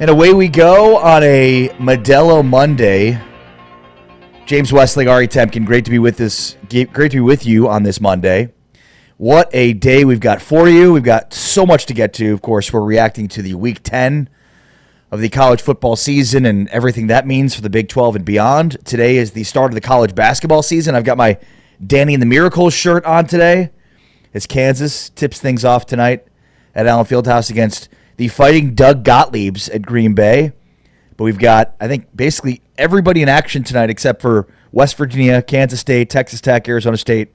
And away we go on a Modelo Monday. James Westling, Ari Temkin, great to be with you on this Monday. What a day we've got for you. We've got so much to get to. Of course, we're reacting to the Week 10 of the college football season and everything that means for the Big 12 and beyond. Today is the start of the college basketball season. I've got my Danny and the Miracles shirt on today as Kansas tips things off tonight at Allen Fieldhouse against the Fighting Doug Gottliebs at Green Bay. But we've got, I think, basically everybody in action tonight except for West Virginia, Kansas State, Texas Tech, Arizona State,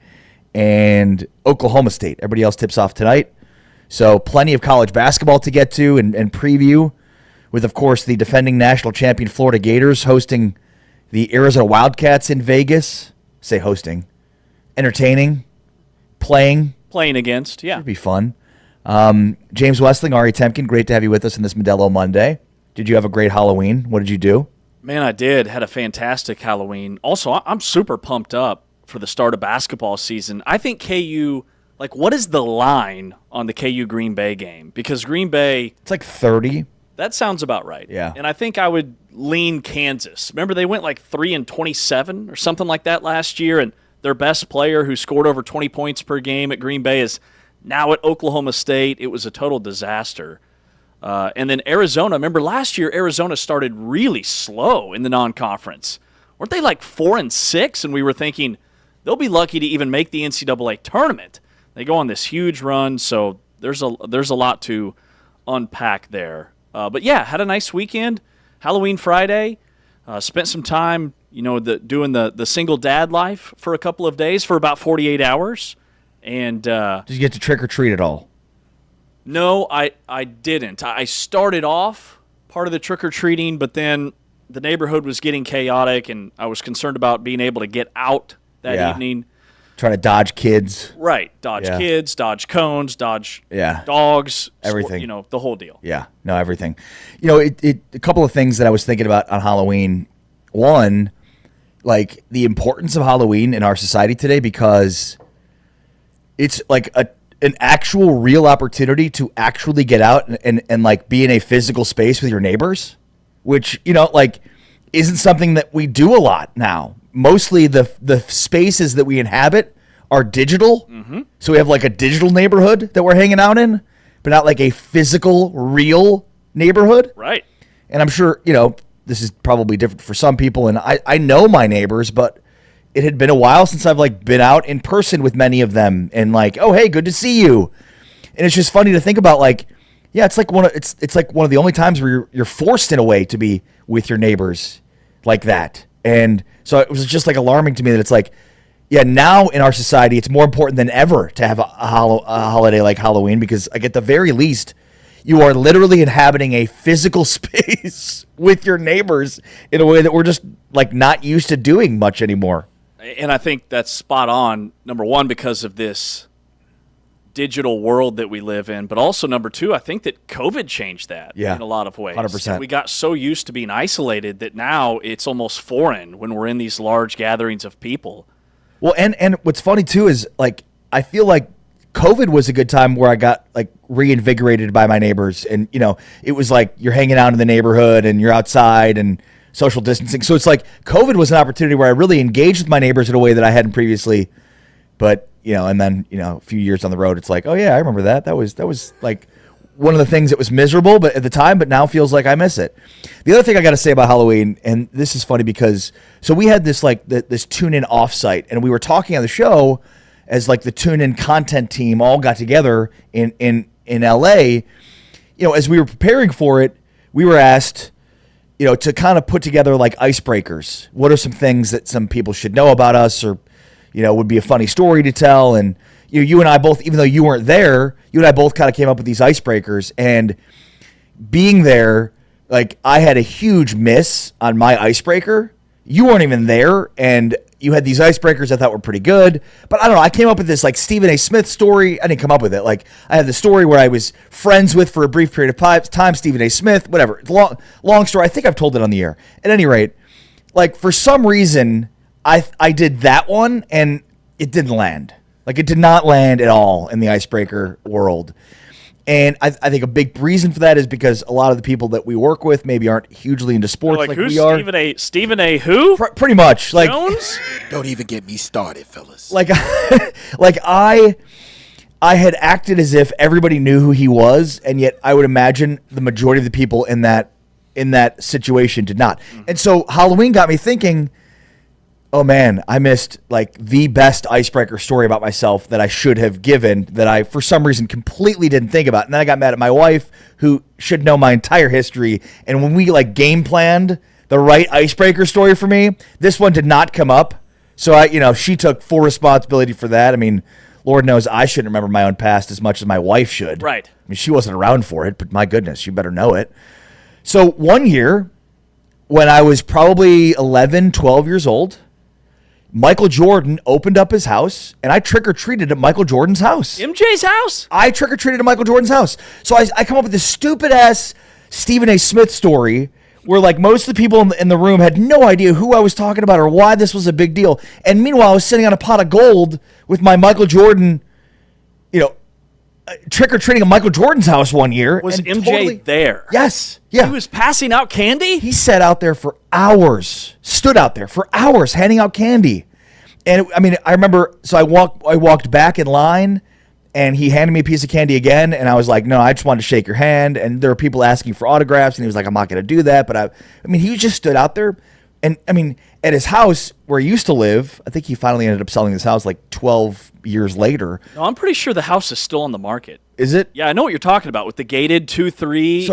and Oklahoma State. Everybody else tips off tonight. So plenty of college basketball to get to and preview with, of course, the defending national champion Florida Gators hosting the Arizona Wildcats in Vegas. Say hosting. Entertaining. Playing. Playing against, yeah. It'd be fun. James Westling, Ari Temkin, great to have you with us on this Modelo Monday. Did you have a great Halloween? What did you do? Man, I did. Had a fantastic Halloween. Also, I'm super pumped up for the start of basketball season. I think KU, what is the line on the KU Green Bay game? Because Green Bay... It's like 30. That sounds about right. Yeah. And I think I would lean Kansas. Remember, they went 3-27 or something like that last year, and their best player who scored over 20 points per game at Green Bay is now at Oklahoma State. It was a total disaster. And then Arizona, remember last year Arizona started really slow in the non-conference. Weren't they 4-6? And we were thinking they'll be lucky to even make the NCAA tournament. They go on this huge run, so there's a lot to unpack there. But yeah, had a nice weekend. Halloween Friday. Spent some time, doing the single dad life for a couple of days for about 48 hours. And did you get to trick or treat at all? No, I didn't. I started off part of the trick or treating, but then the neighborhood was getting chaotic, and I was concerned about being able to get out that evening. Trying to dodge kids. Right, dodge kids, dodge cones, dodge dogs, everything. The whole deal. Yeah, no, everything. A couple of things that I was thinking about on Halloween. One, the importance of Halloween in our society today, because it's an actual real opportunity to actually get out and be in a physical space with your neighbors, which, isn't something that we do a lot now. Mostly the spaces that we inhabit are digital. Mm-hmm. So we have a digital neighborhood that we're hanging out in, but not a physical, real neighborhood. Right. And I'm sure, this is probably different for some people. And I know my neighbors, but it had been a while since I've been out in person with many of them and oh, hey, good to see you. And it's just funny to think about it's one of the only times where you're forced in a way to be with your neighbors like that. And so it was just alarming to me that it's now in our society it's more important than ever to have a holiday like Halloween, because at the very least you are literally inhabiting a physical space with your neighbors in a way that we're just not used to doing much anymore. And I think that's spot on, number one, because of this digital world that we live in. But also, number two, I think that COVID changed that in a lot of ways. 100%. And we got so used to being isolated that now it's almost foreign when we're in these large gatherings of people. Well, and what's funny, too, is I feel like COVID was a good time where I got reinvigorated by my neighbors. And, it was you're hanging out in the neighborhood and you're outside and social distancing. So it's COVID was an opportunity where I really engaged with my neighbors in a way that I hadn't previously. But, and then, a few years down the road, it's oh yeah, I remember that. That was one of the things that was miserable but at the time, but now feels like I miss it. The other thing I got to say about Halloween, and this is funny because, so we had this this tune-in offsite, and we were talking on the show as the tune-in content team all got together in LA. As we were preparing for it, we were asked, to kind of put together icebreakers. What are some things that some people should know about us, or, would be a funny story to tell? And you and I both, even though you weren't there, you and I both kind of came up with these icebreakers. And being there, I had a huge miss on my icebreaker. You weren't even there, and you had these icebreakers I thought were pretty good. But I don't know, I came up with this Stephen A. Smith story. I didn't come up with it. I had the story where I was friends with, for a brief period of time, Stephen A. Smith, whatever. It's a long story. I think I've told it on the air. At any rate, for some reason, I did that one, and it didn't land. It did not land at all in the icebreaker world. And I think a big reason for that is because a lot of the people that we work with maybe aren't hugely into sports like who's we are. Stephen A. Who? Pretty much. Like Jones? Don't even get me started, fellas. Like I had acted as if everybody knew who he was, and yet I would imagine the majority of the people in that situation did not. And so Halloween got me thinking, oh man, I missed like the best icebreaker story about myself that I should have given that I, for some reason, completely didn't think about. And then I got mad at my wife, who should know my entire history. And when we like game planned the right icebreaker story for me, this one did not come up. So she took full responsibility for that. I mean, Lord knows I shouldn't remember my own past as much as my wife should. Right. I mean, she wasn't around for it, but my goodness, you better know it. So one year, when I was probably 11, 12 years old, Michael Jordan opened up his house, and I trick-or-treated at Michael Jordan's house. MJ's house? I trick-or-treated at Michael Jordan's house. So I come up with this stupid-ass Stephen A. Smith story where, like, most of the people in the room had no idea who I was talking about or why this was a big deal. And meanwhile, I was sitting on a pot of gold with my Michael Jordan, trick-or-treating at Michael Jordan's house one year. Was MJ there? Yes. Yeah. He was passing out candy? He sat out there for hours, stood out there for hours handing out candy. And I remember, so I walked back in line, and he handed me a piece of candy again, and I was like, no, I just wanted to shake your hand. And there were people asking for autographs, and he was like, I'm not going to do that. But he just stood out there. And at his house where he used to live, I think he finally ended up selling his house like 12 years later. No, I'm pretty sure the house is still on the market. Is it? Yeah, I know what you're talking about with the gated 2-3.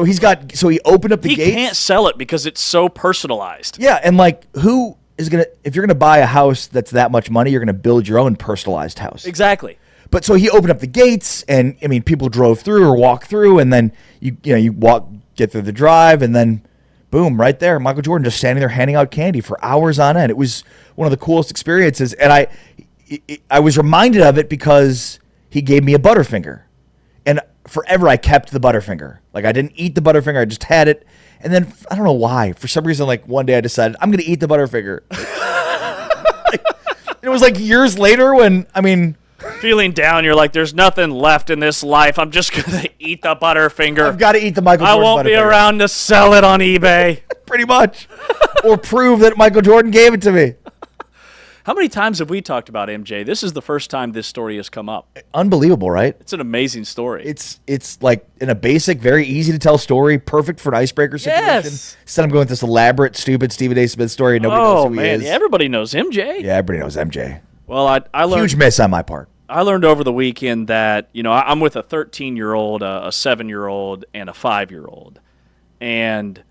So he opened up the gates. He can't sell it because it's so personalized. Yeah, and like who is if you're gonna buy a house that's that much money, you're gonna build your own personalized house. Exactly. But so he opened up the gates, and people drove through or walked through, and then you get through the drive, and then boom, right there, Michael Jordan just standing there handing out candy for hours on end. It was one of the coolest experiences, and I was reminded of it because he gave me a Butterfinger, and forever I kept the Butterfinger. Like I didn't eat the Butterfinger, I just had it, and then I don't know why, for some reason, like one day I decided I'm gonna eat the Butterfinger. It was like years later when feeling down, you're like, there's nothing left in this life. I'm just going to eat the Butterfinger. I've got to eat the Michael Jordan I won't be Butterfinger. around to sell it on eBay. Pretty much. Or prove that Michael Jordan gave it to me. How many times have we talked about MJ? This is the first time this story has come up. Unbelievable, right? It's an amazing story. It's like in a basic, very easy to tell story, perfect for an icebreaker situation. Yes. Instead of going with this elaborate, stupid Stephen A. Smith story and nobody knows who he is. Yeah, everybody knows MJ. Yeah, everybody knows MJ. Well, I learned... Huge miss on my part. I learned over the weekend that, I'm with a 13-year-old, a 7-year-old, and a 5-year-old. And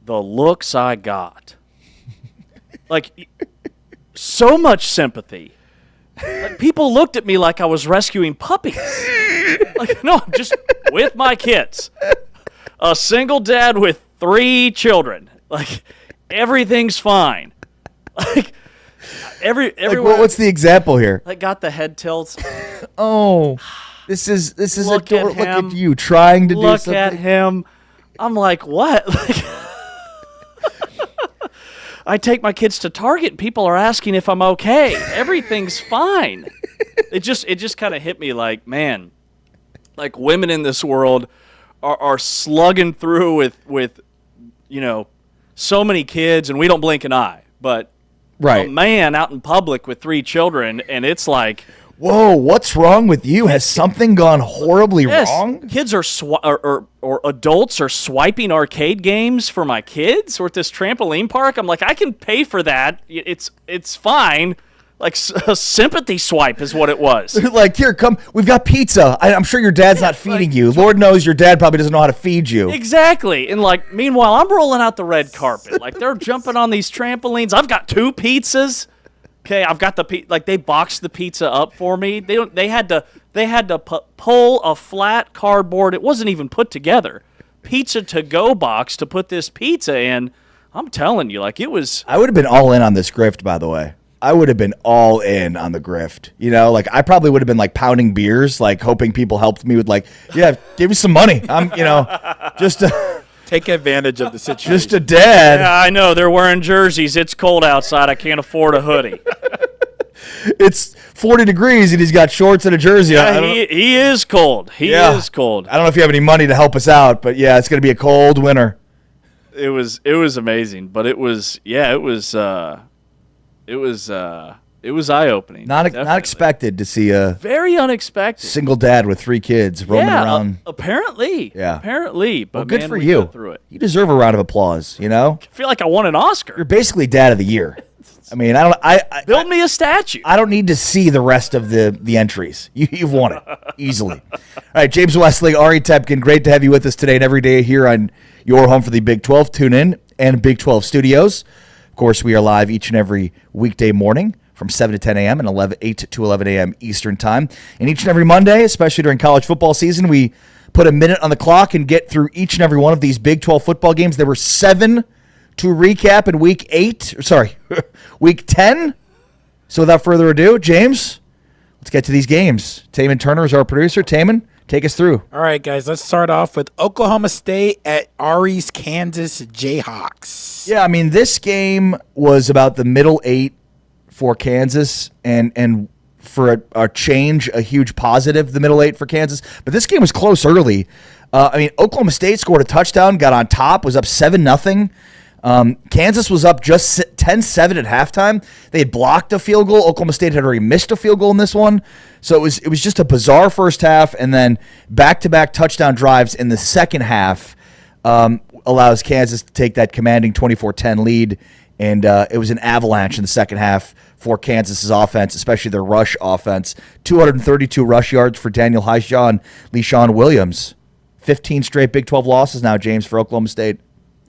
the looks I got, like, so much sympathy. Like, people looked at me like I was rescuing puppies. Like, no, I'm just with my kids. A single dad with 3 children. Like, everything's fine. Like, everywhere. What's the example here? Like, got the head tilts. Oh, this is Look adorable. at Look him. at you trying to do Look something. at him. I'm like, what? Like, I take my kids to Target and people are asking if I'm okay. Everything's fine. It just kind of hit me like, man, like women in this world are slugging through with so many kids and we don't blink an eye. But Right. a man out in public with 3 children, and it's like, whoa, what's wrong with you? Has something gone horribly wrong? Kids are or adults are swiping arcade games for my kids or at this trampoline park. I'm like, I can pay for that. It's fine. Like a sympathy swipe is what it was. Like, here, come. We've got pizza. I'm sure your dad's not feeding you. Lord knows your dad probably doesn't know how to feed you. Exactly. And like, meanwhile, I'm rolling out the red carpet. Like they're jumping on these trampolines. I've got 2 pizzas. Okay, I've got like they boxed the pizza up for me. They had to pull a flat cardboard. It wasn't even put together. Pizza to go box to put this pizza in. I'm telling you, like it was. I would have been all in on this grift, by the way. I would have been all in on the grift. Like I probably would have been like pounding beers, like hoping people helped me with like, yeah, give me some money. I'm, just Take advantage of the situation. just a dad. Yeah, I know they're wearing jerseys. It's cold outside. I can't afford a hoodie. it's 40 degrees and he's got shorts and a jersey. Yeah, he is cold. He is cold. I don't know if you have any money to help us out, but yeah, it's going to be a cold winter. It was amazing, but it was eye opening. Not expected to see a very unexpected single dad with 3 kids roaming around. Apparently. Yeah. Apparently. But well, good man, for we you. got through it. You deserve a round of applause, you know? I feel like I won an Oscar. You're basically dad of the year. I mean, Build me a statue. I don't need to see the rest of the entries. You've won it easily. All right, James Wesley, Ari Tepkin, great to have you with us today and every day here on your home for the Big 12 Tune-In and Big 12 Studios. Of course, we are live each and every weekday morning from 7 to 10 a.m. and 8 to 11 a.m. Eastern Time. And each and every Monday, especially during college football season, we put a minute on the clock and get through each and every one of these Big 12 football games. There were 7 to recap in week 10. So without further ado, James, let's get to these games. Taman Turner is our producer. Taman, take us through. All right, guys, let's start off with Oklahoma State at Ari's Kansas Jayhawks. Yeah, I mean, this game was about the middle 8 for Kansas and for a change, a huge positive, the middle 8 for Kansas. But this game was close early. Oklahoma State scored a touchdown, got on top, was up 7-0. Kansas was up just 10-7 at halftime. They had blocked a field goal. Oklahoma State had already missed a field goal in this one. So it was just a bizarre first half, and then back-to-back touchdown drives in the second half allows Kansas to take that commanding 24-10 lead, and it was an avalanche in the second half for Kansas's offense, especially their rush offense. 232 rush yards for Daniel Highshaw and LeSean Williams. 15 straight Big 12 losses now, James, for Oklahoma State.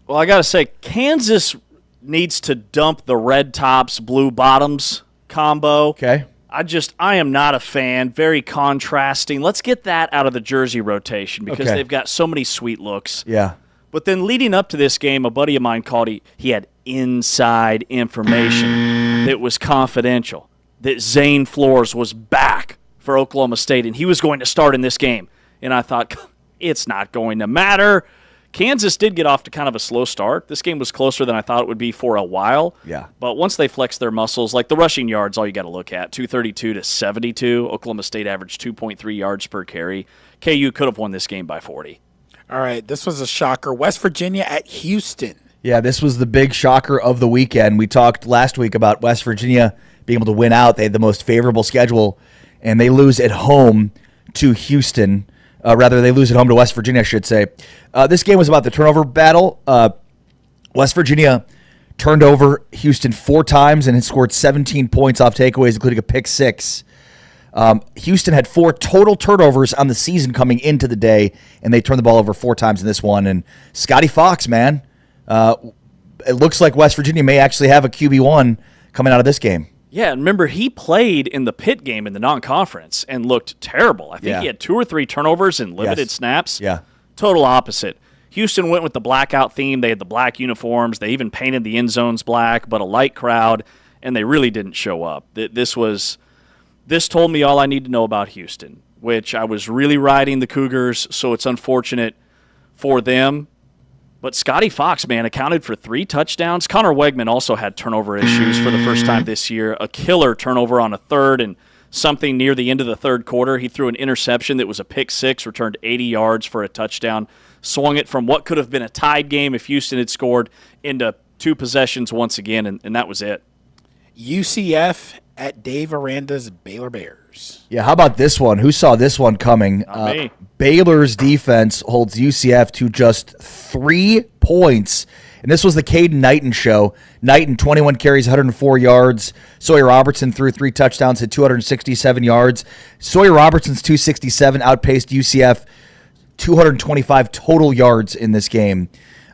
Well, I got to say, Kansas needs to dump the red tops, blue bottoms combo. Okay. I am not a fan. Very contrasting. Let's get that out of the jersey rotation because they've got so many sweet looks. Yeah. But then leading up to this game, a buddy of mine called he had inside information that was confidential, that Zane Flores was back for Oklahoma State, and he was going to start in this game. And I thought, it's not going to matter. Kansas did get off to kind of a slow start. This game was closer than I thought it would be for a while. Yeah. But once they flexed their muscles, like the rushing yards, all you got to look at, 232 to 72. Oklahoma State averaged 2.3 yards per carry. KU could have won this game by 40. All right, this was a shocker. West Virginia at Houston. Yeah, this was the big shocker of the weekend. We talked last week about West Virginia being able to win out. They had the most favorable schedule, and they lose at home to Houston. They lose at home to West Virginia, I should say. This game was about the turnover battle. West Virginia turned over Houston 4 times and had scored 17 points off takeaways, including a pick 6. Houston had 4 total turnovers on the season coming into the day, and they turned the ball over 4 times in this one. And Scotty Fox, man, it looks like West Virginia may actually have a QB1 coming out of this game. Yeah, and remember, he played in the Pitt game in the non-conference and looked terrible. I think he had 2 or 3 turnovers and limited snaps. Yeah. Total opposite. Houston went with the blackout theme. They had the black uniforms. They even painted the end zones black, but a light crowd, and they really didn't show up. This told me all I need to know about Houston, which I was really riding the Cougars, so it's unfortunate for them. But Scotty Fox, man, accounted for 3 touchdowns. Connor Wegman also had turnover issues for the first time this year. A killer turnover on a third and something near the end of the third quarter. He threw an interception that was a pick 6, returned 80 yards for a touchdown, swung it from what could have been a tied game if Houston had scored into 2 possessions once again, and that was it. UCF at Dave Aranda's Baylor Bears. Yeah, how about this one? Who saw this one coming? Not me. Baylor's defense holds UCF to just 3 points. And this was the Caden Knighton show. Knighton, 21 carries, 104 yards. Sawyer Robertson threw 3 touchdowns, had 267 yards. Sawyer Robertson's 267 outpaced UCF 225 total yards in this game.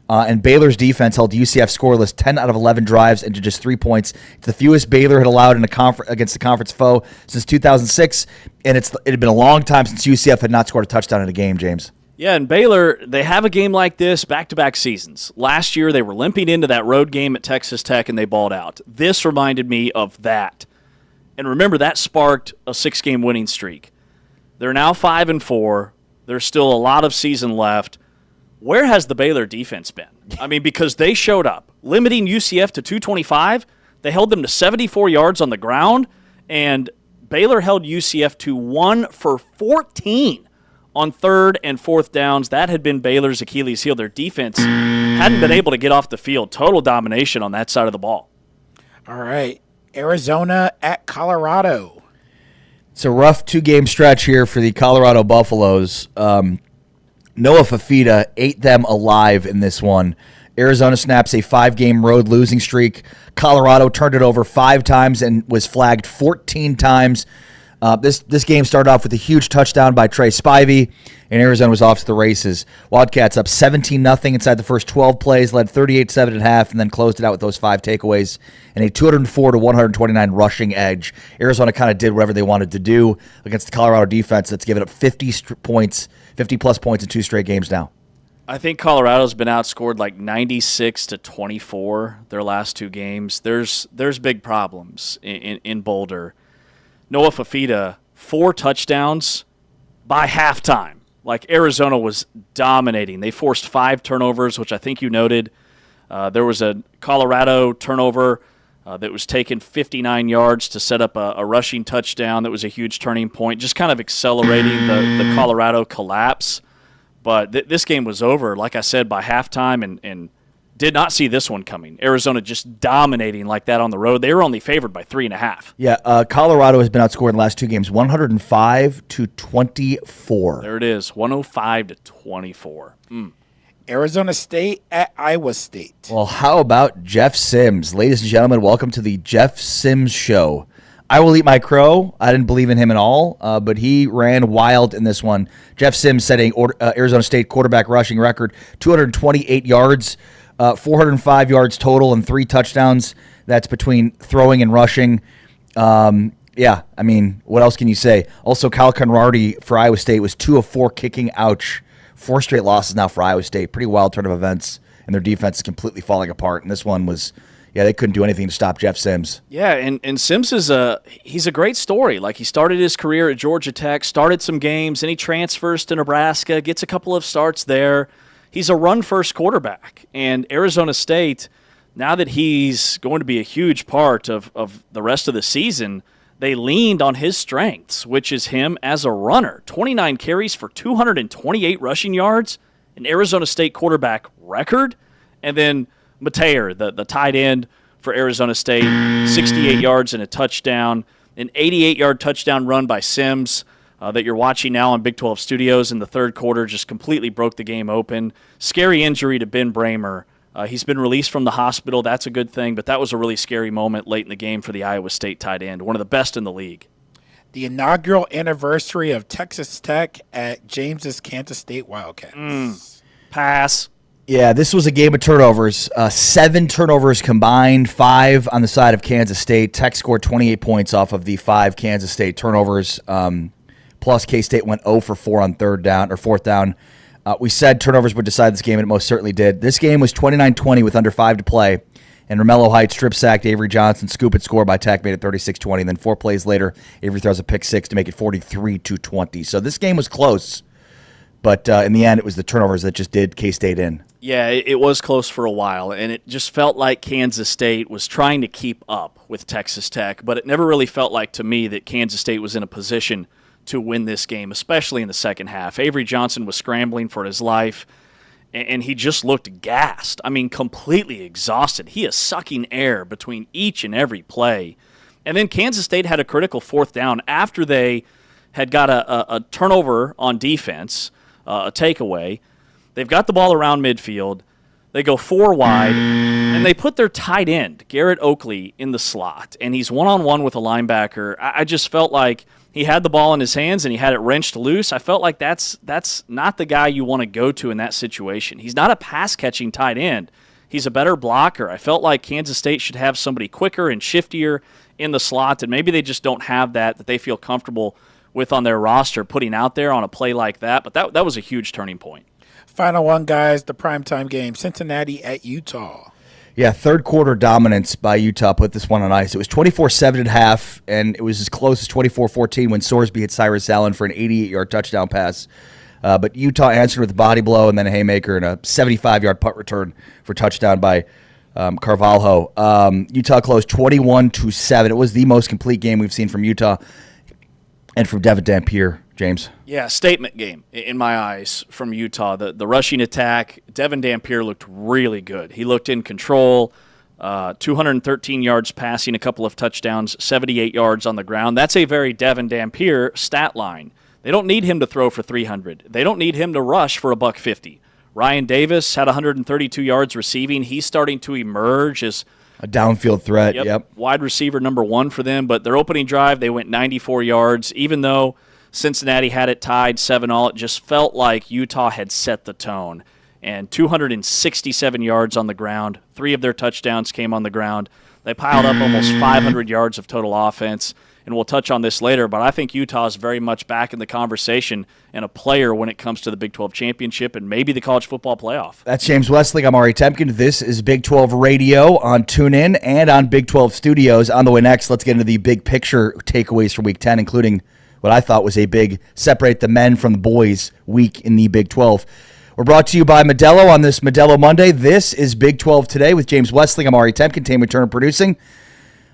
And Baylor's defense held UCF scoreless 10 out of 11 drives into just 3 points. It's the fewest Baylor had allowed in against a conference foe since 2006, and it had been a long time since UCF had not scored a touchdown in a game, James. Yeah, and Baylor, they have a game like this back-to-back seasons. Last year, they were limping into that road game at Texas Tech, and they balled out. This reminded me of that. And remember, that sparked a 6-game winning streak. They're now 5-4. There's still a lot of season left. Where has the Baylor defense been? I mean, because they showed up. Limiting UCF to 225, they held them to 74 yards on the ground, And Baylor held UCF to 1 for 14 on third and fourth downs. That had been Baylor's Achilles heel. Their defense hadn't been able to get off the field. Total domination on that side of the ball. All right. Arizona at Colorado. It's a rough 2-game stretch here for the Colorado Buffaloes. Noah Fafita ate them alive in this one. Arizona snaps a 5-game road losing streak. Colorado turned it over 5 times and was flagged 14 times. This game started off with a huge touchdown by Trey Spivey, and Arizona was off to the races. Wildcats up 17-0 inside the first 12 plays, led 38-7 at half, and then closed it out with those 5 takeaways and a 204-129 rushing edge. Arizona kind of did whatever they wanted to do against the Colorado defense that's given up 50-plus points in 2 straight games now. I think Colorado's been outscored like 96-24 their last 2 games. There's big problems in Boulder. Noah Fafita, 4 touchdowns by halftime. Like, Arizona was dominating. They forced 5 turnovers, which I think you noted. There was a Colorado turnover that was taken 59 yards to set up a rushing touchdown. That was a huge turning point, just kind of accelerating the Colorado collapse. But this game was over, like I said, by halftime, and did not see this one coming. Arizona just dominating like that on the road. They were only favored by 3.5. Yeah, Colorado has been outscored in the last 2 games, 105-24. There it is, 105-24. Arizona State at Iowa State. Well, how about Jeff Sims? Ladies and gentlemen, welcome to the Jeff Sims Show. I will eat my crow. I didn't believe in him at all, but he ran wild in this one. Jeff Sims setting Arizona State quarterback rushing record, 228 yards, 405 yards total, and 3 touchdowns. That's between throwing and rushing. Yeah, I mean, what else can you say? Also, Kyle Conradi for Iowa State was 2 of 4 kicking. Ouch. 4 straight losses now for Iowa State. Pretty wild turn of events, and their defense is completely falling apart. And this one was... Yeah, they couldn't do anything to stop Jeff Sims. Yeah, and Sims he's a great story. Like, he started his career at Georgia Tech, started some games, and he transfers to Nebraska, gets a couple of starts there. He's a run-first quarterback. And Arizona State, now that he's going to be a huge part of the rest of the season, they leaned on his strengths, which is him as a runner. 29 carries for 228 rushing yards, an Arizona State quarterback record, and then Mateer, the tight end for Arizona State, 68 yards and a touchdown, an 88-yard touchdown run by Sims that you're watching now on Big 12 Studios in the third quarter, just completely broke the game open. Scary injury to Ben Bramer. He's been released from the hospital. That's a good thing, but that was a really scary moment late in the game for the Iowa State tight end, one of the best in the league. The inaugural anniversary of Texas Tech at James's Kansas State Wildcats. Pass. Yeah, this was a game of turnovers. 7 turnovers combined, 5 on the side of Kansas State. Tech scored 28 points off of the 5 Kansas State turnovers. Plus, K-State went 0 for 4 on fourth down. We said turnovers would decide this game, and it most certainly did. This game was 29-20 with under 5 to play, and Romello Heights strip-sacked Avery Johnson. Scoop and score by Tech made it 36-20. And then 4 plays later, Avery throws a pick 6 to make it 43-20. So this game was close, but in the end, it was the turnovers that just did K-State in. Yeah, it was close for a while, and it just felt like Kansas State was trying to keep up with Texas Tech, but it never really felt like to me that Kansas State was in a position to win this game, especially in the second half. Avery Johnson was scrambling for his life, and he just looked gassed. I mean, completely exhausted. He is sucking air between each and every play. And then Kansas State had a critical fourth down after they had got a turnover on defense, a takeaway. They've got the ball around midfield. They go 4 wide, and they put their tight end, Garrett Oakley, in the slot. And he's one-on-one with a linebacker. I just felt like he had the ball in his hands and he had it wrenched loose. I felt like that's not the guy you want to go to in that situation. He's not a pass-catching tight end. He's a better blocker. I felt like Kansas State should have somebody quicker and shiftier in the slot, and maybe they just don't have that they feel comfortable with on their roster putting out there on a play like that. But that was a huge turning point. Final one, guys, the primetime game, Cincinnati at Utah. Yeah, third quarter dominance by Utah put this one on ice. It was 24-7 at half, and it was as close as 24-14 when Sorsby hit Cyrus Allen for an 88-yard touchdown pass. But Utah answered with a body blow and then a haymaker and a 75-yard punt return for touchdown by Carvalho. Utah closed 21-7. It was the most complete game we've seen from Utah and from Devin Dampier, James. Yeah, statement game in my eyes from Utah. The rushing attack, Devin Dampier looked really good. He looked in control, 213 yards passing, a couple of touchdowns, 78 yards on the ground. That's a very Devin Dampier stat line. They don't need him to throw for 300. They don't need him to rush for $150. Ryan Davis had 132 yards receiving. He's starting to emerge as a downfield threat. Yep. Wide receiver number one for them. But their opening drive, they went 94 yards. Even though Cincinnati had it tied 7-all, it just felt like Utah had set the tone. And 267 yards on the ground. 3 of their touchdowns came on the ground. They piled up almost 500 yards of total offense. And we'll touch on this later, but I think Utah is very much back in the conversation and a player when it comes to the Big 12 championship and maybe the college football playoff. That's James Westling. I'm Ari Temkin. This is Big 12 Radio on TuneIn and on Big 12 Studios. On the way next, let's get into the big picture takeaways for Week 10, including what I thought was a big separate the men from the boys week in the Big 12. We're brought to you by Modelo on this Modelo Monday. This is Big 12 Today with James Westling. I'm Ari Temkin, Tamer Turner producing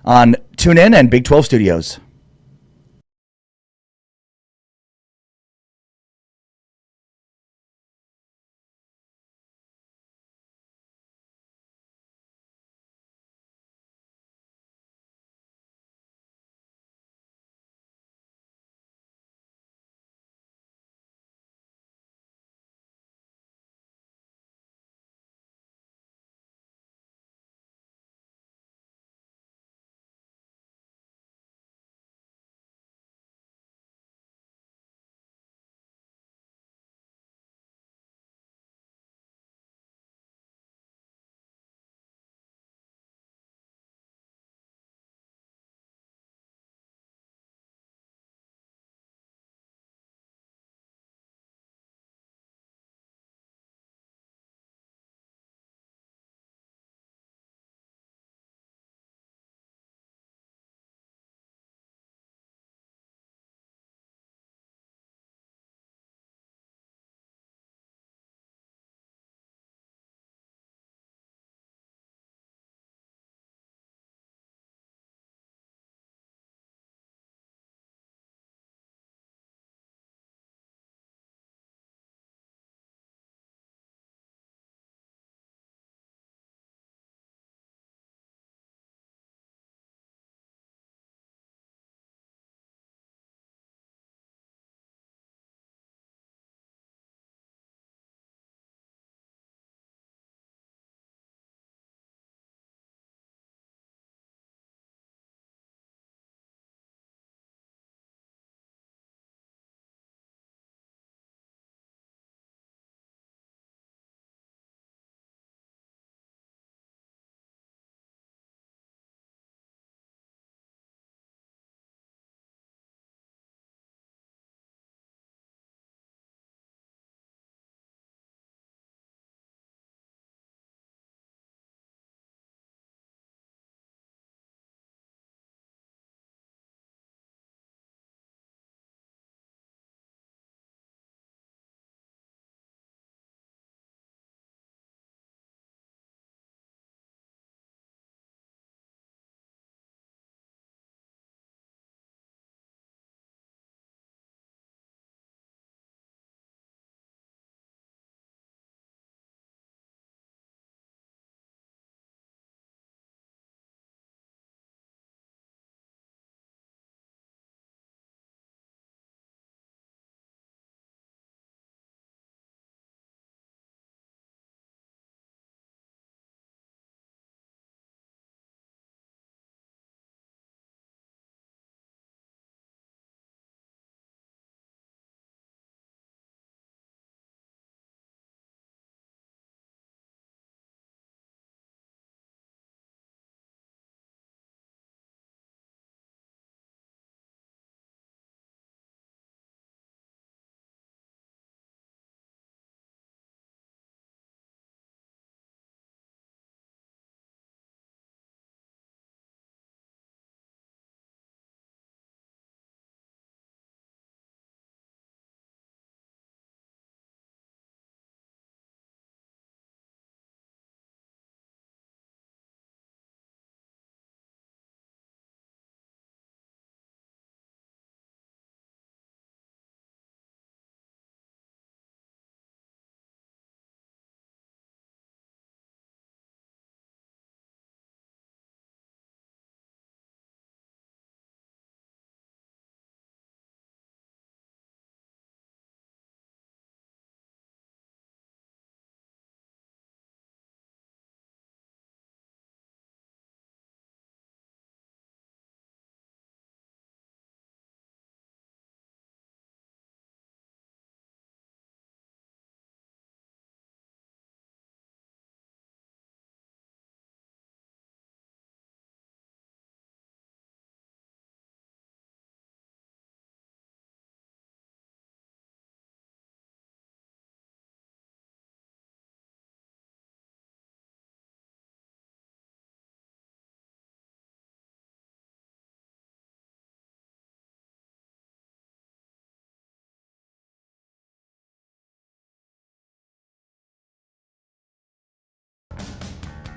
on TuneIn and Big 12 Studios.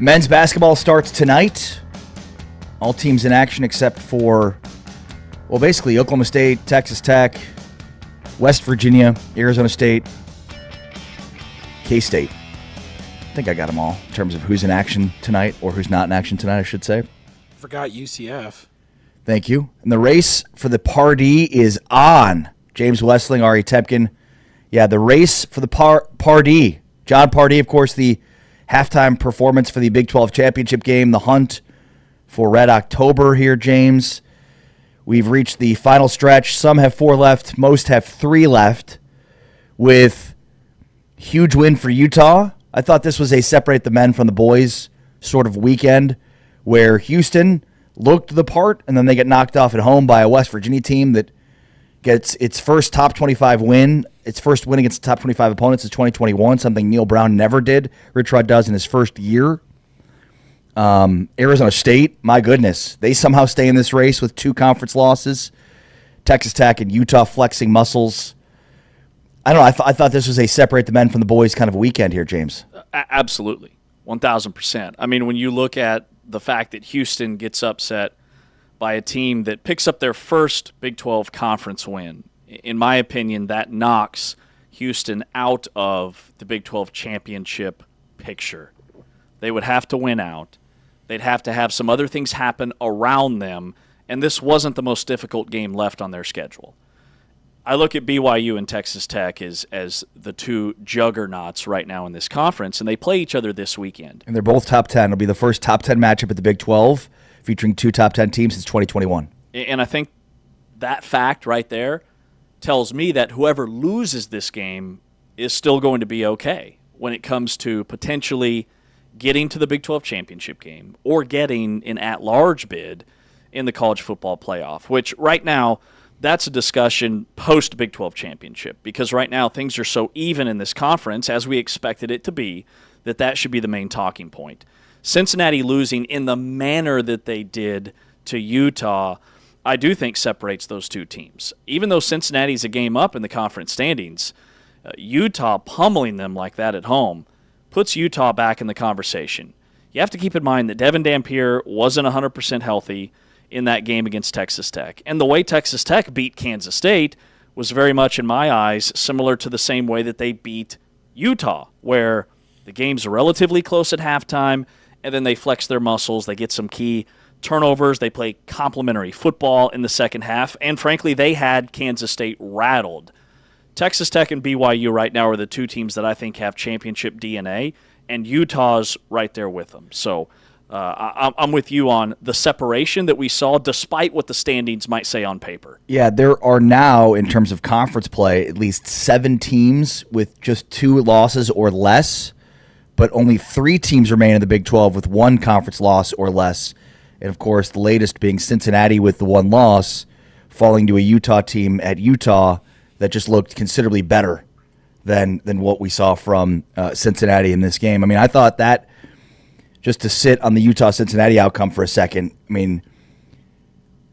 Men's basketball starts tonight. All teams in action except for, well, basically Oklahoma State, Texas Tech, West Virginia, Arizona State, K-State. I think I got them all in terms of who's in action tonight, or who's not in action tonight, I should say. Forgot UCF. Thank you. And the race for the Pardee is on. James Westling, Ari Tepkin. Yeah, the race for the Pardee. John Pardee, of course, the halftime performance for the Big 12 championship game, the hunt for Red October here, James. We've reached the final stretch. Some have 4 left. Most have 3 left, with huge win for Utah. I thought this was a separate the men from the boys sort of weekend, where Houston looked the part, and then they get knocked off at home by a West Virginia team that gets its first top 25 win. Its first win against top 25 opponents is 2021, something Neil Brown never did. Rich Rod does in his first year. Arizona State, my goodness, they somehow stay in this race with 2 conference losses. Texas Tech and Utah flexing muscles. I don't know. I thought this was a separate the men from the boys kind of weekend here, James. Absolutely, 1,000%. I mean, when you look at the fact that Houston gets upset by a team that picks up their first Big 12 conference win, in my opinion, that knocks Houston out of the Big 12 championship picture. They would have to win out. They'd have to have some other things happen around them, and this wasn't the most difficult game left on their schedule. I look at BYU and Texas Tech as the 2 juggernauts right now in this conference, and they play each other this weekend. And they're both top 10. It'll be the first top 10 matchup at the Big 12, featuring 2 top 10 teams since 2021. And I think that fact right there tells me that whoever loses this game is still going to be okay when it comes to potentially getting to the Big 12 championship game or getting an at-large bid in the college football playoff, which right now that's a discussion post-Big 12 championship, because right now things are so even in this conference, as we expected it to be, that should be the main talking point. Cincinnati losing in the manner that they did to Utah, I do think separates those 2 teams. Even though Cincinnati's a game up in the conference standings, Utah pummeling them like that at home puts Utah back in the conversation. You have to keep in mind that Devin Dampier wasn't 100% healthy in that game against Texas Tech. And the way Texas Tech beat Kansas State was very much, in my eyes, similar to the same way that they beat Utah, where the game's relatively close at halftime, and then they flex their muscles, they get some key turnovers, they play complementary football in the second half, and frankly, they had Kansas State rattled. Texas Tech and BYU right now are the 2 teams that I think have championship DNA, and Utah's right there with them. So I'm with you on the separation that we saw, despite what the standings might say on paper. Yeah, there are now, in terms of conference play, at least 7 teams with just 2 losses or less, but only 3 teams remain in the Big 12 with 1 conference loss or less. And, of course, the latest being Cincinnati with the 1 loss, falling to a Utah team at Utah that just looked considerably better than what we saw from Cincinnati in this game. I mean, I thought that, just to sit on the Utah-Cincinnati outcome for a second, I mean,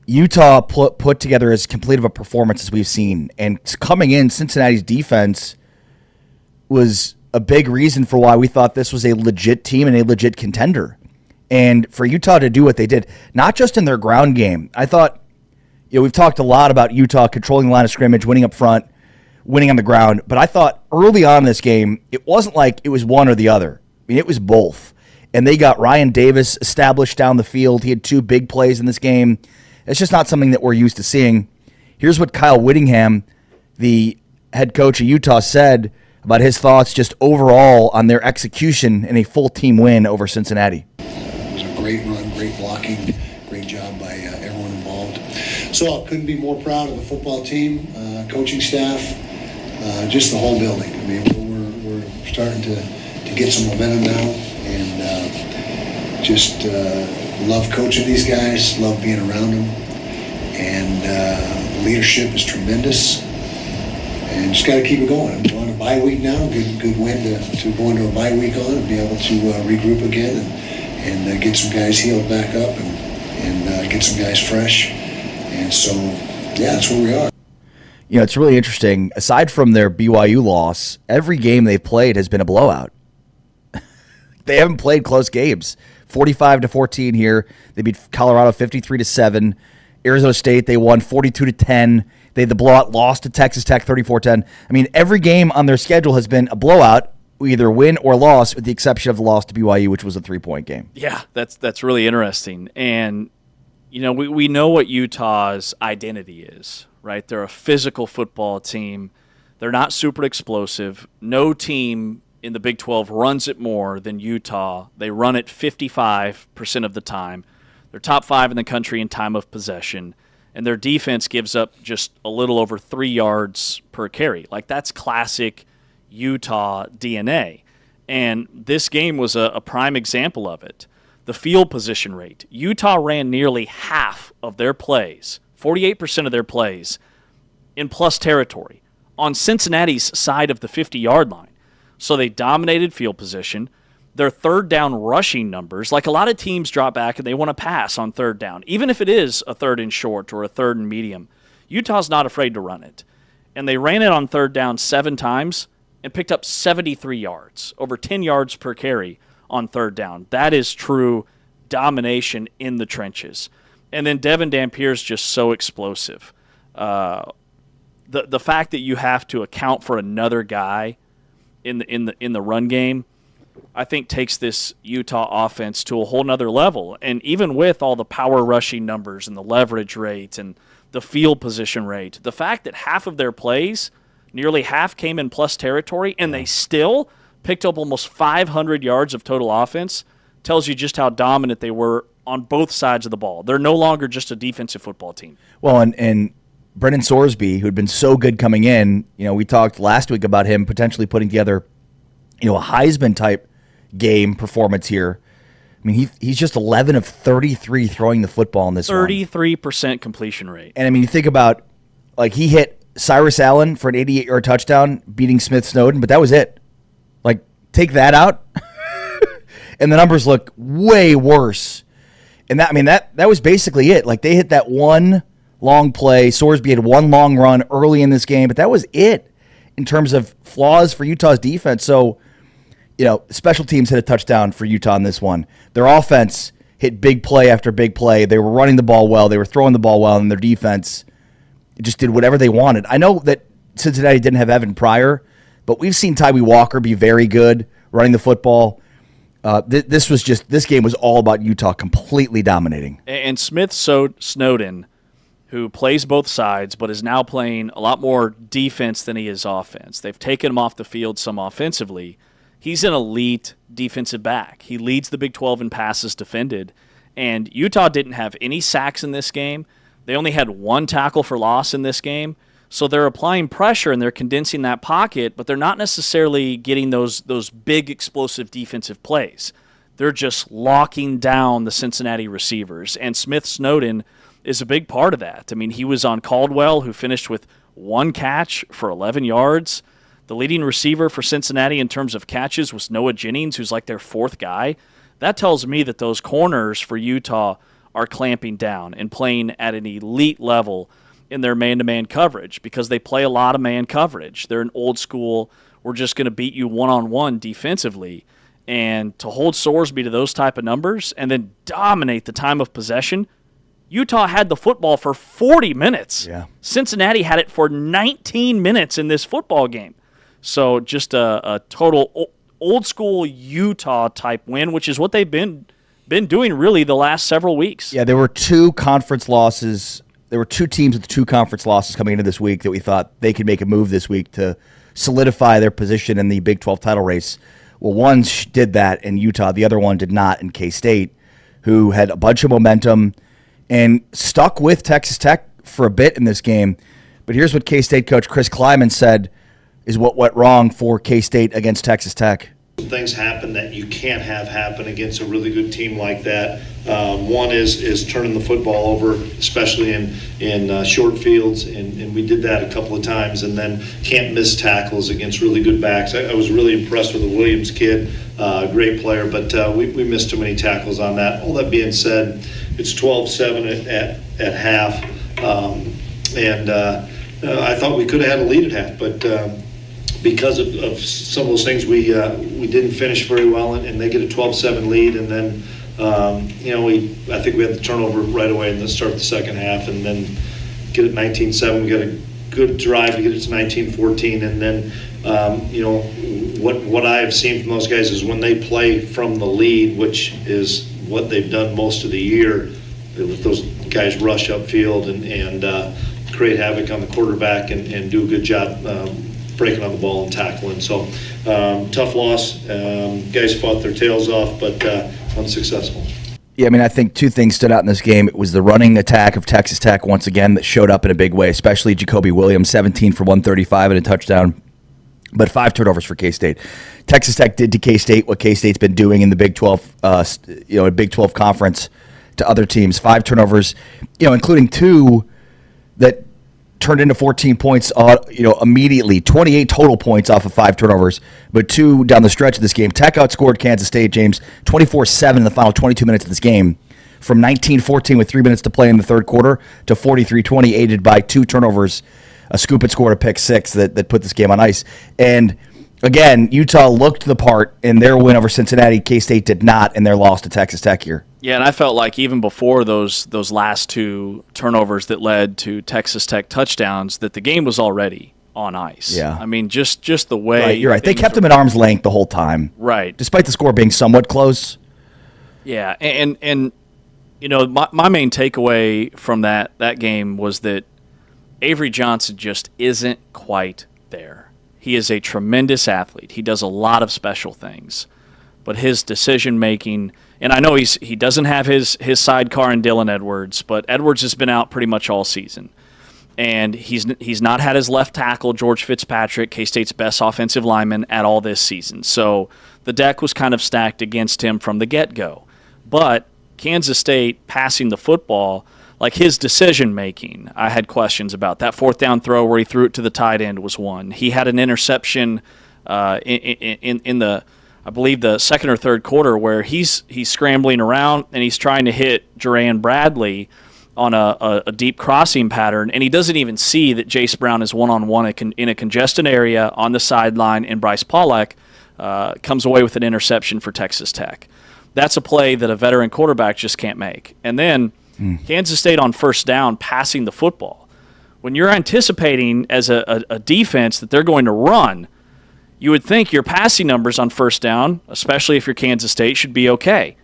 Utah put together as complete of a performance as we've seen. And coming in, Cincinnati's defense was a big reason for why we thought this was a legit team and a legit contender. And for Utah to do what they did, not just in their ground game, I thought, we've talked a lot about Utah controlling the line of scrimmage, winning up front, winning on the ground. But I thought early on in this game, it wasn't like it was one or the other. I mean, it was both. And they got Ryan Davis established down the field. He had 2 big plays in this game. It's just not something that we're used to seeing. Here's what Kyle Whittingham, the head coach of Utah, said about his thoughts just overall on their execution in a full team win over Cincinnati. It was a great run, great blocking, great job by everyone involved. So I couldn't be more proud of the football team, coaching staff, just the whole building. I mean, we're starting to get some momentum now. And just love coaching these guys, love being around them, and leadership is tremendous. And just got to keep it going. We're on a bye week now. Good win to go into a bye week on and be able to regroup again and get some guys healed back up and get some guys fresh. And so, yeah, that's where we are. You know, it's really interesting. Aside from their BYU loss, every game they've played has been a blowout. they haven't played close games. 45-14 here. They beat Colorado 53-7. Arizona State, they won 42-10. They had the blowout, lost to Texas Tech 34-10. I mean, every game on their schedule has been a blowout, either win or loss, with the exception of the loss to BYU, which was a 3-point game. Yeah, that's really interesting. And, you know, we know what Utah's identity is, right? They're a physical football team. They're not super explosive. No team in the Big 12 runs it more than Utah. They run it 55% of the time. They're top 5 in the country in time of possession. And their defense gives up just a little over 3 yards per carry. Like, that's classic Utah DNA. And this game was a prime example of it. The field position rate. Utah ran nearly half of their plays, 48% of their plays, in plus territory on Cincinnati's side of the 50-yard line. So they dominated field position. Their third down rushing numbers, like a lot of teams drop back and they want to pass on third down, even if it is a third and short or a third and medium. Utah's not afraid to run it. And they ran it on third down 7 times and picked up 73 yards, over 10 yards per carry on third down. That is true domination in the trenches. And then Devin Dampier's just so explosive. The fact that you have to account for another guy in the run game, I think takes this Utah offense to a whole nother level. And even with all the power rushing numbers and the leverage rate and the field position rate, the fact that half of their plays, nearly half, came in plus territory, and they still picked up almost 500 yards of total offense, tells you just how dominant they were on both sides of the ball. They're no longer just a defensive football team. Well, and Brendan Sorsby, who had been so good coming in, you know, we talked last week about him potentially putting together, you know, a Heisman-type game performance here. I mean, he's just 11 of 33 throwing the football in this 33% completion rate. And, I mean, you think about, like, he hit Cyrus Allen for an 88-yard touchdown, beating Smith Snowden, but that was it. Like, take that out, and the numbers look way worse. And that was basically it. Like, they hit that one long play. Sorsby had one long run early in this game, but that was it in terms of flaws for Utah's defense. So, you know, special teams hit a touchdown for Utah in this one. Their offense hit big play after big play. They were running the ball well. They were throwing the ball well, and their defense just did whatever they wanted. I know that Cincinnati didn't have Evan Pryor, but we've seen Tyree Walker be very good running the football. This game was all about Utah completely dominating. And Smith Snowden, who plays both sides but is now playing a lot more defense than he is offense. They've taken him off the field some offensively. He's an elite defensive back. He leads the Big 12 in passes defended. And Utah didn't have any sacks in this game. They only had 1 tackle for loss in this game. So they're applying pressure and they're condensing that pocket, but they're not necessarily getting those big explosive defensive plays. They're just locking down the Cincinnati receivers. And Smith Snowden is a big part of that. I mean, he was on Caldwell, who finished with 1 catch for 11 yards. The leading receiver for Cincinnati in terms of catches was Noah Jennings, who's like their 4th guy. That tells me that those corners for Utah are clamping down and playing at an elite level in their man-to-man coverage because they play a lot of man coverage. They're an old school, we're just going to beat you one-on-one defensively. And to hold Sorsby to those type of numbers and then dominate the time of possession, Utah had the football for 40 minutes. Yeah. Cincinnati had it for 19 minutes in this football game. So just a total old-school Utah-type win, which is what they've been doing really the last several weeks. Yeah, there were 2 conference losses. There were 2 teams with 2 conference losses coming into this week that we thought they could make a move this week to solidify their position in the Big 12 title race. Well, one did that in Utah. The other one did not in K-State, who had a bunch of momentum and stuck with Texas Tech for a bit in this game. But here's what K-State coach Chris Kleiman said is what went wrong for K-State against Texas Tech. Things happen that you can't have happen against a really good team like that. One is turning the football over, especially in short fields, and we did that a couple of times, and then can't miss tackles against really good backs. I was really impressed with the Williams kid, great player, but we missed too many tackles on that. All that being said, it's 12-7 at half, and I thought we could have had a lead at half, but because of some of those things, we didn't finish very well, and they get a 12-7 lead, and then I think we had the turnover right away in the start of the second half, and then get it 19-7. We got a good drive to get it to 19-14, and then what I have seen from those guys is when they play from the lead, which is what they've done most of the year, those guys rush upfield and create havoc on the quarterback and do a good job breaking on the ball and tackling. So tough loss. Guys fought their tails off, but unsuccessful. Yeah, I mean, I think two things stood out in this game. It was the running attack of Texas Tech once again that showed up in a big way, especially Jacoby Williams, 17 for 135 and a touchdown, but 5 turnovers for K-State. Texas Tech did to K-State what K-State's been doing in the Big 12, a Big 12 conference to other teams. 5 turnovers, including 2 that turned into 14 points, immediately. 28 total points off of 5 turnovers, but 2 down the stretch of this game. Tech outscored Kansas State, James, 24-7 in the final 22 minutes of this game, from 19-14 with 3 minutes to play in the third quarter to 43-20, aided by 2 turnovers. A scoop had scored a pick 6 that put this game on ice. And again, Utah looked the part in their win over Cincinnati. K-State did not in their loss to Texas Tech here. Yeah, and I felt like even before those last 2 turnovers that led to Texas Tech touchdowns, that the game was already on ice. Yeah. I mean, just the way. Right, you're right. They kept them at arm's length the whole time. Right. Despite the score being somewhat close. Yeah, and my main takeaway from that game was that Avery Johnson just isn't quite there. He is a tremendous athlete. He does a lot of special things. But his decision-making, and I know he doesn't have his sidecar in Dylan Edwards, but Edwards has been out pretty much all season. And he's not had his left tackle, George Fitzpatrick, K-State's best offensive lineman, at all this season. So the deck was kind of stacked against him from the get-go. But Kansas State passing the football, like his decision-making, I had questions about. That 4th down throw where he threw it to the tight end was one. He had an interception in the, I believe, the second or third quarter where he's scrambling around and he's trying to hit Jerran Bradley on a deep crossing pattern, and he doesn't even see that Jace Brown is one-on-one in a congested area on the sideline, and Bryce Pollack comes away with an interception for Texas Tech. That's a play that a veteran quarterback just can't make. And then Kansas State on first down passing the football. When you're anticipating as a defense that they're going to run, you would think your passing numbers on first down, especially if you're Kansas State, should be okay.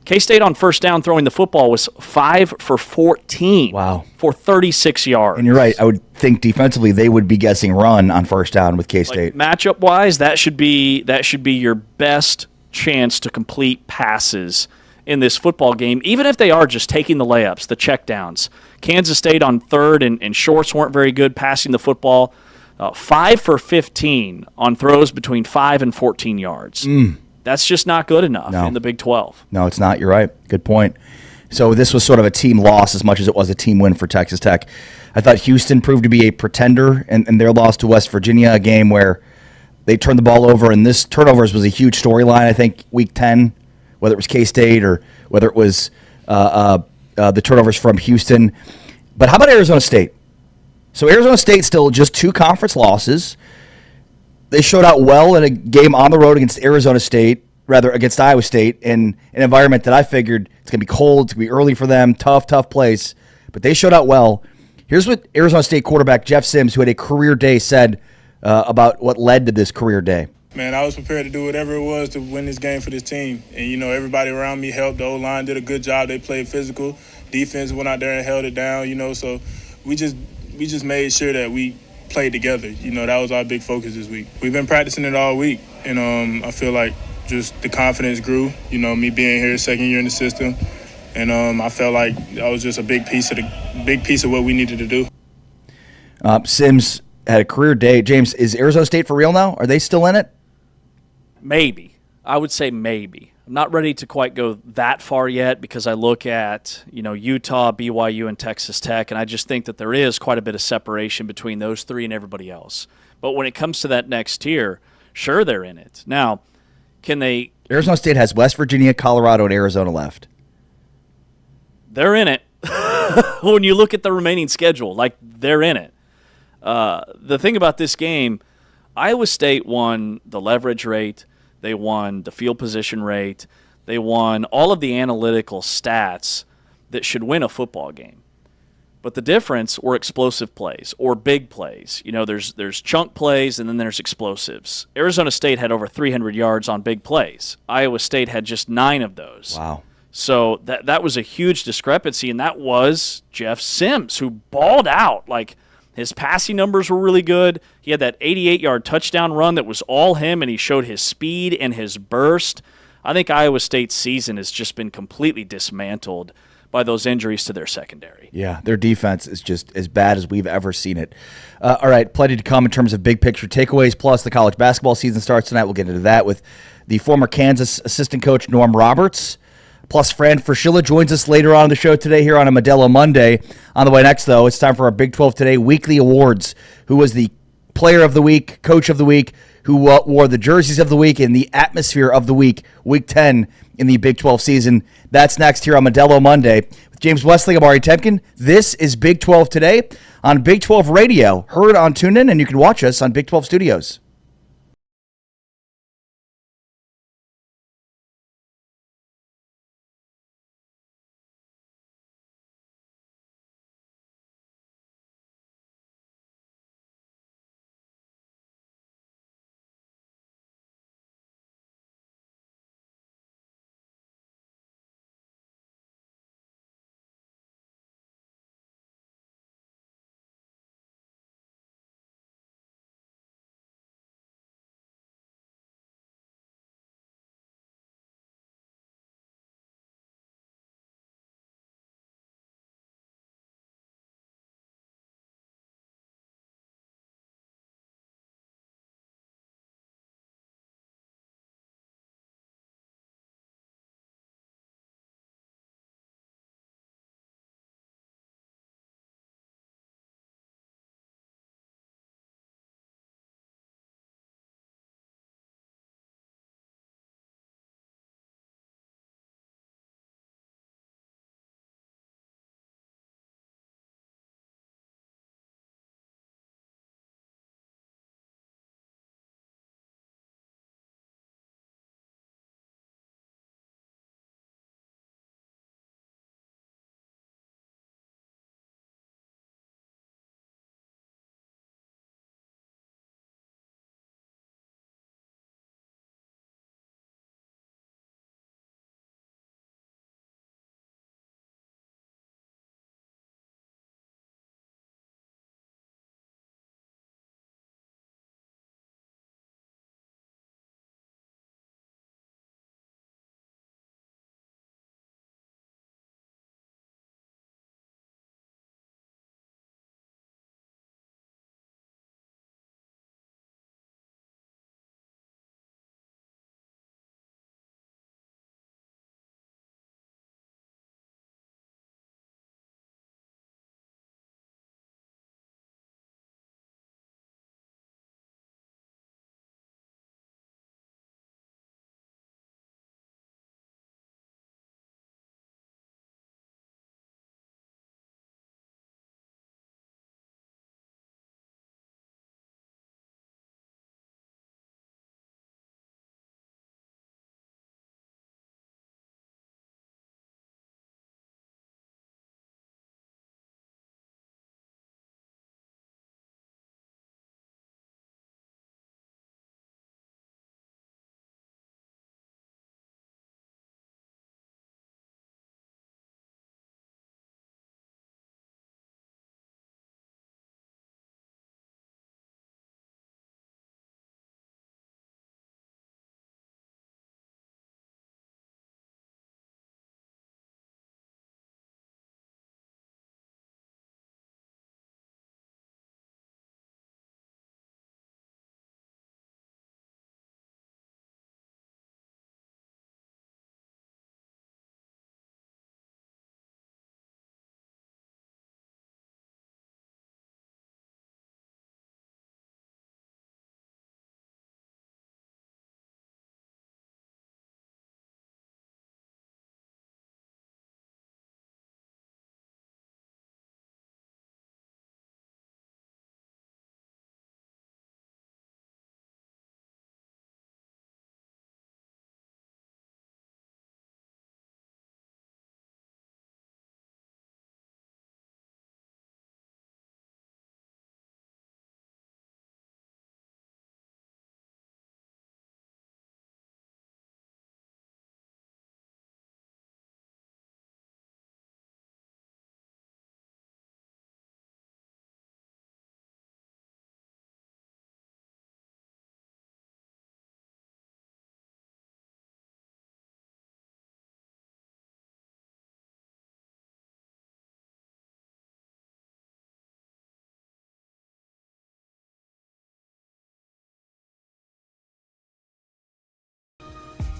K-State on first down throwing the football was 5 for 14. Wow. For 36 yards. And you're right. I would think defensively they would be guessing run on first down with K-State. Like matchup-wise, that should be your best chance to complete passes in this football game, even if they are just taking the layups, the checkdowns. Kansas State on third and shorts weren't very good passing the football. 5 for 15 on throws between 5 and 14 yards. That's just not good enough in the Big 12. No, it's not. You're right. Good point. So this was sort of a team loss as much as it was a team win for Texas Tech. I thought Houston proved to be a pretender in their loss to West Virginia, a game where they turned the ball over, and this turnovers was a huge storyline, I think, Week 10, whether it was K-State or whether it was the turnovers from Houston. But how about Arizona State? So Arizona State still just 2 conference losses. They showed out well in a game on the road against against Iowa State, in an environment that I figured it's going to be cold, it's going to be early for them, tough place. But they showed out well. Here's what Arizona State quarterback Jeff Sims, who had a career day, said about what led to this career day. Man, I was prepared to do whatever it was to win this game for this team. And, everybody around me helped. The O-line did a good job. They played physical. Defense went out there and held it down, so we just made sure that we played together. That was our big focus this week. We've been practicing it all week, and I feel like just the confidence grew, me being here second year in the system. And I felt like that was just a big piece of what we needed to do. Sims had a career day. James, is Arizona State for real now? Are they still in it? Maybe. I would say maybe. I'm not ready to quite go that far yet because I look at, Utah, BYU, and Texas Tech, and I just think that there is quite a bit of separation between those 3 and everybody else. But when it comes to that next tier, sure, they're in it. Now, can they... Arizona State has West Virginia, Colorado, and Arizona left. They're in it. When you look at the remaining schedule, they're in it. The thing about this game, Iowa State won the leverage rate. They won the field position rate. They won all of the analytical stats that should win a football game. But the difference were explosive plays or big plays. You know, there's chunk plays and then there's explosives. Arizona State had over 300 yards on big plays. Iowa State had just 9 of those. Wow. So that was a huge discrepancy, and that was Jeff Sims, who balled out. Like, his passing numbers were really good. He had that 88-yard touchdown run that was all him, and he showed his speed and his burst. I think Iowa State's season has just been completely dismantled by those injuries to their secondary. Yeah, their defense is just as bad as we've ever seen it. All right, plenty to come in terms of big picture takeaways, plus the college basketball season starts tonight. We'll get into that with the former Kansas assistant coach Norm Roberts. Plus, Fran Fraschilla joins us later on in the show today here on a Modelo Monday. On the way next, though, it's time for our Big 12 Today weekly awards. Who was the player of the week, coach of the week, who wore the jerseys of the week, and the atmosphere of the week, week 10 in the Big 12 season. That's next here on Modelo Monday. With James Wesley, Amari Temkin. This is Big 12 Today on Big 12 Radio. Heard on TuneIn, and you can watch us on Big 12 Studios.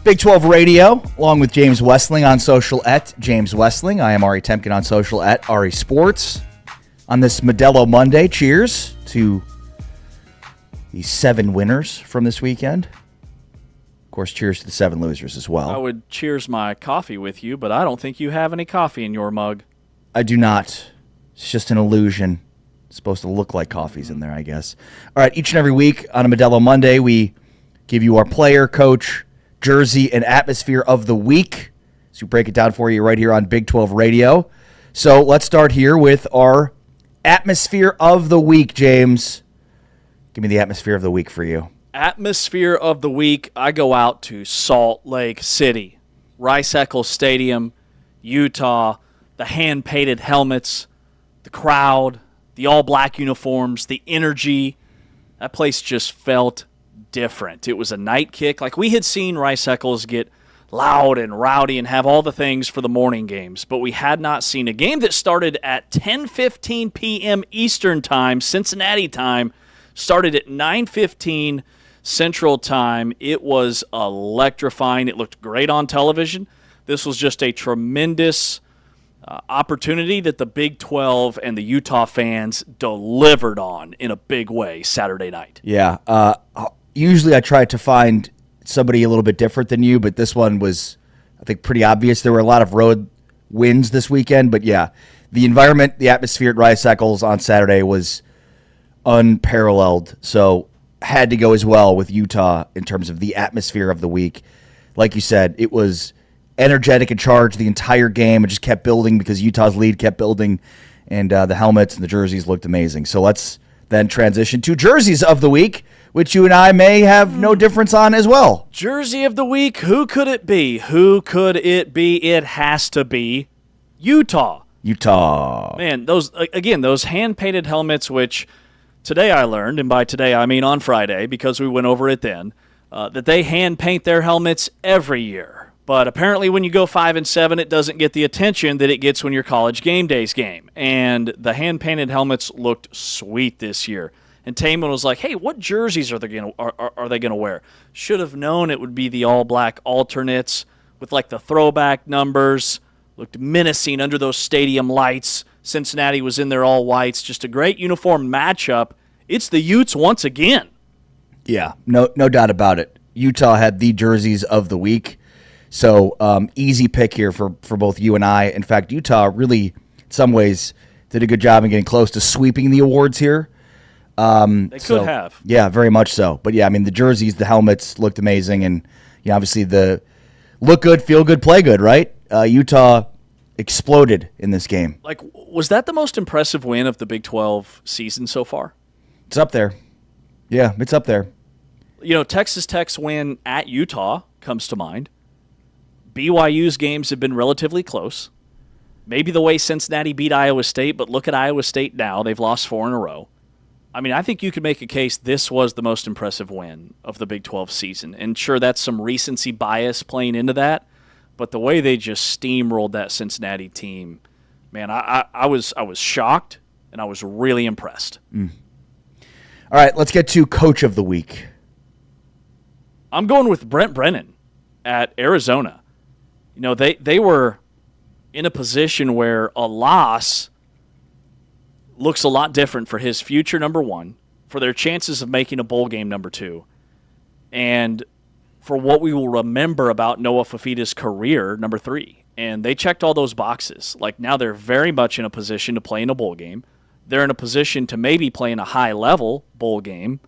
Big 12 Radio, along with James Westling on social at James Westling. I am Ari Temkin on social at Ari Sports. On this Modelo Monday, cheers to the 7 winners from this weekend. Of course, cheers to the 7 losers as well. I would cheers my coffee with you, but I don't think you have any coffee in your mug. I do not. It's just an illusion. It's supposed to look like coffee's in there, I guess. All right, each and every week on a Modelo Monday, we give you our player, coach, jersey, and atmosphere of the week. So we break it down for you right here on Big 12 Radio. So let's start here with our atmosphere of the week, James. Give me the atmosphere of the week for you. Atmosphere of the week, I go out to Salt Lake City. Rice-Eccles Stadium, Utah, the hand-painted helmets, the crowd, the all-black uniforms, the energy. That place just felt different. It was a night kick. Like, we had seen Rice-Eccles get loud and rowdy and have all the things for the morning games, but we had not seen a game that started at 10:15 p.m. Eastern Time, Cincinnati time, started at 9:15 Central Time. It was electrifying. It looked great on television. This was just a tremendous opportunity that the Big 12 and the Utah fans delivered on in a big way Saturday night. Yeah. Usually I try to find somebody a little bit different than you, but this one was, I think, pretty obvious. There were a lot of road wins this weekend, but yeah, the environment, the atmosphere at Rice-Eccles on Saturday was unparalleled. So had to go as well with Utah in terms of the atmosphere of the week. Like you said, it was energetic and charged the entire game. It just kept building because Utah's lead kept building, and the helmets and the jerseys looked amazing. So let's then transition to jerseys of the week, which you and I may have no difference on as well. Jersey of the week, who could it be? Who could it be? It has to be Utah. Utah. Man, those hand-painted helmets, which today I learned, and by today I mean on Friday because we went over it then, that they hand-paint their helmets every year. But apparently when you go 5-7, it doesn't get the attention that it gets when your college game days game. And the hand-painted helmets looked sweet this year. And Taman was like, hey, what jerseys are they gonna wear? Should have known it would be the all-black alternates with like the throwback numbers. Looked menacing under those stadium lights. Cincinnati was in their all whites. Just a great uniform matchup. It's the Utes once again. Yeah, no doubt about it. Utah had the jerseys of the week. So easy pick here for both you and I. In fact, Utah really, in some ways, did a good job in getting close to sweeping the awards here. They could have. Yeah, very much so. But, yeah, I mean, the jerseys, the helmets looked amazing. And, you know, obviously the look good, feel good, play good, right? Utah exploded in this game. Like, was that the most impressive win of the Big 12 season so far? It's up there. Yeah, it's up there. You know, Texas Tech's win at Utah comes to mind. BYU's games have been relatively close. Maybe the way Cincinnati beat Iowa State, but look at Iowa State now. They've lost 4 in a row. I mean, I think you could make a case this was the most impressive win of the Big 12 season. And sure, that's some recency bias playing into that, but the way they just steamrolled that Cincinnati team, man, I was shocked, and I was really impressed. All right, let's get to Coach of the Week. I'm going with Brent Brennan at Arizona. You know, they were in a position where a loss looks a lot different for his future, number one, for their chances of making a bowl game, number two, and for what we will remember about Noah Fafita's career, number three. And they checked all those boxes. Like, now they're very much in a position to play in a bowl game. They're in a position to maybe play in a high-level bowl game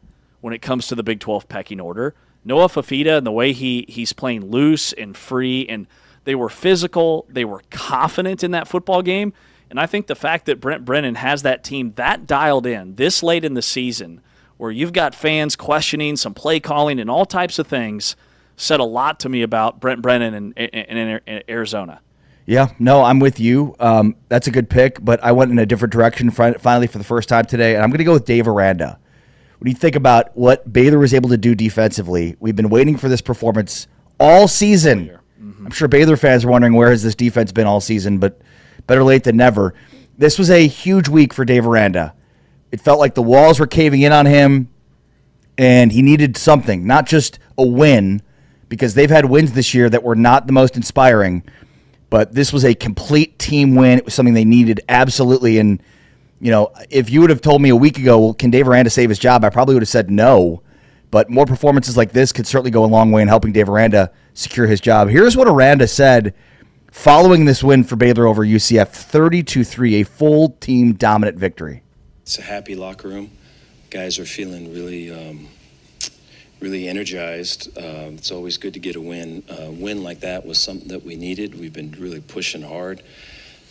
when it comes to the Big 12 pecking order. Noah Fafita and the way he's playing loose and free, and they were physical, they were confident in that football game, and I think the fact that Brent Brennan has that team that dialed in this late in the season, where you've got fans questioning some play calling and all types of things, said a lot to me about Brent Brennan in Arizona. Yeah, no, I'm with you. That's a good pick, but I went in a different direction finally for the first time today, and I'm going to go with Dave Aranda. When you think about what Baylor was able to do defensively, we've been waiting for this performance all season. Mm-hmm. I'm sure Baylor fans are wondering where has this defense been all season, but better late than never. This was a huge week for Dave Aranda. It felt like the walls were caving in on him, and he needed something, not just a win, because they've had wins this year that were not the most inspiring, but this was a complete team win. It was something they needed absolutely. And, if you would have told me a week ago, well, can Dave Aranda save his job? I probably would have said no. But more performances like this could certainly go a long way in helping Dave Aranda secure his job. Here's what Aranda said following this win for Baylor over UCF, 32-3, a full team dominant victory. It's a happy locker room. Guys are feeling really energized. It's always good to get a win. A win like that was something that we needed. We've been really pushing hard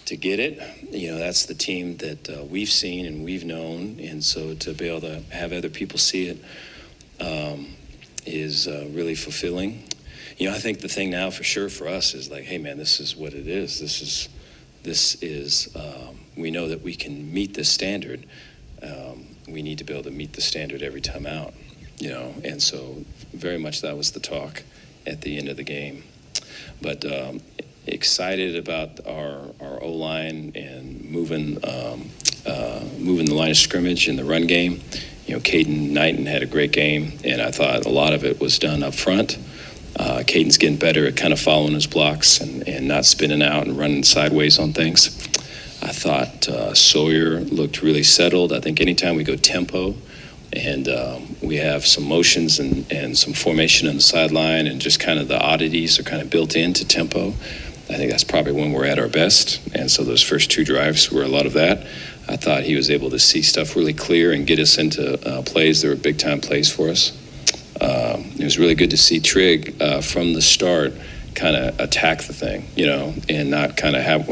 to get it. That's the team that we've seen and we've known. And so to be able to have other people see it is really fulfilling. I think the thing now for sure for us is like, hey man, this is what it is. This is we know that we can meet this standard. We need to be able to meet the standard every time out, and so very much that was the talk at the end of the game. But excited about our O-line and moving the line of scrimmage in the run game. Caden Knighton had a great game, and I thought a lot of it was done up front. Caden's getting better at kind of following his blocks and not spinning out and running sideways on things. I thought Sawyer looked really settled. I think anytime we go tempo and we have some motions and some formation on the sideline and just kind of the oddities are kind of built into tempo, I think that's probably when we're at our best. And so those first two drives were a lot of that. I thought he was able to see stuff really clear and get us into plays that were big-time plays for us. It was really good to see Trigg from the start kind of attack the thing, and not kind of have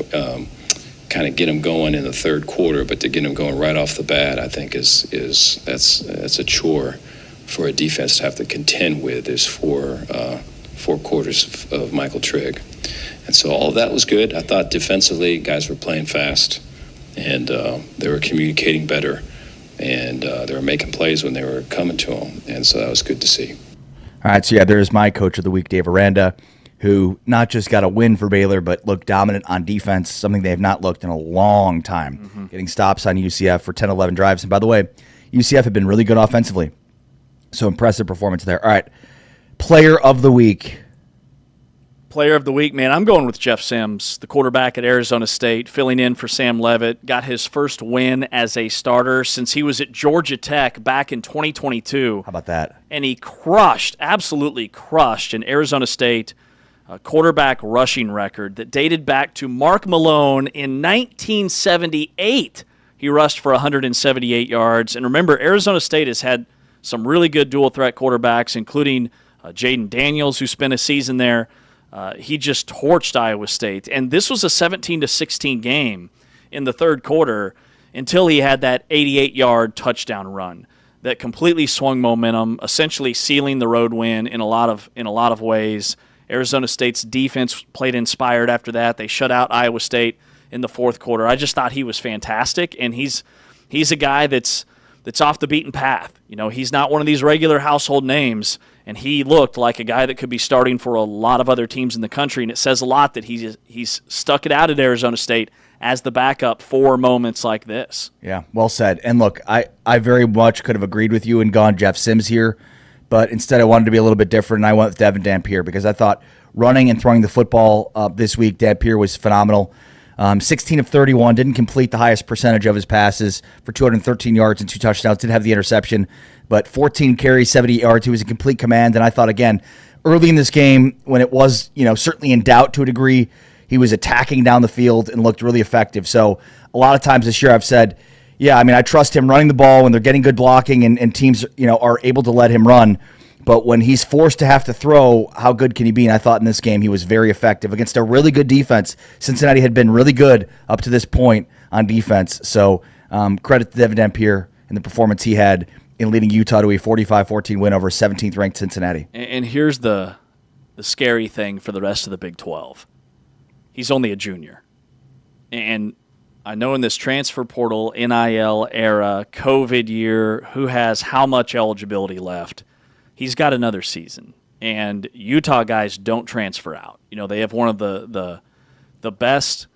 get him going in the third quarter, but to get him going right off the bat, I think that's a chore for a defense to have to contend with. Is four quarters of Michael Trigg, and so all of that was good. I thought defensively, guys were playing fast, and they were communicating better, and they were making plays when they were coming to them, and so that was good to see. All right, so there's my coach of the week, Dave Aranda, who not just got a win for Baylor, but looked dominant on defense, something they have not looked in a long time, getting stops on UCF for 10, 11 drives. And by the way, UCF had been really good offensively, so impressive performance there. All right, player of the week. Player of the week, man, I'm going with Jeff Sims, the quarterback at Arizona State, filling in for Sam Leavitt. Got his first win as a starter since he was at Georgia Tech back in 2022. How about that? And he absolutely crushed an Arizona State quarterback rushing record that dated back to Mark Malone in 1978. He rushed for 178 yards. And remember, Arizona State has had some really good dual-threat quarterbacks, including Jaden Daniels, who spent a season there. He just torched Iowa State. And this was a 17-16 game in the third quarter until he had that 88-yard touchdown run that completely swung momentum, essentially sealing the road win in a lot of ways. Arizona State's defense played inspired after that. They shut out Iowa State in the fourth quarter. I just thought he was fantastic, and he's a guy that's off the beaten path. He's not one of these regular household names, and he looked like a guy that could be starting for a lot of other teams in the country, and it says a lot that he's stuck it out at Arizona State as the backup for moments like this. Yeah, well said. And look, I very much could have agreed with you and gone Jeff Sims here, but instead I wanted to be a little bit different, and I went with Devin Dampier because I thought running and throwing the football this week, Dampier was phenomenal. 16 of 31, didn't complete the highest percentage of his passes for 213 yards and 2 touchdowns, did have the interception, but 14 carries, 70 yards. He was in complete command, and I thought, again, early in this game, when it was certainly in doubt to a degree, he was attacking down the field and looked really effective. So a lot of times this year I've said, yeah, I trust him running the ball when they're getting good blocking and teams are able to let him run. But when he's forced to have to throw, how good can he be? And I thought in this game he was very effective against a really good defense. Cincinnati had been really good up to this point on defense. So credit to Devin Dampier and the performance he had in leading Utah to a 45-14 win over 17th-ranked Cincinnati. And here's the scary thing for the rest of the Big 12. He's only a junior. And I know in this transfer portal, NIL era, COVID year, who has how much eligibility left, he's got another season. And Utah guys don't transfer out. They have one of the best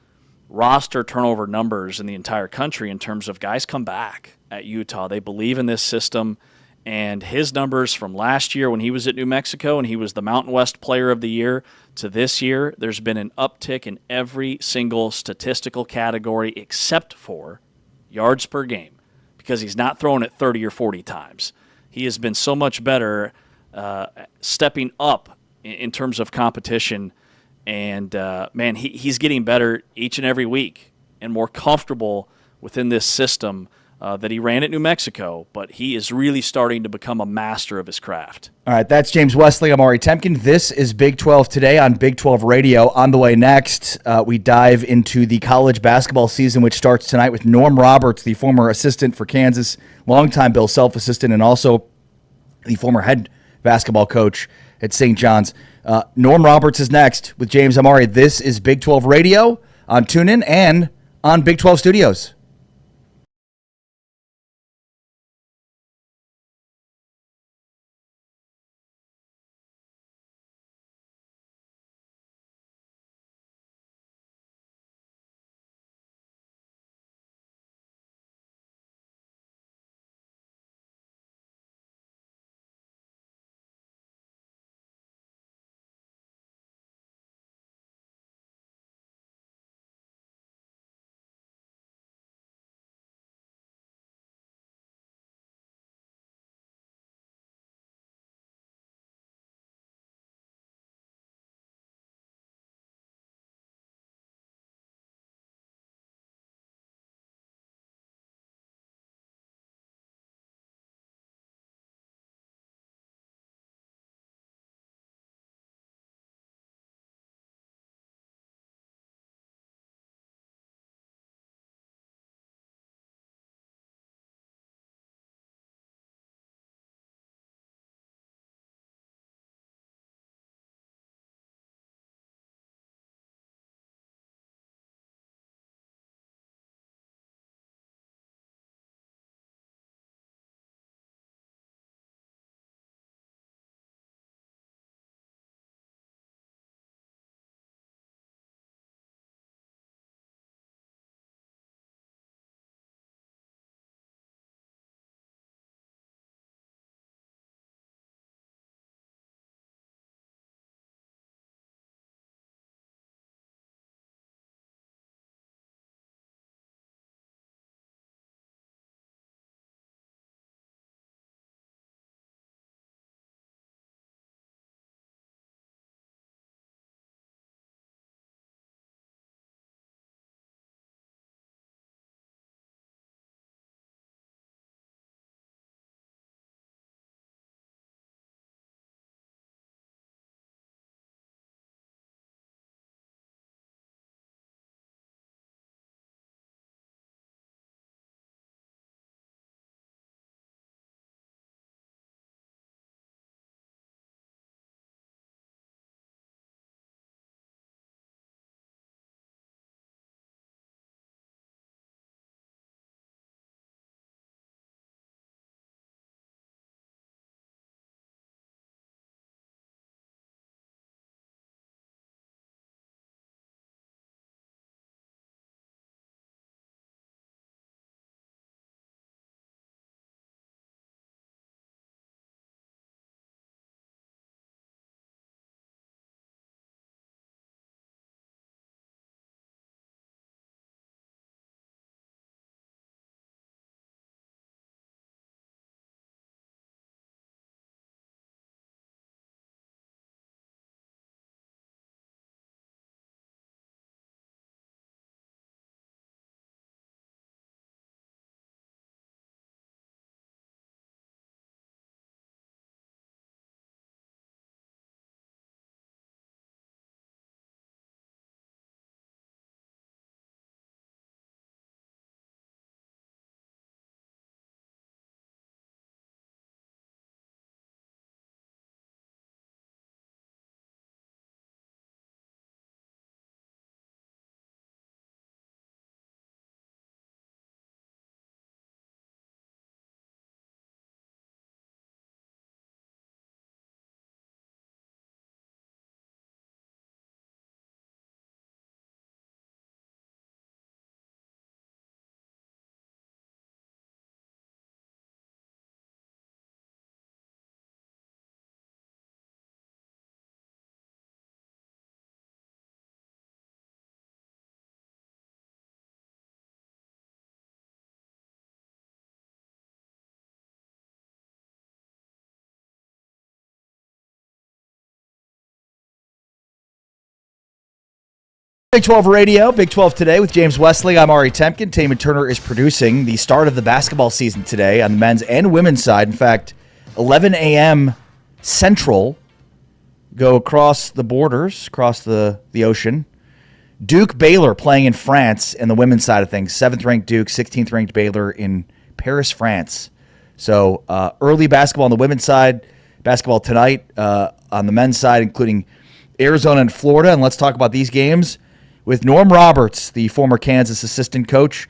roster turnover numbers in the entire country in terms of guys come back at Utah. They believe in this system, And his numbers from last year when he was at New Mexico and he was the Mountain West Player of the Year to this year, there's been an uptick in every single statistical category except for yards per game, because he's not throwing it 30 or 40 times. He has been so much better stepping up in terms of competition. And, man, he's getting better each and every week and more comfortable within this system that he ran at New Mexico. But he is really starting to become a master of his craft. All right, that's James Wesley. I'm Ari Temkin. This is Big 12 Today on Big 12 Radio. On the way next, we dive into the college basketball season, which starts tonight with Norm Roberts, the former assistant for Kansas, longtime Bill Self assistant, and also the former head basketball coach at St. John's. Norm Roberts is next with James Amari. This is Big 12 Radio on TuneIn and on Big 12 Studios. Big 12 Radio, Big 12 Today with James Wesley. I'm Ari Temkin. Taman Turner is producing the start of the basketball season today on the men's and women's side. In fact, 11 a.m. Central, go across the borders, across the ocean. Duke Baylor playing in France in the women's side of things. 7th-ranked Duke, 16th-ranked Baylor in Paris, France. So early basketball on the women's side, basketball tonight on the men's side, including Arizona and Florida. And let's talk about these games with Norm Roberts, the former Kansas assistant coach,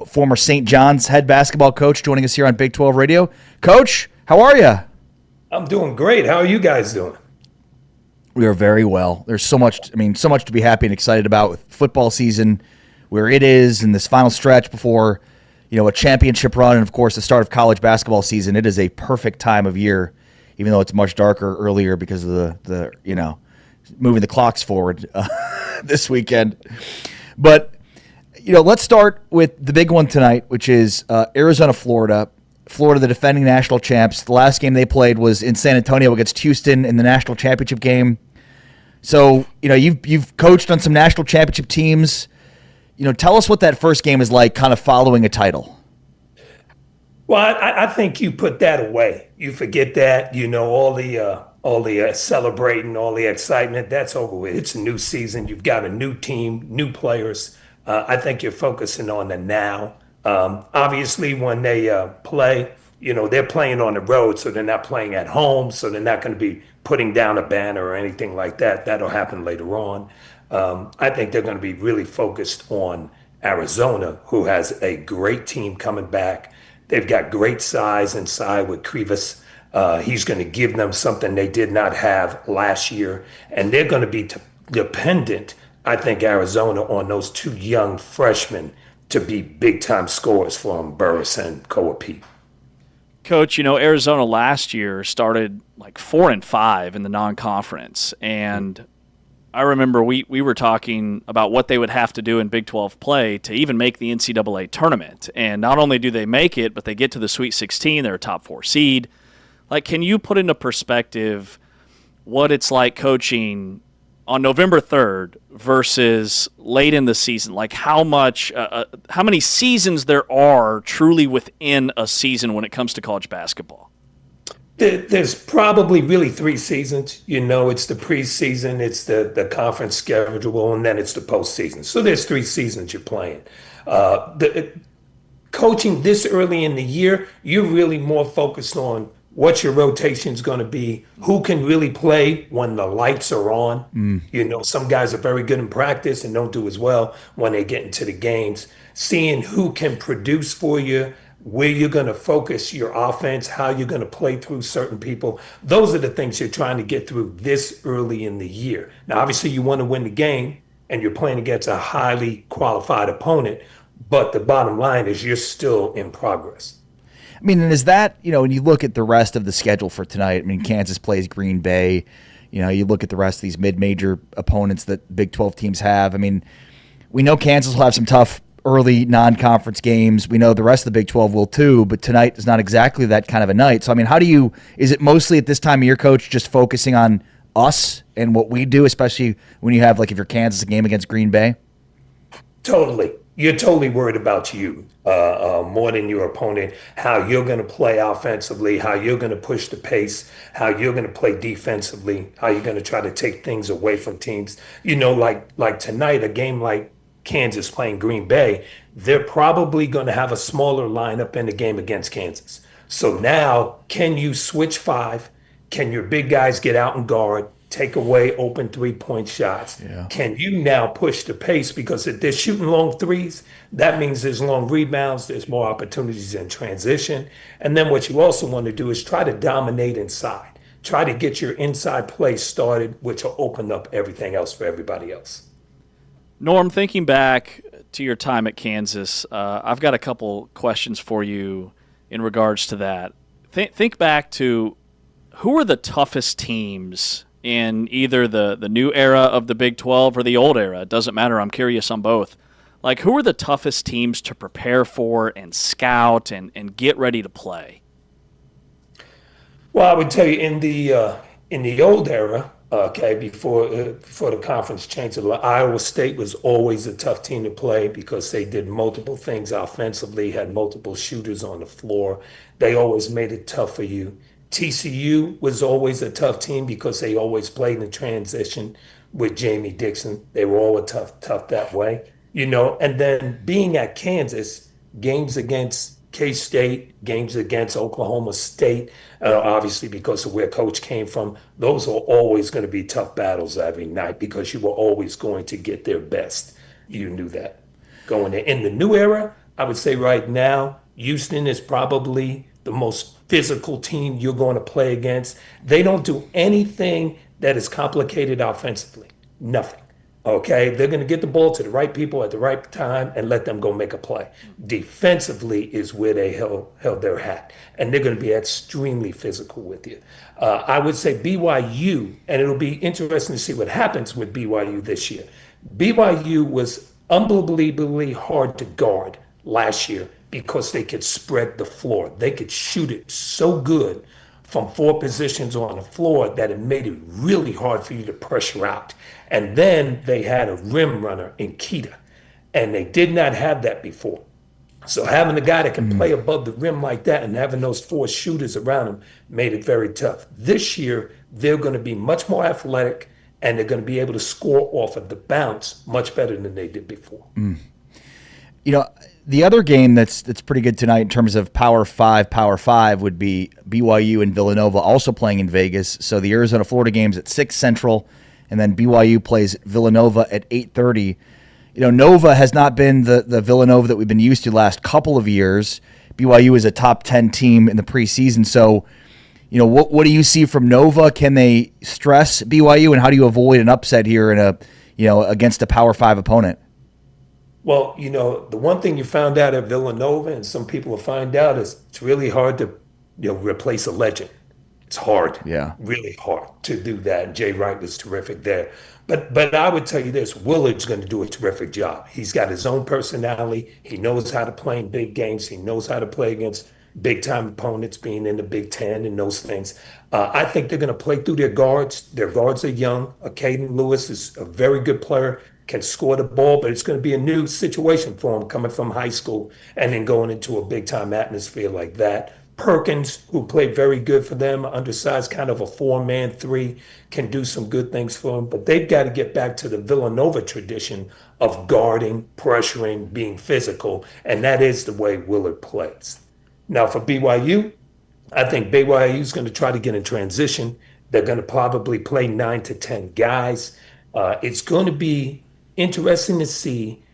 former St. John's head basketball coach, joining us here on Big 12 Radio. Coach, how are you? I'm doing great. How are you guys doing? We are very well. There's so much to be happy and excited about with football season, where it is in this final stretch before, a championship run, and of course the start of college basketball season. It is a perfect time of year, even though it's much darker earlier because of the moving the clocks forward this weekend. But let's start with the big one tonight, which is Arizona, Florida. Florida, the defending national champs. The last game they played was in San Antonio against Houston in the national championship game. So, you've coached on some national championship teams. Tell us what that first game is like, kind of following a title. Well, I think you put that away. You forget that, all the celebrating, all the excitement, that's over with. It's a new season. You've got a new team, new players. I think you're focusing on the now. Obviously, when they play, they're playing on the road, so they're not playing at home, so they're not going to be putting down a banner or anything like that. That'll happen later on. I think they're going to be really focused on Arizona, who has a great team coming back. They've got great size inside with Krivas. He's going to give them something they did not have last year, and they're going to be dependent, I think, Arizona, on those two young freshmen to be big-time scorers for them, Burris and Koa-Pete. Coach, Arizona last year started like 4-5 in the non-conference, and I remember we were talking about what they would have to do in Big 12 play to even make the NCAA tournament. And not only do they make it, but they get to the Sweet 16. They're a top 4 seed. Like, can you put into perspective what it's like coaching on November 3rd versus late in the season? Like, how many seasons there are truly within a season when it comes to college basketball? There's probably really 3 seasons. It's the preseason, it's the conference schedule, and then it's the postseason. So there's 3 seasons you're playing. Coaching this early in the year, you're really more focused on what your rotation is going to be, who can really play when the lights are on. Some guys are very good in practice and don't do as well when they get into the games. Seeing who can produce for you, where you're going to focus your offense, how you're going to play through certain people. Those are the things you're trying to get through this early in the year. Now, obviously, you want to win the game, and you're playing against a highly qualified opponent, but the bottom line is you're still in progress. I mean, and is that, when you look at the rest of the schedule for tonight, Kansas plays Green Bay. You look at the rest of these mid-major opponents that Big 12 teams have. We know Kansas will have some tough early non-conference games. We know the rest of the Big 12 will too, but tonight is not exactly that kind of a night. So, is it mostly at this time of year, Coach, just focusing on us and what we do, especially when you have, if you're Kansas, a game against Green Bay? Totally. You're totally worried about you more than your opponent, how you're going to play offensively, how you're going to push the pace, how you're going to play defensively, how you're going to try to take things away from teams. Like tonight, a game like Kansas playing Green Bay, they're probably going to have a smaller lineup in the game against Kansas. So now, can you switch 5? Can your big guys get out and guard? Take away open 3-point shots. Yeah. Can you now push the pace? Because if they're shooting long threes, that means there's long rebounds, there's more opportunities in transition. And then what you also want to do is try to dominate inside. Try to get your inside play started, which will open up everything else for everybody else. Norm, thinking back to your time at Kansas, I've got a couple questions for you in regards to that. Think back to who were the toughest teams in either the new era of the Big 12 or the old era. It doesn't matter. I'm curious on both. Like, who are the toughest teams to prepare for and scout and get ready to play? Well, I would tell you in the old era, Okay, before the conference changed a lot. Iowa State was always a tough team to play because they did multiple things offensively, had multiple shooters on the floor. They always made it tough for you. TCU was always a tough team because they always played in transition with Jamie Dixon. They were always tough that way, And then being at Kansas, games against K-State, games against Oklahoma State, obviously because of where coach came from, those are always going to be tough battles every night because you were always going to get their best. You knew that going in the new era. I would say right now, Houston is probably the most physical team you're going to play against. They don't do anything that is complicated offensively. Nothing. Okay, they're going to get the ball to the right people at the right time and let them go make a play. Defensively is where they held their hat, and they're going to be extremely physical with you. I would say BYU, and it'll be interesting to see what happens with BYU this year. BYU was unbelievably hard to guard last year because they could spread the floor. They could shoot it so good from 4 positions on the floor that it made it really hard for you to pressure out. And then they had a rim runner in Keita, and they did not have that before. So having a guy that can play above the rim like that and having those 4 shooters around him made it very tough. This year, they're going to be much more athletic, and they're going to be able to score off of the bounce much better than they did before. The other game that's pretty good tonight in terms of Power 5 would be BYU and Villanova also playing in Vegas. So the Arizona-Florida game's at 6 Central, and then BYU plays Villanova at 8:30. Nova has not been the Villanova that we've been used to the last couple of years. BYU is a top 10 team in the preseason. So, what do you see from Nova? Can they stress BYU, and how do you avoid an upset here against a Power 5 opponent? Well, the one thing you found out at Villanova, and some people will find out, is it's really hard to, replace a legend. It's hard, really hard to do that. And Jay Wright was terrific there. But I would tell you this, Willard's going to do a terrific job. He's got his own personality. He knows how to play in big games. He knows how to play against big-time opponents, being in the Big Ten and those things. I think they're going to play through their guards. Their guards are young. Caden Lewis is a very good player, can score the ball, but it's going to be a new situation for him coming from high school and then going into a big-time atmosphere like that. Perkins, who played very good for them, undersized, kind of a 4-man 3, can do some good things for him. But they've got to get back to the Villanova tradition of guarding, pressuring, being physical, and that is the way Willard plays. Now for BYU, I think BYU is going to try to get in transition. They're going to probably play 9 to 10 guys. It's going to be interesting to see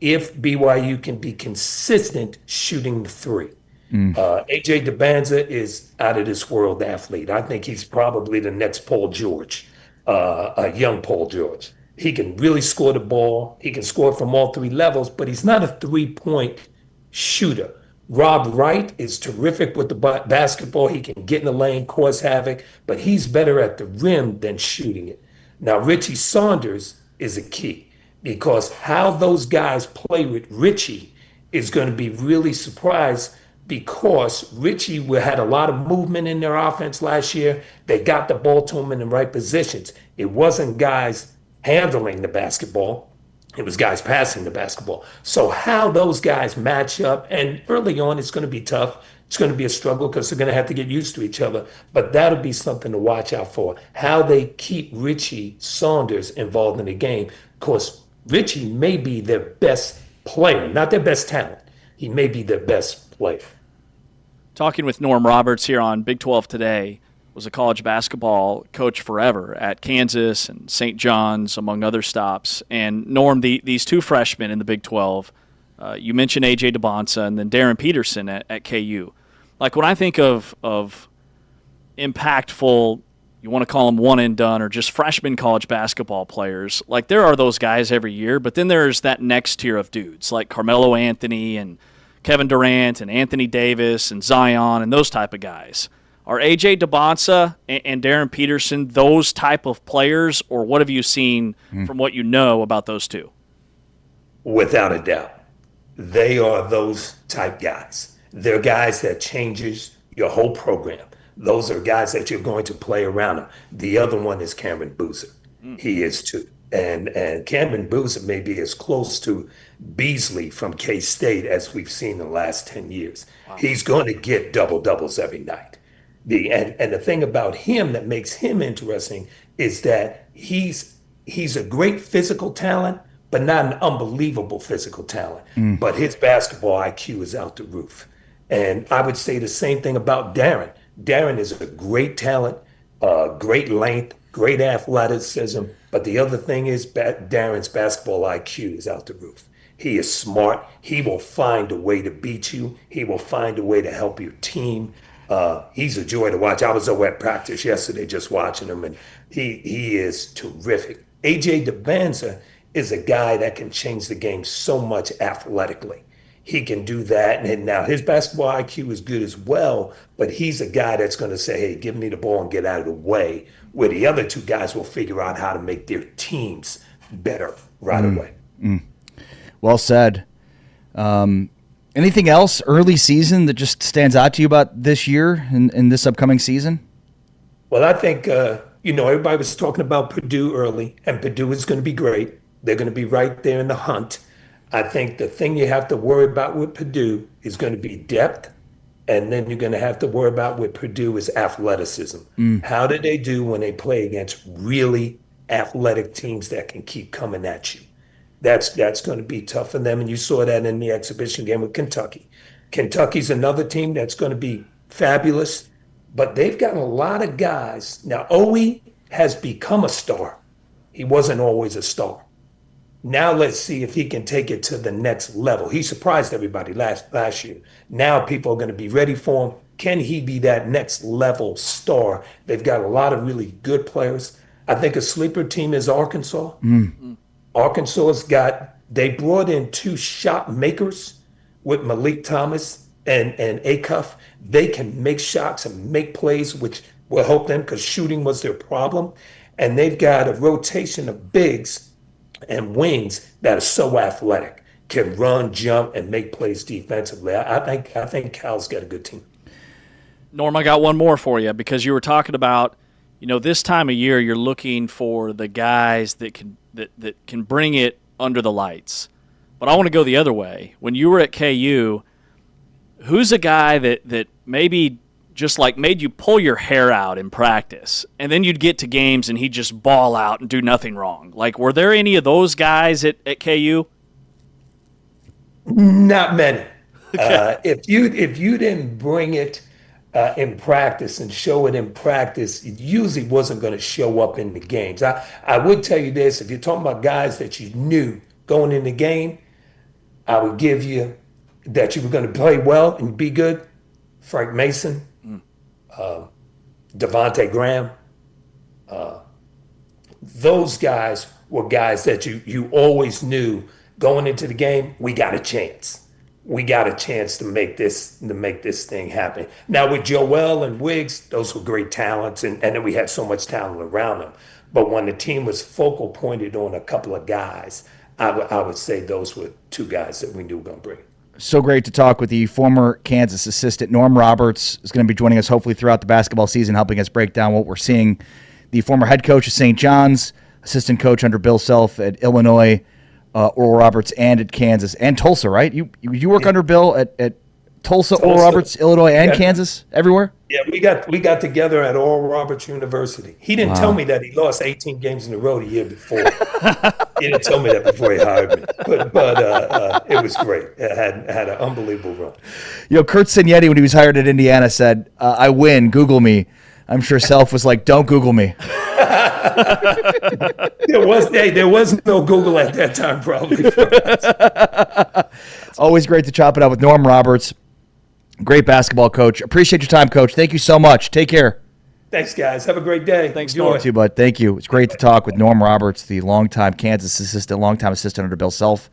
if BYU can be consistent shooting the 3. AJ DeBanza is out of this world athlete. I think he's probably the next Paul George, a young Paul George. He can really score the ball. He can score from all 3 levels, but he's not a 3-point shooter. Rob Wright is terrific with the basketball. He can get in the lane, cause havoc, but he's better at the rim than shooting it. Now, Richie Saunders is a key because how those guys play with Richie is going to be really surprised because Richie had a lot of movement in their offense last year. They got the ball to him in the right positions. It wasn't guys handling the basketball. It was guys passing the basketball. So how those guys match up, and early on it's going to be tough. It's going to be a struggle because they're going to have to get used to each other. But that'll be something to watch out for, how they keep Richie Saunders involved in the game. Of course, Richie may be their best player, not their best talent. He may be their best player. Talking with Norm Roberts here on Big 12 Today, was a college basketball coach forever at Kansas and St. John's, among other stops. And Norm, these 2 freshmen in the Big 12, you mentioned A.J. DeBonsa and then Darren Peterson at KU. Like when I think of impactful, you want to call them one and done or just freshman college basketball players, like there are those guys every year, but then there's that next tier of dudes like Carmelo Anthony and Kevin Durant and Anthony Davis and Zion and those type of guys. Are A.J. DeBonsa and Darren Peterson those type of players, or what have you seen from what you know about those 2? Without a doubt, they are those type guys. They're guys that changes your whole program. those are guys that you're going to play around him. The other one is Cameron Boozer. He is too. And Cameron Boozer may be as close to Beasley from K-State as we've seen in the last 10 years. Wow. He's going to get double-doubles every night. And the thing about him that makes him interesting is that he's a great physical talent, but not an unbelievable physical talent. But his basketball IQ is out the roof. And I would say the same thing about Darren. Darren is a great talent, great length, great athleticism. But the other thing is Darren's basketball IQ is out the roof. He is smart. He will find a way to beat you. He will find a way to help your team. He's a joy to watch. I was over at practice yesterday just watching him, and he is terrific. AJ DeBanza is a guy that can change the game so much athletically. He can do that. And now his basketball IQ is good as well, but he's a guy that's going to say, hey, give me the ball and get out of the way, where the other two guys will figure out how to make their teams better right away. Well said. Anything else early season that just stands out to you about this year and this upcoming season? Well, I think, everybody was talking about Purdue early, and Purdue is going to be great. They're going to be right there in the hunt. I think the thing you have to worry about with Purdue is going to be depth, and then you're going to have to worry about with Purdue is athleticism. How do they do when they play against really athletic teams that can keep coming at you? That's going to be tough for them, and you saw that in the exhibition game with Kentucky. Kentucky's another team that's going to be fabulous, but they've got a lot of guys. Now, Owe has become a star. He wasn't always a star. Now let's see if he can take it to the next level. He surprised everybody last year. Now people are going to be ready for him. Can he be that next level star? They've got a lot of really good players. I think a sleeper team is Arkansas. They brought in two shot makers with Malik Thomas and Acuff. They can make shots and make plays, which will help them because shooting was their problem. And they've got a rotation of bigs and wings that are so athletic, can run, jump, and make plays defensively. I think Cal's got a good team. Norm, I got one more for you because you were talking about, this time of year you're looking for the guys that can bring it under the lights. But I want to go the other way. When you were at KU, who's a guy that maybe just like made you pull your hair out in practice, and then you'd get to games and he'd just ball out and do nothing wrong? Like, were there any of those guys at KU? Not many. Okay. If you didn't bring it in practice and show it in practice, it usually wasn't going to show up in the games. I would tell you this, if you're talking about guys that you knew going in the game, I would give you that you were going to play well and be good. Frank Mason, Devontae Graham, those guys were guys that you always knew going into the game, we got a chance. We got a chance to make this thing happen. Now with Joel and Wiggs, those were great talents, and then we had so much talent around them. But when the team was focal pointed on a couple of guys, I would say those were two guys that we knew were going to bring. So great to talk with the former Kansas assistant. Norm Roberts is going to be joining us hopefully throughout the basketball season, helping us break down what we're seeing. The former head coach of St. John's, assistant coach under Bill Self at Illinois, Oral Roberts, and at Kansas and Tulsa, right? You work under Bill at Tulsa, Oral Roberts, Illinois, and Kansas, everywhere? Yeah, we got together at Oral Roberts University. He didn't tell me that he lost 18 games in a row the year before. He didn't tell me that before he hired me. But it was great. It had an unbelievable run. Kurt Signetti, when he was hired at Indiana, said, I win, Google me. I'm sure Self was like, don't Google me. There was no Google at that time, probably. Always great to chop it up with Norm Roberts. Great basketball coach. Appreciate your time, Coach. Thank you so much. Take care. Thanks, guys. Have a great day. Thanks, Enjoy. Norm. You too, bud. Thank you. It's great to talk with Norm Roberts, the longtime Kansas assistant, longtime assistant under Bill Self,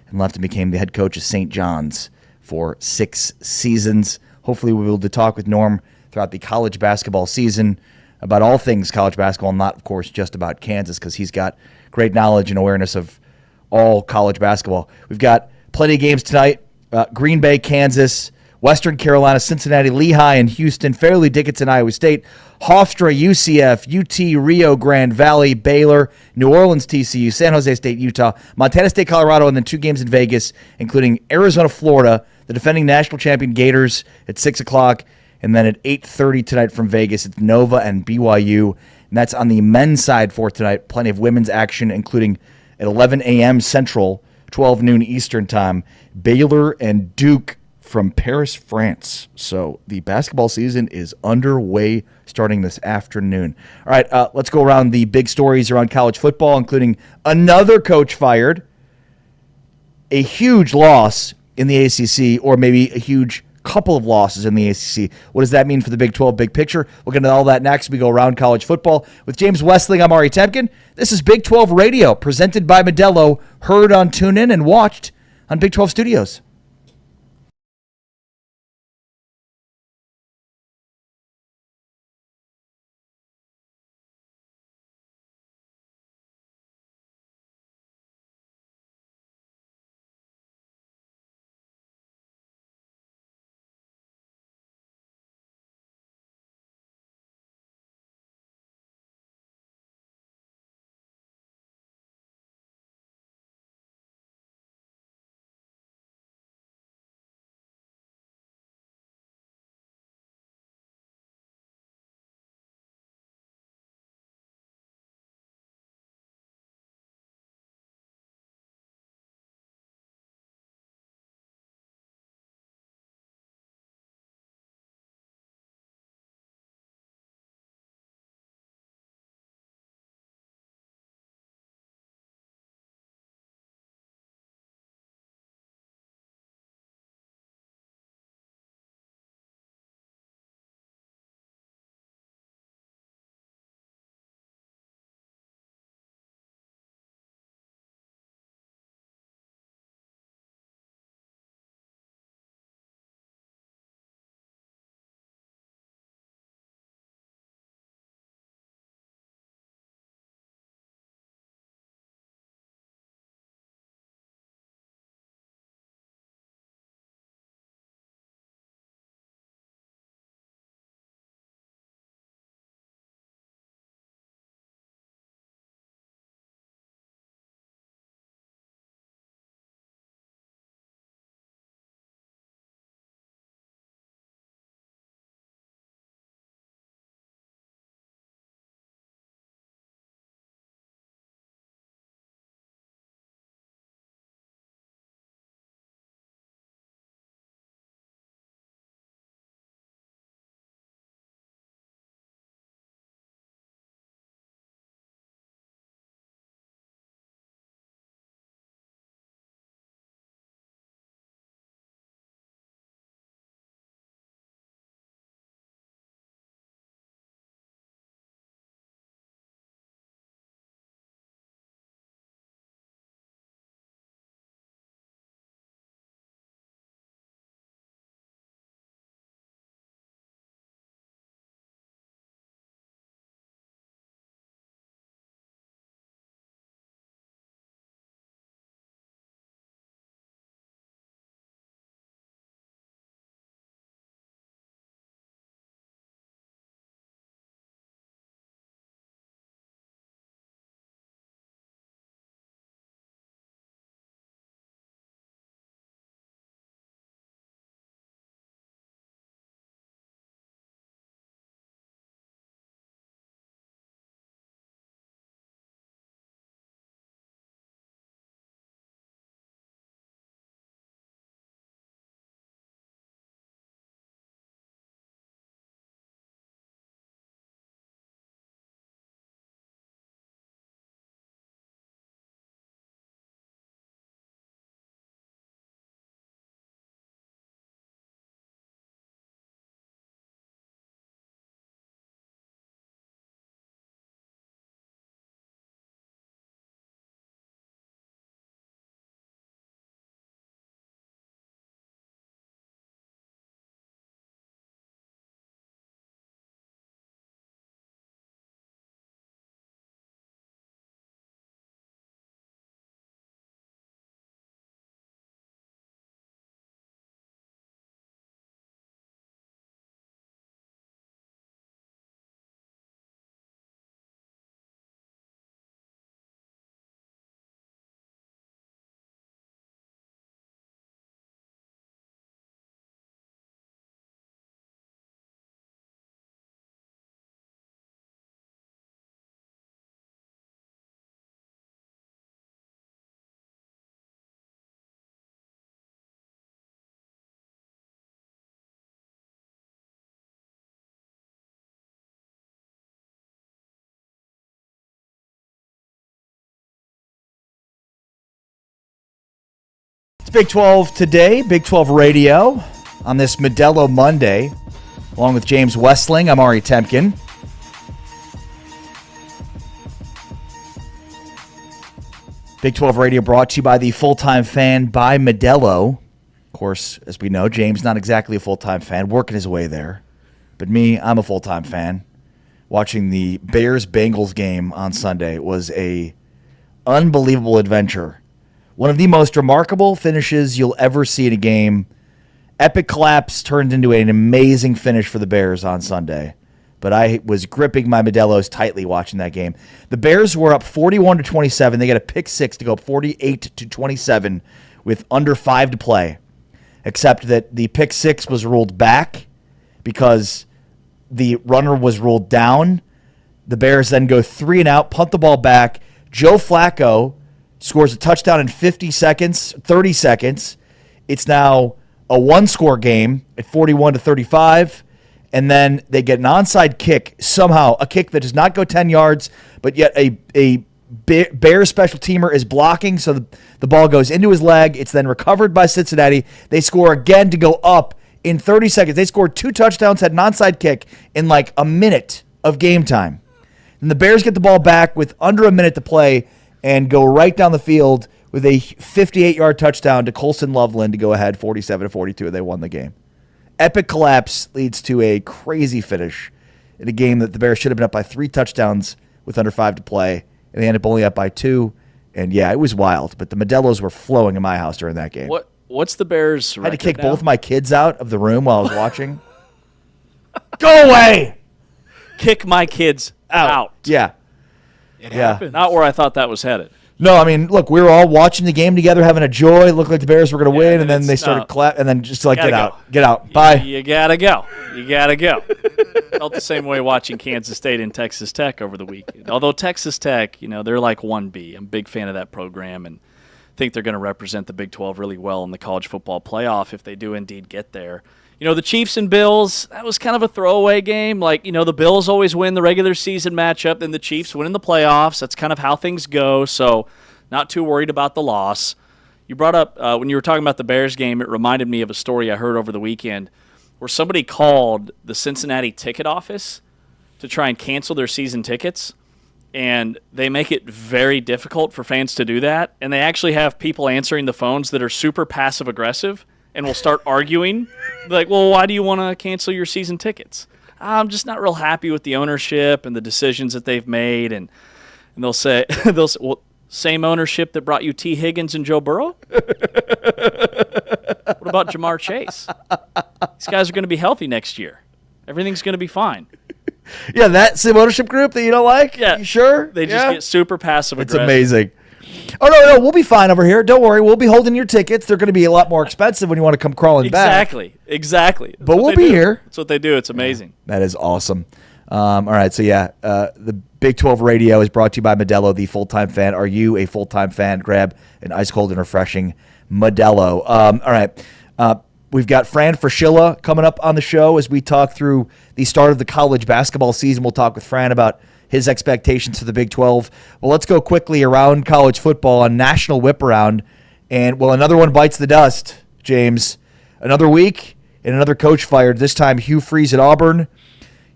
and left and became the head coach of St. John's for 6 seasons. Hopefully we will talk with Norm throughout the college basketball season about all things college basketball, not, of course, just about Kansas, because he's got great knowledge and awareness of all college basketball. We've got plenty of games tonight. Green Bay, Kansas. Western Carolina, Cincinnati, Lehigh, and Houston, Fairleigh Dickinson, Iowa State, Hofstra, UCF, UT, Rio Grande Valley, Baylor, New Orleans, TCU, San Jose State, Utah, Montana State, Colorado, and then 2 games in Vegas, including Arizona, Florida, the defending national champion Gators at 6 o'clock, and then at 8:30 tonight from Vegas, it's Nova and BYU, and that's on the men's side for tonight. Plenty of women's action, including at 11 a.m. Central, 12 noon Eastern time, Baylor and Duke from Paris, France. So the basketball season is underway starting this afternoon. All right, let's go around the big stories around college football, including another coach fired, a huge loss in the ACC, or maybe a huge couple of losses in the ACC. What does that mean for the Big 12 big picture? We'll get into all that next. We go around college football with James Westling. I'm Ari Temkin. This is Big 12 Radio, presented by Modelo, heard on TuneIn and watched on Big 12 Studios. Big 12 today, Big 12 Radio on this Modelo Monday, along with James Westling. I'm Ari Temkin. Big 12 Radio brought to you by the Full-Time Fan by Modelo. Of course, as we know, James not exactly a full-time fan, working his way there. But me, I'm a full-time fan. Watching the Bears-Bengals game on Sunday was a unbelievable adventure. One of the most remarkable finishes you'll ever see in a game. Epic collapse turned into an amazing finish for the Bears on Sunday. But I was gripping my Modelos tightly watching that game. The Bears were up 41-27. They got a pick six to go up 48-27 with under 5 to play. Except that the pick six was ruled back because the runner was ruled down. The Bears then go 3 and out, punt the ball back. Joe Flacco scores a touchdown in 30 seconds. It's now a one-score game at 41-35, and then they get an onside kick, somehow, a kick that does not go 10 yards, but yet a Bears special teamer is blocking, so the ball goes into his leg. It's then recovered by Cincinnati. They score again to go up in 30 seconds. They scored 2 touchdowns, had an onside kick in like a minute of game time. And the Bears get the ball back with under a minute to play and go right down the field with a 58-yard touchdown to Colson Loveland to go ahead 47-42. They won the game. Epic collapse leads to a crazy finish in a game that the Bears should have been up by 3 touchdowns with under 5 to play, and they ended up only up by 2. And, yeah, it was wild. But the Modelos were flowing in my house during that game. What's the Bears' record I had to kick now? both my kids out of the room while I was watching. Go away! Kick my kids out. Yeah. It Yeah. happens. Not where I thought that was headed. No, I mean, look, we were all watching the game together, having a joy. It looked like the Bears were going to win, and and then it's they started not. clap, and then just like, Gotta get go. out. Get out. Bye. You gotta go. You gotta go. Felt the same way watching Kansas State and Texas Tech over the weekend. Although Texas Tech, they're like 1B. I'm a big fan of that program and think they're going to represent the Big 12 really well in the college football playoff if they do indeed get there. The Chiefs and Bills, that was kind of a throwaway game. The Bills always win the regular season matchup, then the Chiefs win in the playoffs. That's kind of how things go, so not too worried about the loss. You brought up, when you were talking about the Bears game, it reminded me of a story I heard over the weekend where somebody called the Cincinnati ticket office to try and cancel their season tickets, and they make it very difficult for fans to do that, and they actually have people answering the phones that are super passive-aggressive and will start arguing. Like, well, why do you want to cancel your season tickets? I'm just not real happy with the ownership and the decisions that they've made, and they'll say, well, same ownership that brought you T. Higgins and Joe Burrow? What about Jamar Chase? These guys are going to be healthy next year. Everything's going to be fine. Yeah, that same ownership group that you don't like? Yeah. You sure? They just get super passive It's aggressive. amazing. Oh, no, we'll be fine over here. Don't worry. We'll be holding your tickets. They're going to be a lot more expensive when you want to come crawling back. Exactly. But we'll be here. That's what they do. It's amazing. That is awesome. All right, so yeah, the Big 12 Radio is brought to you by Modelo, the full-time fan. Are you a full-time fan? Grab an ice-cold and refreshing Modelo. All right, we've got Fran Fraschilla coming up on the show as we talk through the start of the college basketball season. We'll talk with Fran about his expectations for the Big 12. Well, let's go quickly around college football on National Whiparound. And, well, another one bites the dust, James. Another week and another coach fired, this time Hugh Freeze at Auburn.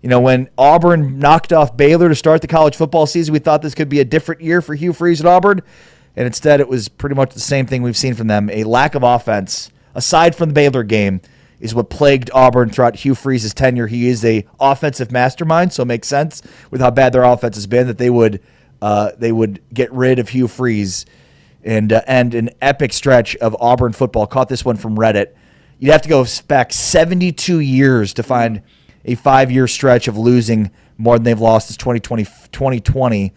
When Auburn knocked off Baylor to start the college football season, we thought this could be a different year for Hugh Freeze at Auburn. And instead, it was pretty much the same thing we've seen from them. A lack of offense, aside from the Baylor game, is what plagued Auburn throughout Hugh Freeze's tenure. He is a offensive mastermind, so it makes sense with how bad their offense has been that they would get rid of Hugh Freeze and end an epic stretch of Auburn football. Caught this one from Reddit. You'd have to go back 72 years to find a 5-year stretch of losing more than they've lost since 2020.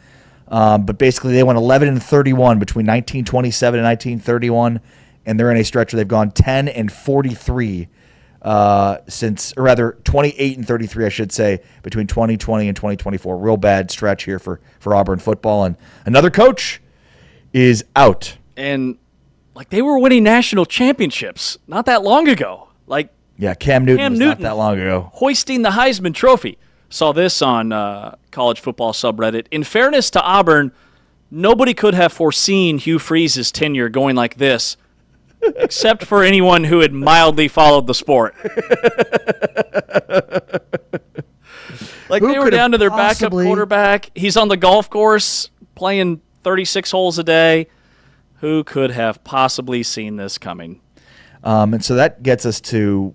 But basically, they went 11-31 between 1927 and 1931, and they're in a stretch where they've gone 10-43 since, or rather 28-33, I should say, between 2020 and 2024. Real bad stretch here for Auburn football. And another coach is out. And, they were winning national championships not that long ago. Yeah, Cam Newton was not that long ago. Hoisting the Heisman Trophy. Saw this on college football subreddit. In fairness to Auburn, nobody could have foreseen Hugh Freeze's tenure going like this except for anyone who had mildly followed the sport. Like, they were down to their backup quarterback. He's on the golf course playing 36 holes a day. Who could have possibly seen this coming? And so that gets us to,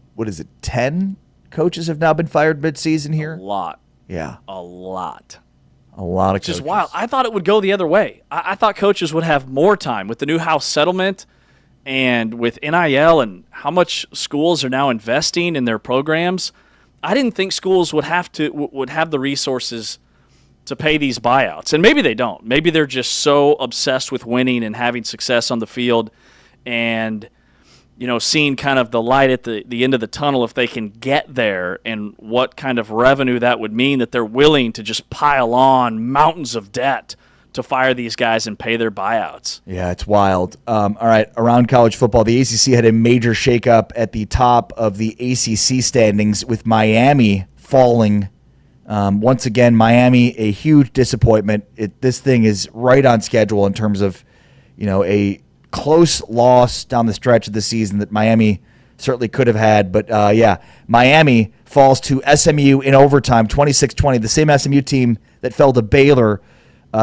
10 coaches have now been fired midseason here? A lot. Yeah. A lot. A lot of coaches. Which is wild. I thought it would go the other way. I thought coaches would have more time with the new house settlement and with NIL and how much schools are now investing in their programs. I didn't think schools would have the resources to pay these buyouts. And maybe they don't. Maybe they're just so obsessed with winning and having success on the field and, seeing kind of the light at the end of the tunnel if they can get there, and what kind of revenue that would mean, that they're willing to just pile on mountains of debt to fire these guys and pay their buyouts. Yeah, it's wild. All right, around college football, the ACC had a major shakeup at the top of the ACC standings with Miami falling. Once again, Miami, a huge disappointment. This thing is right on schedule in terms of, a close loss down the stretch of the season that Miami certainly could have had. But, Miami falls to SMU in overtime, 26-20. The same SMU team that fell to Baylor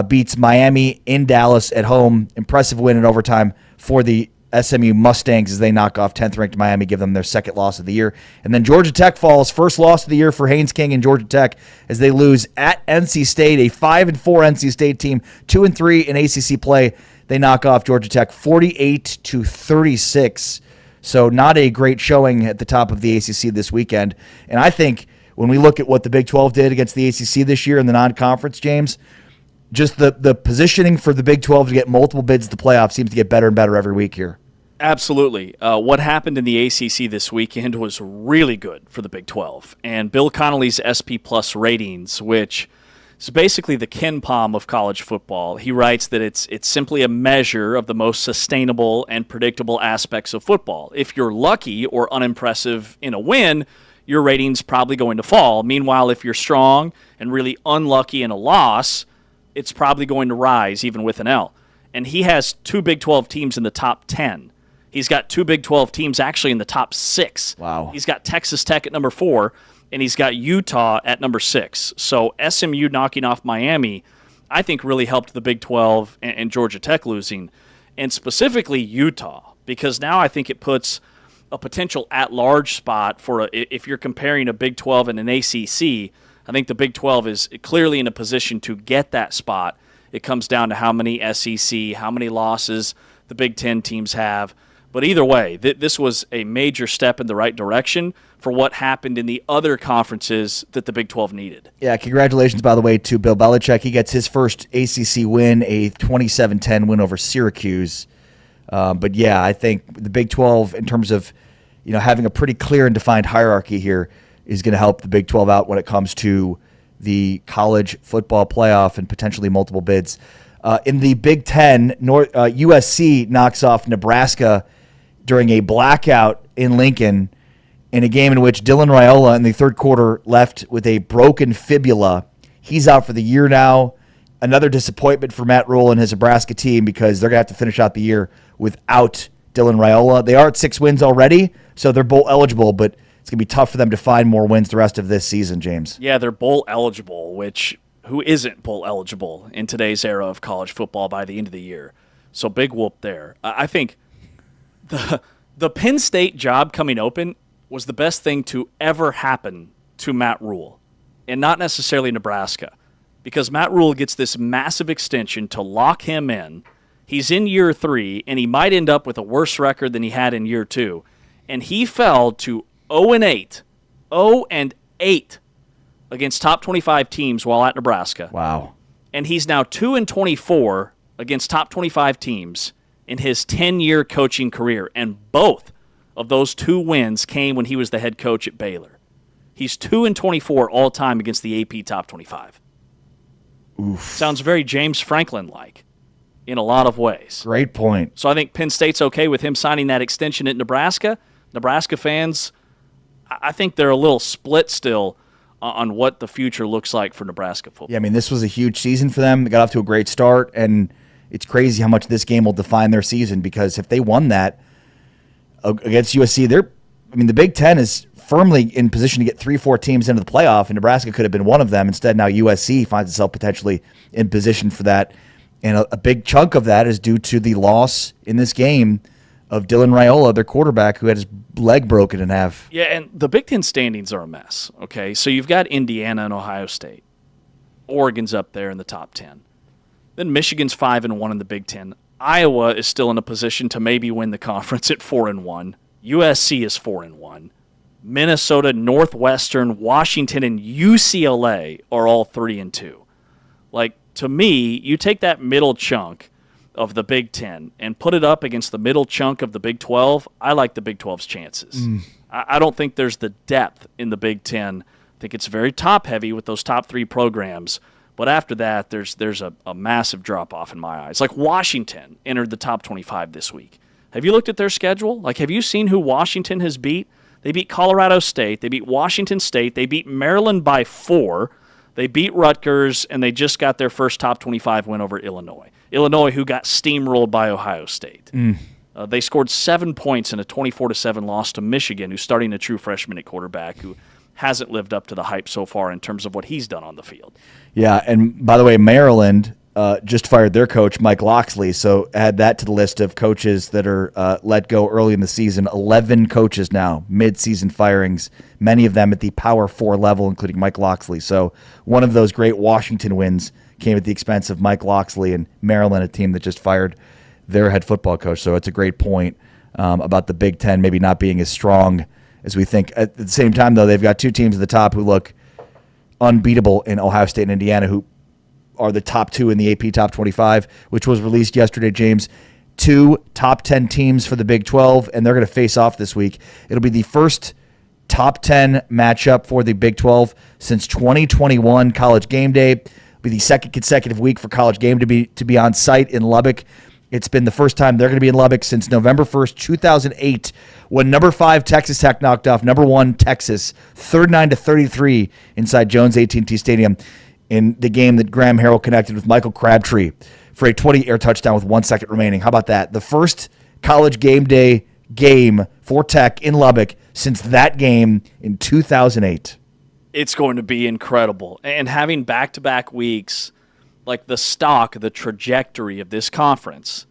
beats Miami in Dallas at home. Impressive win in overtime for the SMU Mustangs as they knock off 10th-ranked Miami, give them their second loss of the year. And then Georgia Tech falls, first loss of the year for Haynes King and Georgia Tech as they lose at NC State, a 5-4 NC State team, 2-3 in ACC play. They knock off Georgia Tech 48-36. So not a great showing at the top of the ACC this weekend. And I think when we look at what the Big 12 did against the ACC this year in the non-conference, James, just the positioning for the Big 12 to get multiple bids to the playoffs seems to get better and better every week here. Absolutely. What happened in the ACC this weekend was really good for the Big 12. And Bill Connolly's SP Plus ratings, which is basically the Ken Palm of college football, he writes that it's simply a measure of the most sustainable and predictable aspects of football. If you're lucky or unimpressive in a win, your rating's probably going to fall. Meanwhile, if you're strong and really unlucky in a loss, it's probably going to rise even with an L. And he has two Big 12 teams in the top 10. He's got two Big 12 teams actually in the top 6. Wow. He's got Texas Tech at number 4, and he's got Utah at number 6. So SMU knocking off Miami, I think, really helped the Big 12 and Georgia Tech losing, and specifically Utah, because now I think it puts a potential at-large spot for if you're comparing a Big 12 and an ACC. I think the Big 12 is clearly in a position to get that spot. It comes down to how many SEC, how many losses the Big 10 teams have. But either way, this was a major step in the right direction for what happened in the other conferences that the Big 12 needed. Yeah, congratulations, by the way, to Bill Belichick. He gets his first ACC win, a 27-10 win over Syracuse. But, yeah, I think the Big 12, in terms of having a pretty clear and defined hierarchy here, is going to help the Big 12 out when it comes to the college football playoff and potentially multiple bids. In the Big 10, USC knocks off Nebraska during a blackout in Lincoln in a game in which Dylan Raiola in the third quarter left with a broken fibula. He's out for the year now. Another disappointment for Matt Rule and his Nebraska team because they're going to have to finish out the year without Dylan Raiola. They are at 6 wins already, so they're bowl eligible, but it's going to be tough for them to find more wins the rest of this season, James. Yeah, they're bowl eligible, which who isn't bowl eligible in today's era of college football by the end of the year? So big whoop there. I think the Penn State job coming open was the best thing to ever happen to Matt Rule, and not necessarily Nebraska, because Matt Rule gets this massive extension to lock him in. He's in year 3, and he might end up with a worse record than he had in year 2. And he fell to 0-8 against top 25 teams while at Nebraska. Wow. And he's now 2-24 against top 25 teams in his 10-year coaching career. And both of those 2 wins came when he was the head coach at Baylor. He's 2-24 all time against the AP top 25. Oof. Sounds very James Franklin-like in a lot of ways. Great point. So I think Penn State's okay with him signing that extension at Nebraska. Nebraska fans, I think they're a little split still on what the future looks like for Nebraska football. Yeah, I mean, this was a huge season for them. They got off to a great start, and it's crazy how much this game will define their season because if they won that, against USC. The Big Ten is firmly in position to get 3-4 teams into the playoff, and Nebraska could have been one of them. Instead, now USC finds itself potentially in position for that. And a big chunk of that is due to the loss in this game of Dylan Raiola, their quarterback, who had his leg broken in half. Yeah, and the Big Ten standings are a mess, okay? So you've got Indiana and Ohio State. Oregon's up there in the top 10. Then Michigan's 5-1 in the Big Ten. Iowa is still in a position to maybe win the conference at 4-1. USC is 4-1. Minnesota, Northwestern, Washington, and UCLA are all 3-2. Like, to me, you take that middle chunk of the Big Ten and put it up against the middle chunk of the Big 12, I like the Big 12's chances. I don't think there's the depth in the Big Ten. I think it's very top-heavy with those top 3 programs. But after that, there's a massive drop-off in my eyes. Like Washington entered the top 25 this week. Have you looked at their schedule? Like, have you seen who Washington has beat? They beat Colorado State. They beat Washington State. They beat Maryland by 4. They beat Rutgers, and they just got their first top 25 win over Illinois. Illinois, who got steamrolled by Ohio State. They scored 7 points in a 24-7 loss to Michigan, who's starting a true freshman at quarterback, who hasn't lived up to the hype so far in terms of what he's done on the field. Yeah, and by the way, Maryland just fired their coach, Mike Loxley, so add that to the list of coaches that are let go early in the season. 11 coaches now, mid-season firings, many of them at the Power 4 level, including Mike Loxley. So one of those great Washington wins came at the expense of Mike Loxley and Maryland, a team that just fired their head football coach. So it's a great point about the Big Ten maybe not being as strong as we think. At the same time, though, they've got 2 teams at the top who look unbeatable in Ohio State and Indiana, who are the top 2 in the AP Top 25, which was released yesterday, James. 2 top 10 teams for the Big 12, and they're going to face off this week. It'll be the first top 10 matchup for the Big 12 since 2021 College Game Day. It'll be the second consecutive week for College Game to be on site in Lubbock. It's been the first time they're going to be in Lubbock since November 1st, 2008, when number 5 Texas Tech knocked off number 1 Texas 39-33 inside Jones AT&T Stadium in the game that Graham Harrell connected with Michael Crabtree for a 20-yard touchdown with 1 second remaining. How about that? The first College Game Day game for Tech in Lubbock since that game in 2008. It's going to be incredible. And having back-to-back weeks, like the trajectory of this conference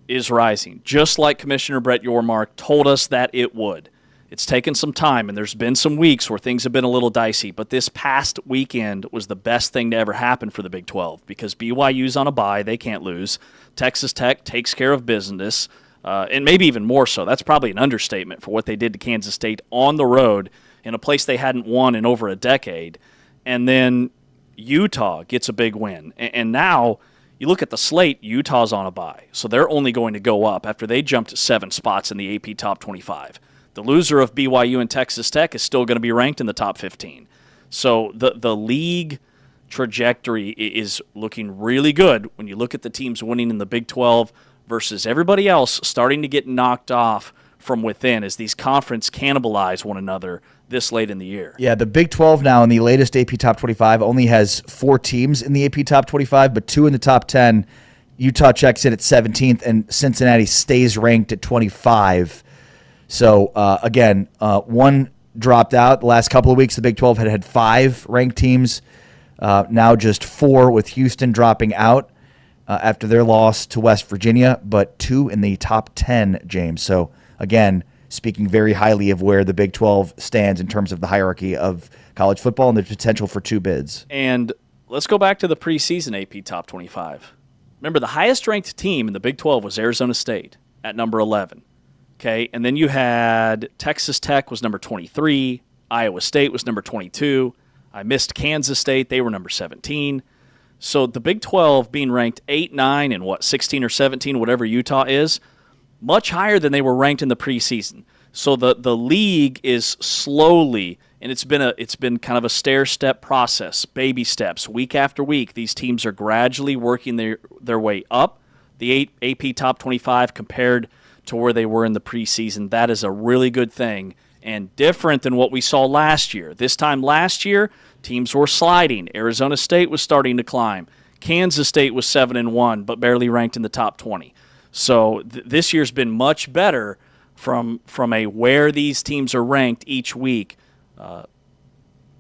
is rising, just like Commissioner Brett Yormark told us that it would. It's taken some time, and there's been some weeks where things have been a little dicey, but this past weekend was the best thing to ever happen for the Big 12 because BYU's on a bye. They can't lose. Texas Tech takes care of business, and maybe even more so. That's probably an understatement for what they did to Kansas State on the road in a place they hadn't won in over a decade. And then Utah gets a big win. And now you look at the slate, Utah's on a bye, so they're only going to go up after they jumped 7 spots in the AP Top 25. The loser of BYU and Texas Tech is still going to be ranked in the top 15. So the league trajectory is looking really good when you look at the teams winning in the Big 12 versus everybody else starting to get knocked off from within as these conferences cannibalize one another this late in the year. Yeah, the Big 12 now in the latest AP Top 25 only has 4 teams in the AP Top 25, but 2 in the top 10. Utah checks in at 17th, and Cincinnati stays ranked at 25. So, again, 1 dropped out. The last couple of weeks, the Big 12 had 5 ranked teams. Now just 4 with Houston dropping out after their loss to West Virginia, but 2 in the top 10, James. So, again, speaking very highly of where the Big 12 stands in terms of the hierarchy of college football and the potential for 2 bids. And let's go back to the preseason AP Top 25. Remember, the highest-ranked team in the Big 12 was Arizona State at number 11. Okay, and then you had Texas Tech was number 23, Iowa State was number 22. I missed Kansas State, they were number 17. So the Big 12 being ranked 8, 9, and 16 or 17, whatever Utah is, much higher than they were ranked in the preseason. So the league is slowly, and it's been kind of a stair-step process, baby steps, week after week. These teams are gradually working their way up. The AP Top 25 compared to where they were in the preseason. That is a really good thing and different than what we saw last year. This time last year, teams were sliding. Arizona State was starting to climb. Kansas State was 7-1, but barely ranked in the top 20. So this year's been much better from a where these teams are ranked each week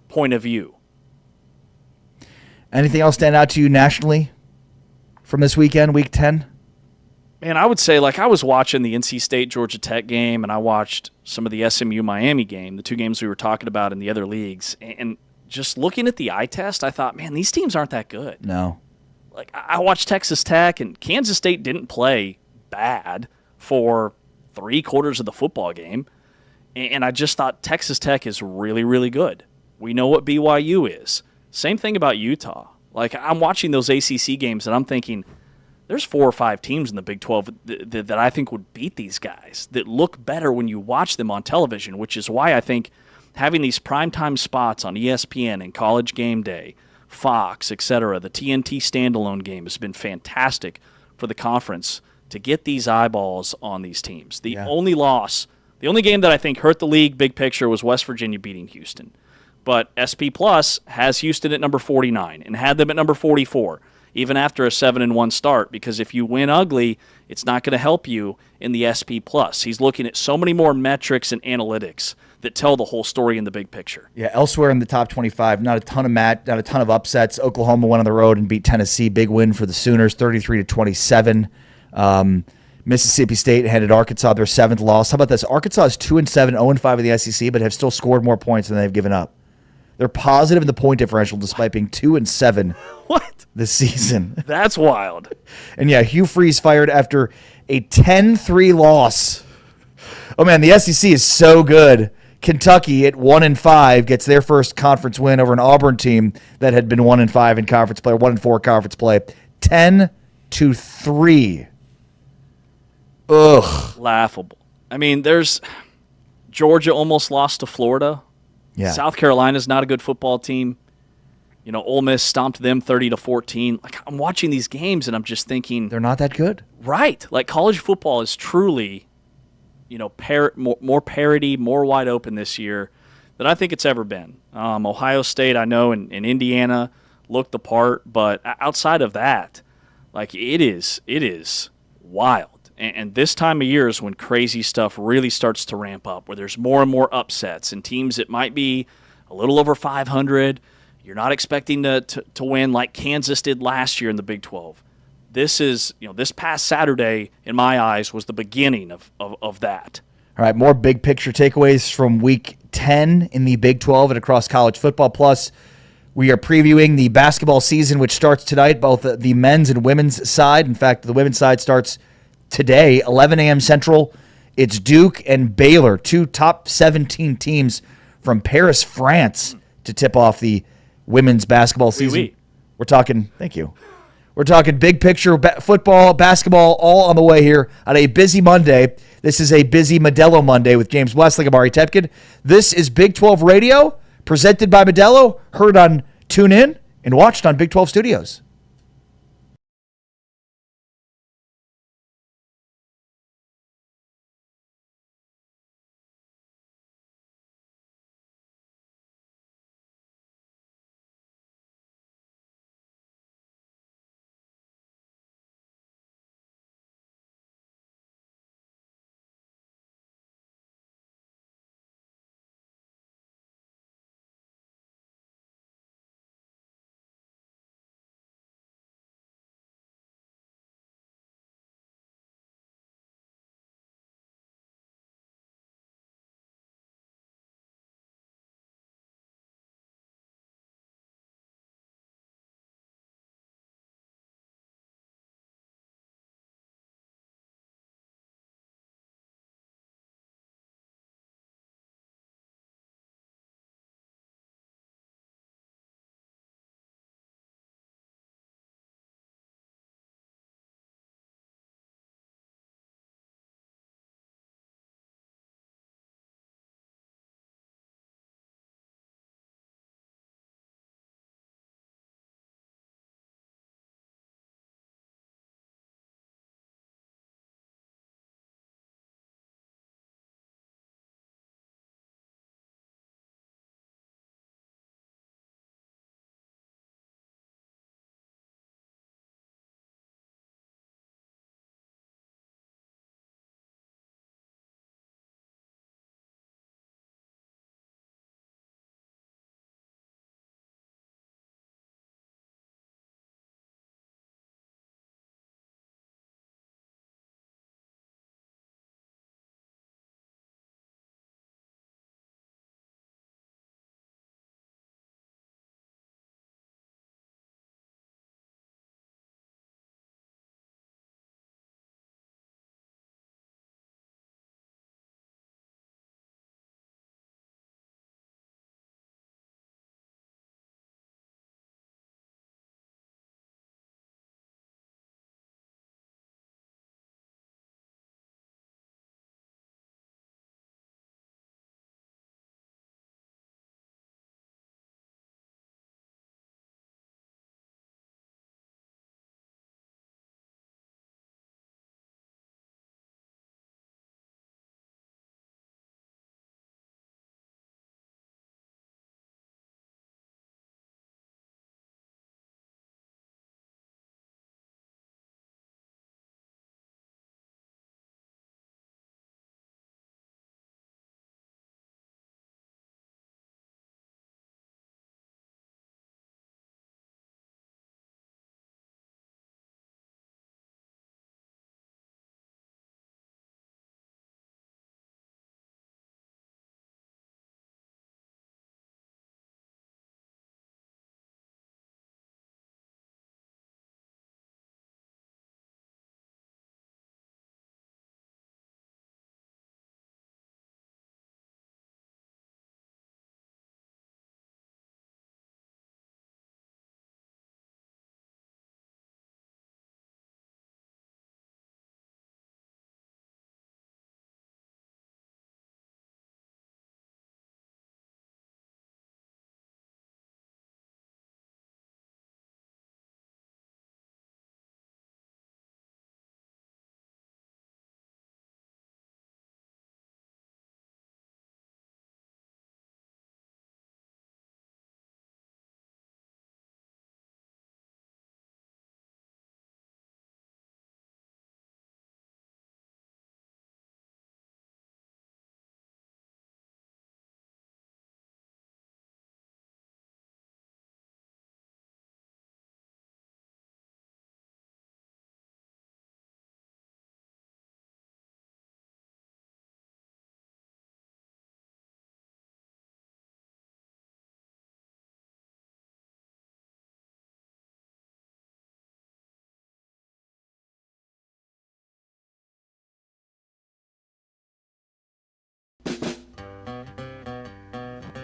point of view. Anything else stand out to you nationally from this weekend, Week 10? Man, I would say, like, I was watching the NC State-Georgia Tech game, and I watched some of the SMU-Miami game, the two games we were talking about in the other leagues. And just looking at the eye test, I thought, man, these teams aren't that good. No. Like, I watched Texas Tech, and Kansas State didn't play bad for 3/4 of the football game. And I just thought Texas Tech is really, really good. We know what BYU is. Same thing about Utah. Like, I'm watching those ACC games, and I'm thinking, there's 4 or 5 teams in the Big 12 that I think would beat these guys, that look better when you watch them on television, which is why I think having these primetime spots on ESPN and College Game Day, Fox, etc., the TNT standalone game has been fantastic for the conference to get these eyeballs on these teams. The only game that I think hurt the league big picture was West Virginia beating Houston. But SP Plus has Houston at number 49 and had them at number 44. Even after a 7-1 start, because if you win ugly, it's not going to help you in the SP+. He's looking at so many more metrics and analytics that tell the whole story in the big picture. Yeah, elsewhere in the top 25, not a ton of upsets. Oklahoma went on the road and beat Tennessee. Big win for the Sooners, 33-27. Mississippi State handed Arkansas their 7th loss. How about this? Arkansas is 2-7, 0-5 in the SEC, but have still scored more points than they've given up. They're positive in the point differential despite being 2-7 What? this season. That's wild. And yeah, Hugh Freeze fired after a 10-3 loss. Oh man, the SEC is so good. Kentucky at 1-5 gets their first conference win over an Auburn team that had been 1-5 in conference play, or 1-4 conference play. 10-3. Ugh. Laughable. I mean, there's Georgia almost lost to Florida. Yeah. South Carolina's not a good football team. You know, Ole Miss stomped them 30-14. Like, I'm watching these games and I'm just thinking, They're not that good. right? Like, college football is truly, you know, more parity, more wide open this year than I think it's ever been. Ohio State, I know, and Indiana looked the part, but outside of that, like, it is wild. And this time of year is when crazy stuff really starts to ramp up, where there's more and more upsets and teams that might be a little over 500. You're not expecting to win like Kansas did last year in the Big 12. This is, you know, this past Saturday, in my eyes, was the beginning of that. All right, more big picture takeaways from Week 10 in the Big 12 and across college football. Plus, we are previewing the basketball season, which starts tonight, both the men's and women's side. In fact, the women's side starts today, 11 a.m. Central. It's Duke and Baylor, 2 top 17 teams from Paris, France, to tip off the women's basketball season. Oui. We're talking, thank you. We're talking big picture football, basketball, all on the way here on a busy Monday. This is a busy Modelo Monday with James Westlake, Amari Tepkin. This is Big 12 Radio, presented by Modelo, heard on TuneIn and watched on Big 12 Studios.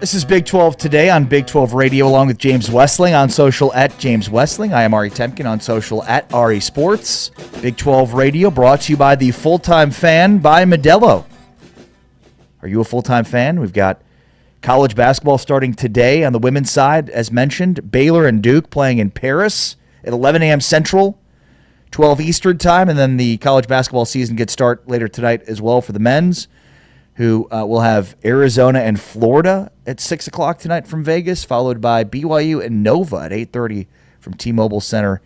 This is Big 12 Today on Big 12 Radio, along with James Westling on social at James Westling. I am Ari Temkin on social at Ari Sports. Big 12 Radio brought to you by the Full-Time Fan by Modelo. Are you a full-time fan? We've got college basketball starting today on the women's side, as mentioned. Baylor and Duke playing in Paris at 11 a.m. Central, 12 Eastern time, and then the college basketball season gets started later tonight as well for the men's, who will have Arizona and Florida at 6 o'clock tonight from Vegas, followed by BYU and Nova at 8:30 from T-Mobile Center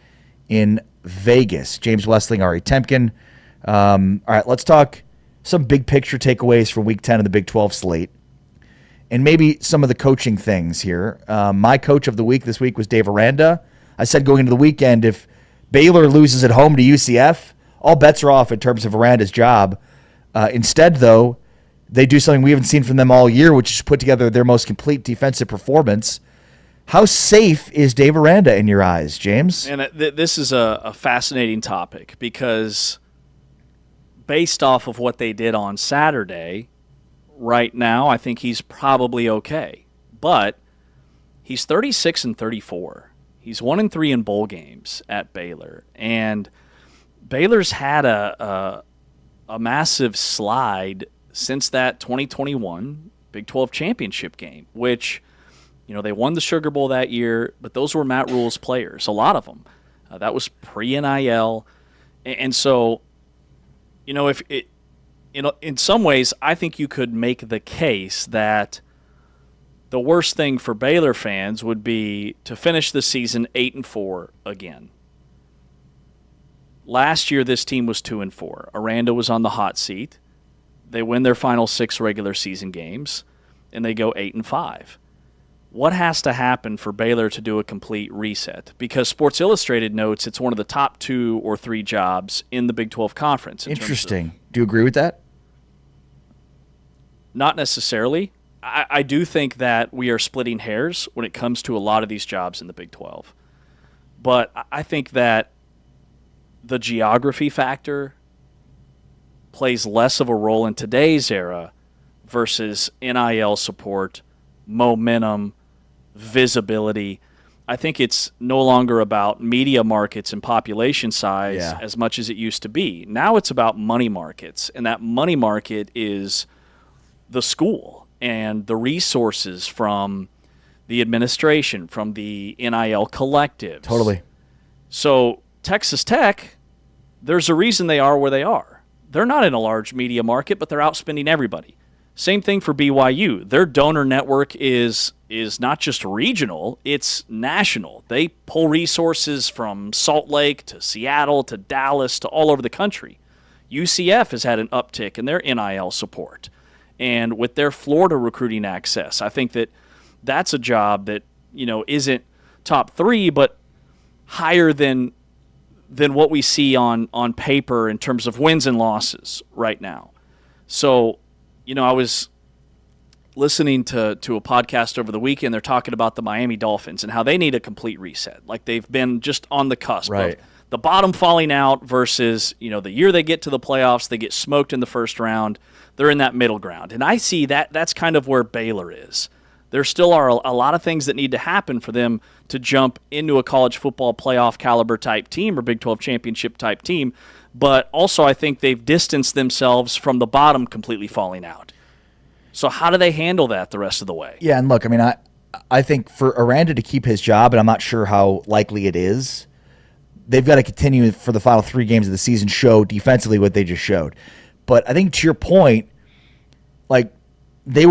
in Vegas. James Westling, Ari Temkin. All right, let's talk some big picture takeaways from Week 10 of the Big 12 slate, and maybe some of the coaching things here. My coach of the week this week was Dave Aranda. I said going into the weekend, if Baylor loses at home to UCF, all bets are off in terms of Aranda's job. Instead, though, they do something we haven't seen from them all year, which is put together their most complete defensive performance. How safe is Dave Aranda in your eyes, James? And this is a fascinating topic because based off of what they did on Saturday, right now I think he's probably okay. But he's 36-34. He's 1-3 in bowl games at Baylor. And Baylor's had a massive slide since that 2021 Big 12 championship game, which, you know, they won the Sugar Bowl that year, but those were Matt Rule's players, a lot of them. That was pre-NIL. And so, you know, in some ways, I think you could make the case that the worst thing for Baylor fans would be to finish the season 8-4 again. Last year, this team was 2-4. Aranda was on the hot seat. They win their final 6 regular season games, and they go 8-5. What has to happen for Baylor to do a complete reset? Because Sports Illustrated notes it's one of the top 2 or 3 jobs in the Big 12 Conference. Interesting. Do you agree with that? Not necessarily. I do think that we are splitting hairs when it comes to a lot of these jobs in the Big 12. But I think that the geography factor plays less of a role in today's era versus NIL support, momentum, visibility. I think it's no longer about media markets and population size as much as it used to be. Now it's about money markets, and that money market is the school and the resources from the administration, from the NIL collectives. Totally. So Texas Tech, there's a reason they are where they are. They're not in a large media market, but they're outspending everybody. Same thing for BYU. Their donor network is not just regional, it's national. They pull resources from Salt Lake to Seattle to Dallas to all over the country. UCF has had an uptick in their NIL support. And with their Florida recruiting access, I think that that's a job that, you know, isn't top 3, but higher than what we see on paper in terms of wins and losses right now. So, you know, I was listening to a podcast over the weekend. They're talking about the Miami Dolphins and how they need a complete reset. Like they've been just on the cusp of the bottom falling out versus, you know, the year they get to the playoffs, they get smoked in the first round. They're in that middle ground. And I see that's kind of where Baylor is. There still are a lot of things that need to happen for them to jump into a college football playoff caliber type team or Big 12 championship type team. But also I think they've distanced themselves from the bottom completely falling out. So how do they handle that the rest of the way? Yeah, and look, I mean, I think for Aranda to keep his job, and I'm not sure how likely it is, they've got to continue for the final 3 games of the season, show defensively what they just showed. But I think to your point, like they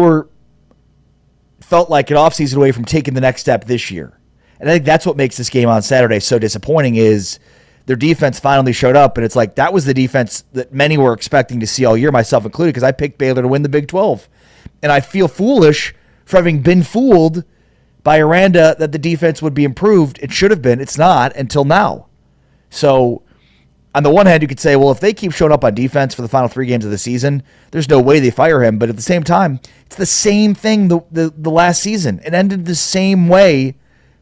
felt like an offseason away from taking the next step this year. And I think that's what makes this game on Saturday so disappointing is their defense finally showed up, and it's like that was the defense that many were expecting to see all year, myself included, because I picked Baylor to win the Big 12. And I feel foolish for having been fooled by Aranda that the defense would be improved. It should have been. It's not until now. So on the one hand, you could say, well, if they keep showing up on defense for the final 3 games of the season, there's no way they fire him. But at the same time, it's the same thing the last season. It ended the same way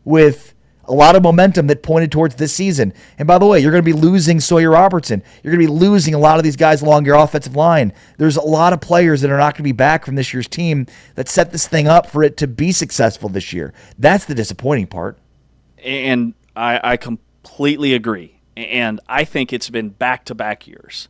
with a lot of momentum that pointed towards this season. And by the way, you're going to be losing Sawyer Robertson. You're going to be losing a lot of these guys along your offensive line. There's a lot of players that are not going to be back from this year's team that set this thing up for it to be successful this year. That's the disappointing part. And I completely agree. And I think it's been back-to-back years.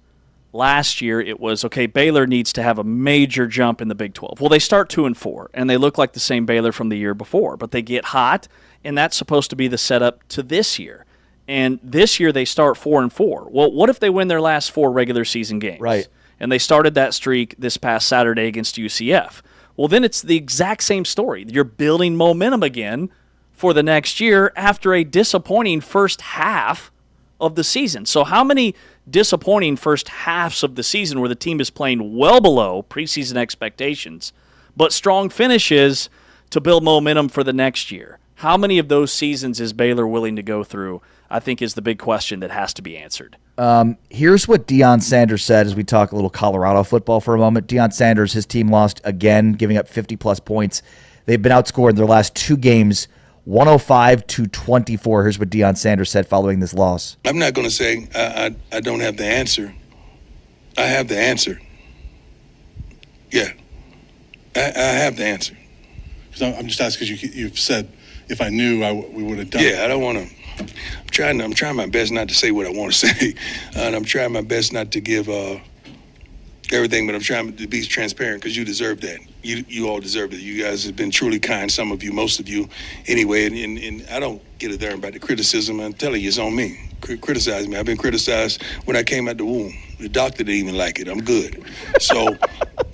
Last year, it was, okay, Baylor needs to have a major jump in the Big 12. Well, they start 2-4, and they look like the same Baylor from the year before, but they get hot, and that's supposed to be the setup to this year. And this year, they start 4-4. Well, what if they win their last 4 regular season games? Right. And they started that streak this past Saturday against UCF. Well, then it's the exact same story. You're building momentum again for the next year after a disappointing first half of the season. So how many disappointing first halves of the season where the team is playing well below preseason expectations, but strong finishes to build momentum for the next year? How many of those seasons is Baylor willing to go through, I think, is the big question that has to be answered. Here's what Deion Sanders said as we talk a little Colorado football for a moment. Deion Sanders, his team lost again, giving up 50-plus points. They've been outscored in their last 2 games, 105-24. Here's what Deion Sanders said following this loss. I'm not going to say I don't have the answer. I have the answer. Yeah, I have the answer. Because I'm just asking because you've said if I knew, we would have done it. Yeah, I don't want to. I'm trying my best not to say what I want to say, and I'm trying my best not to give everything, but I'm trying to be transparent because you deserve that. You all deserve it. You guys have been truly kind, some of you, most of you, anyway. And I don't get it there about the criticism. I'm telling you, it's on me. Criticize me. I've been criticized when I came out the womb. The doctor didn't even like it. I'm good. So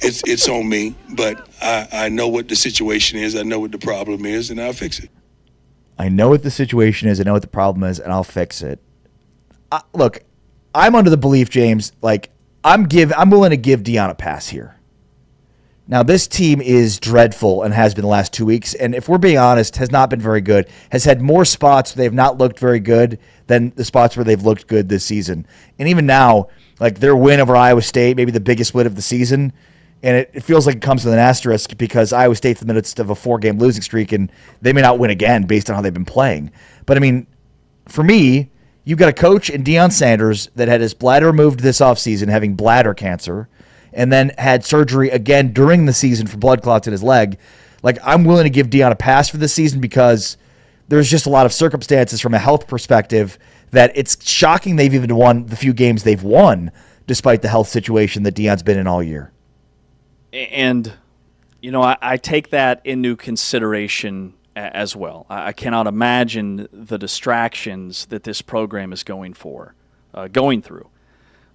it's on me. But I know what the situation is. I know what the problem is, and I'll fix it. I know what the situation is. I know what the problem is, and I'll fix it. Look, I'm under the belief, James, like I'm willing to give Deion a pass here. Now, this team is dreadful and has been the last 2 weeks, and if we're being honest, has not been very good, has had more spots where they've not looked very good than the spots where they've looked good this season. And even now, like their win over Iowa State, maybe the biggest win of the season, and it feels like it comes with an asterisk because Iowa State's in the midst of a 4-game losing streak, and they may not win again based on how they've been playing. But, I mean, for me, you've got a coach in Deion Sanders that had his bladder removed this offseason, having bladder cancer, and then had surgery again during the season for blood clots in his leg. Like, I'm willing to give Deion a pass for this season because there's just a lot of circumstances from a health perspective that it's shocking they've even won the few games they've won despite the health situation that Deion's been in all year. And, you know, I take that into consideration as well. I cannot imagine the distractions that this program is going through.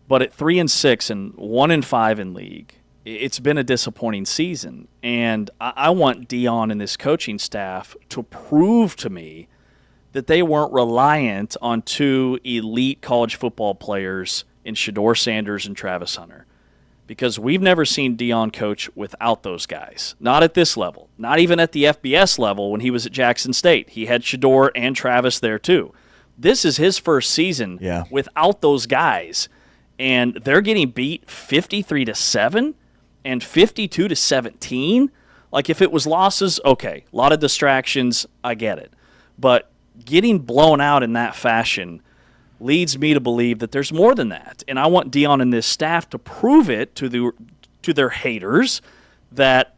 But at 3-6 and 1-5 in league, it's been a disappointing season. And I want Deion and this coaching staff to prove to me that they weren't reliant on 2 elite college football players in Shedeur Sanders and Travis Hunter. Because we've never seen Deion coach without those guys. Not at this level. Not even at the FBS level when he was at Jackson State. He had Shedeur and Travis there too. This is his first season without those guys. And they're getting beat 53-7 and 52-17. Like, if it was losses, okay, a lot of distractions, I get it. But getting blown out in that fashion leads me to believe that there's more than that. And I want Deion and this staff to prove it to their haters that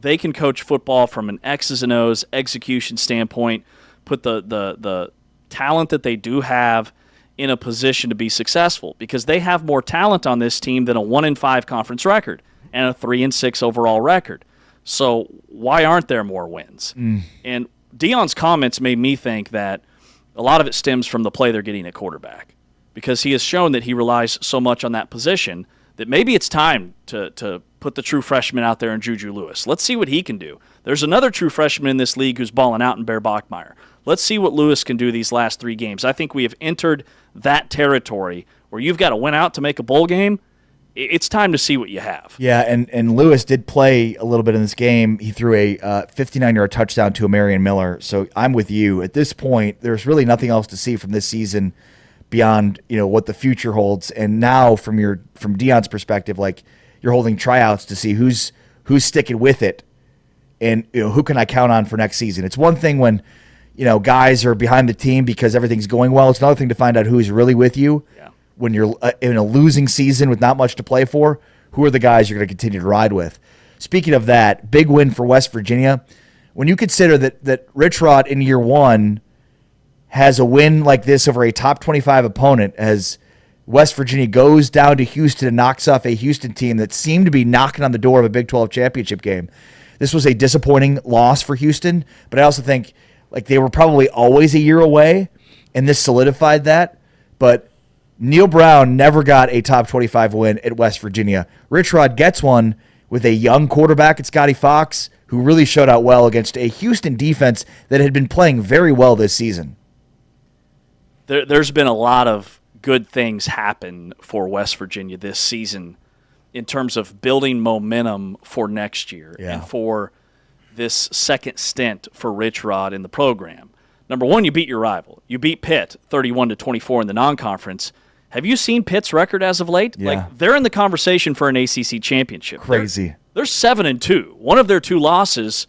they can coach football from an X's and O's execution standpoint, put the talent that they do have in a position to be successful, because they have more talent on this team than a 1-5 conference record and a 3-6 overall record. So why aren't there more wins? And Deion's comments made me think that a lot of it stems from the play they're getting at quarterback, because he has shown that he relies so much on that position that maybe it's time to put the true freshman out there in Juju Lewis. Let's see what he can do. There's another true freshman in this league who's balling out in Bear Bachmeier. Let's see what Lewis can do these last 3 games. I think we have entered that territory where you've got to win out to make a bowl game. It's time to see what you have. Yeah, and Lewis did play a little bit in this game. He threw a 59-yard touchdown to Marion Miller. So I'm with you. At this point, there's really nothing else to see from this season beyond, you know, what the future holds. And now from Deion's perspective, like, you're holding tryouts to see who's sticking with it and, you know, who can I count on for next season. It's one thing when, guys are behind the team because everything's going well. It's another thing to find out who's really with you when you're in a losing season with not much to play for. Who are the guys you're going to continue to ride with? Speaking of that, big win for West Virginia. When you consider that Rich Rod in year one has a win like this over a top 25 opponent, as West Virginia goes down to Houston and knocks off a Houston team that seemed to be knocking on the door of a Big 12 championship game. This was a disappointing loss for Houston, but I also think they were probably always a year away, and this solidified that. But Neil Brown never got a top 25 win at West Virginia. Rich Rod gets one with a young quarterback at Scotty Fox, who really showed out well against a Houston defense that had been playing very well this season. There's been a lot of good things happen for West Virginia this season in terms of building momentum for next year and for this second stint for Rich Rod in the program. Number one, you beat your rival. You beat Pitt 31-24 in the non-conference. Have you seen Pitt's record as of late? Yeah. They're in the conversation for an ACC championship. Crazy. They're 7-2. One of their 2 losses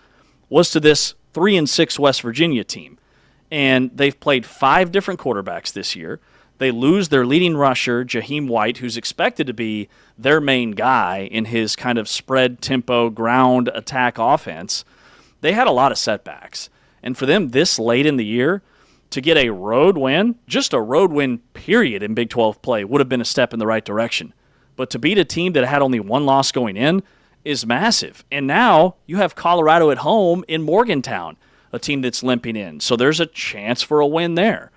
was to this 3-6 West Virginia team. And they've played 5 different quarterbacks this year. They lose their leading rusher, Jaheim White, who's expected to be their main guy in his kind of spread tempo, ground attack offense. They had a lot of setbacks. And for them this late in the year, to get a road win, just a road win period in Big 12 play, would have been a step in the right direction. But to beat a team that had only 1 loss going in is massive. And now you have Colorado at home in Morgantown, a team that's limping in. So there's a chance for a win there.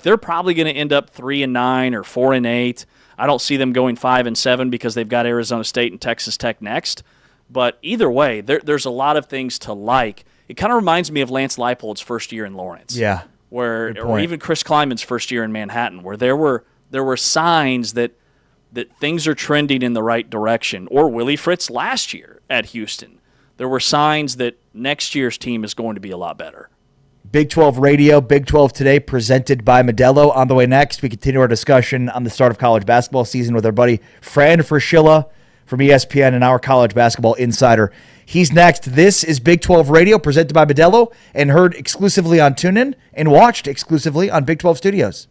They're probably going to end up 3-9 or 4-8. I don't see them going 5-7 because they've got Arizona State and Texas Tech next. But either way, there's a lot of things to like. It kind of reminds me of Lance Leipold's first year in Lawrence. Yeah. Or even Chris Kleiman's first year in Manhattan, where there were signs that things are trending in the right direction. Or Willie Fritz last year at Houston. There were signs that next year's team is going to be a lot better. Big 12 Radio, Big 12 Today, presented by Modelo. On the way next, we continue our discussion on the start of college basketball season with our buddy Fran Fraschilla from ESPN and our college basketball insider. He's next. This is Big 12 Radio, presented by Modelo, and heard exclusively on TuneIn and watched exclusively on Big 12 Studios.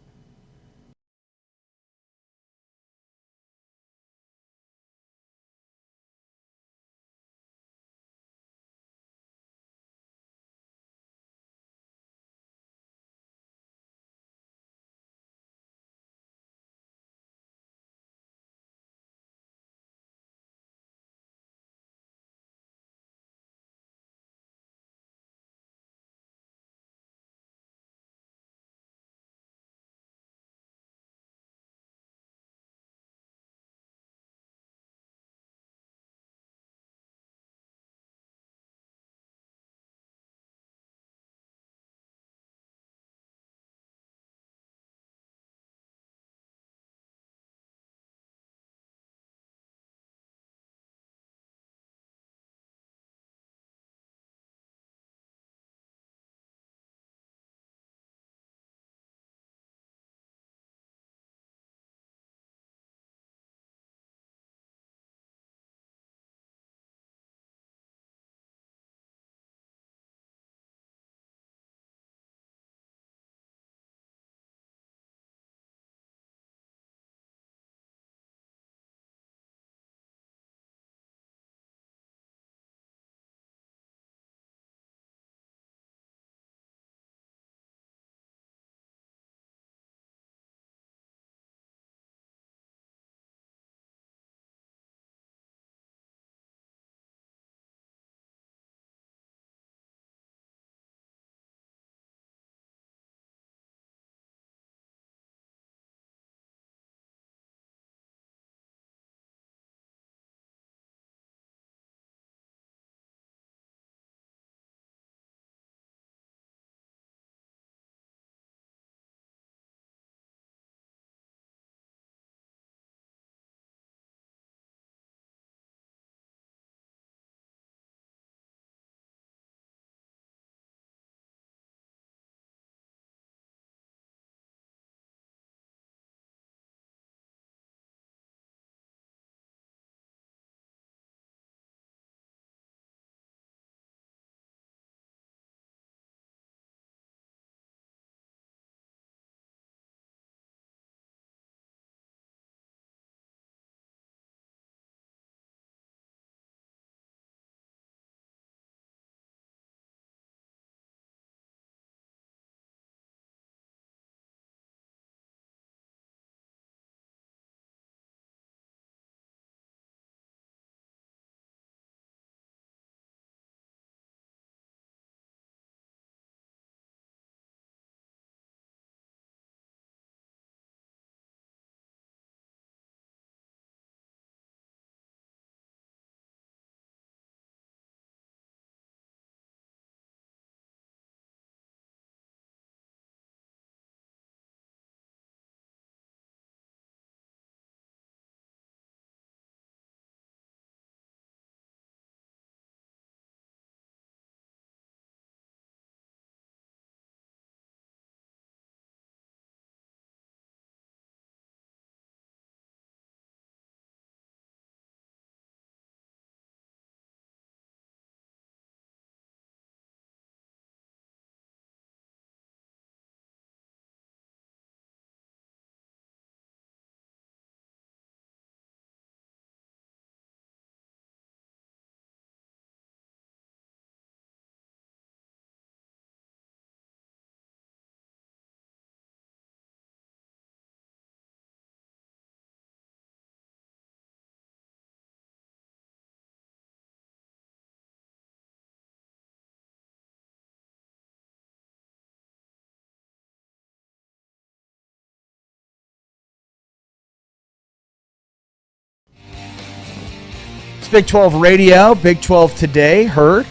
It's Big 12 Radio, Big 12 Today, heard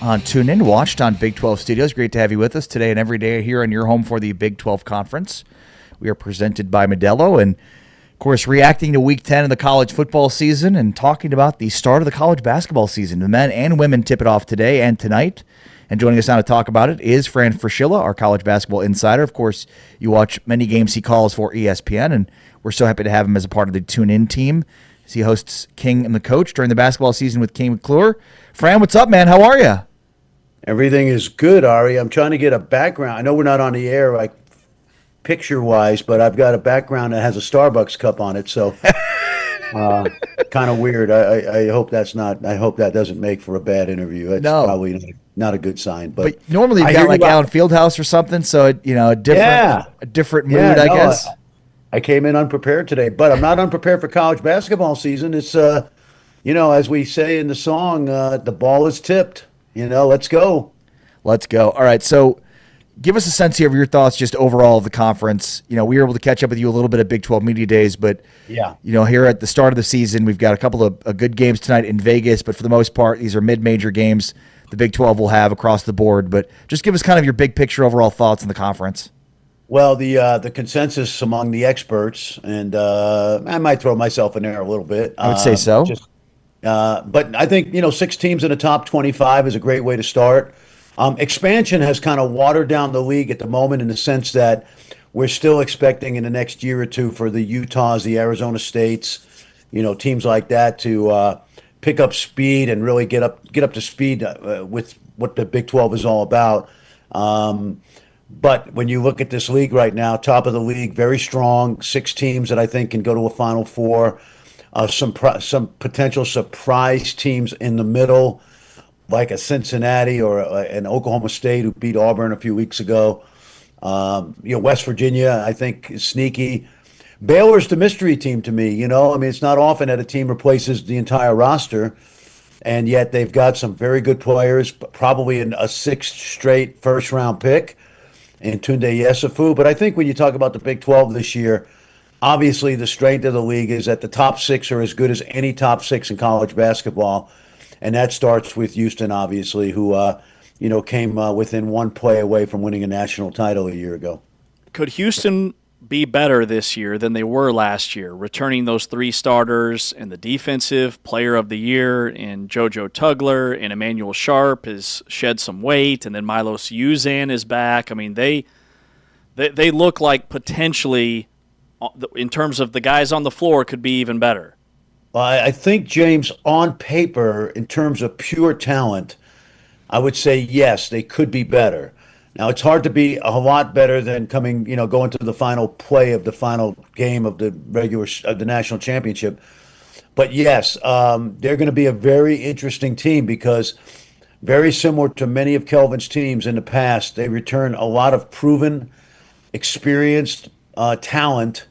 on TuneIn, watched on Big 12 Studios. Great to have you with us today and every day here on your home for the Big 12 Conference. We are presented by Modelo and, of course, reacting to Week 10 of the college football season and talking about the start of the college basketball season. The men and women tip it off today and tonight. And joining us now to talk about it is Fran Fraschilla, our college basketball insider. Of course, you watch many games he calls for ESPN, and we're so happy to have him as a part of the TuneIn team as he hosts King and the Coach during the basketball season with King McClure. Fran, what's up, man? How are you? Everything is good, Ari. I'm trying to get a background. I know we're not on the air, like picture-wise, but I've got a background that has a Starbucks cup on it, so kind of weird. I hope that's not. I hope that doesn't make for a bad interview. It's probably not a good sign. But normally you've got like Allen Fieldhouse or something, so a different mood, I guess. I came in unprepared today, but I'm not unprepared for college basketball season. It's as we say in the song, the ball is tipped. Let's go. Let's go. All right, so give us a sense here of your thoughts just overall of the conference. We were able to catch up with you a little bit at Big 12 Media Days, but here at the start of the season, we've got a couple of good games tonight in Vegas, but for the most part, these are mid-major games the Big 12 will have across the board. But just give us kind of your big picture overall thoughts on the conference. Well, the consensus among the experts, and I might throw myself in there a little bit. I would say so. But I think, 6 teams in the top 25 is a great way to start. Expansion has kind of watered down the league at the moment in the sense that we're still expecting in the next year or two for the Utahs, the Arizona States, teams like that to pick up speed and really get up to speed with what the Big 12 is all about. But when you look at this league right now, top of the league, very strong, 6 teams that I think can go to a Final Four. Some potential surprise teams in the middle, like a Cincinnati or an Oklahoma State who beat Auburn a few weeks ago. West Virginia, I think, is sneaky. Baylor's the mystery team to me. It's not often that a team replaces the entire roster, and yet they've got some very good players, probably a 6th straight first-round pick in Tunde Yesufu. But I think when you talk about the Big 12 this year, obviously the strength of the league is that the top 6 are as good as any top 6 in college basketball. And that starts with Houston, obviously, who came within one play away from winning a national title a year ago. Could Houston be better this year than they were last year, returning those 3 starters and the defensive player of the year in JoJo Tugler and Emmanuel Sharp has shed some weight, and then Milos Uzan is back. I mean, they look like potentially, in terms of the guys on the floor, could be even better. I think, James, on paper, in terms of pure talent, I would say yes, they could be better. Now, it's hard to be a lot better than going to the final play of the final game of the the national championship. But yes, they're going to be a very interesting team because very similar to many of Kelvin's teams in the past, they return a lot of proven, experienced talent.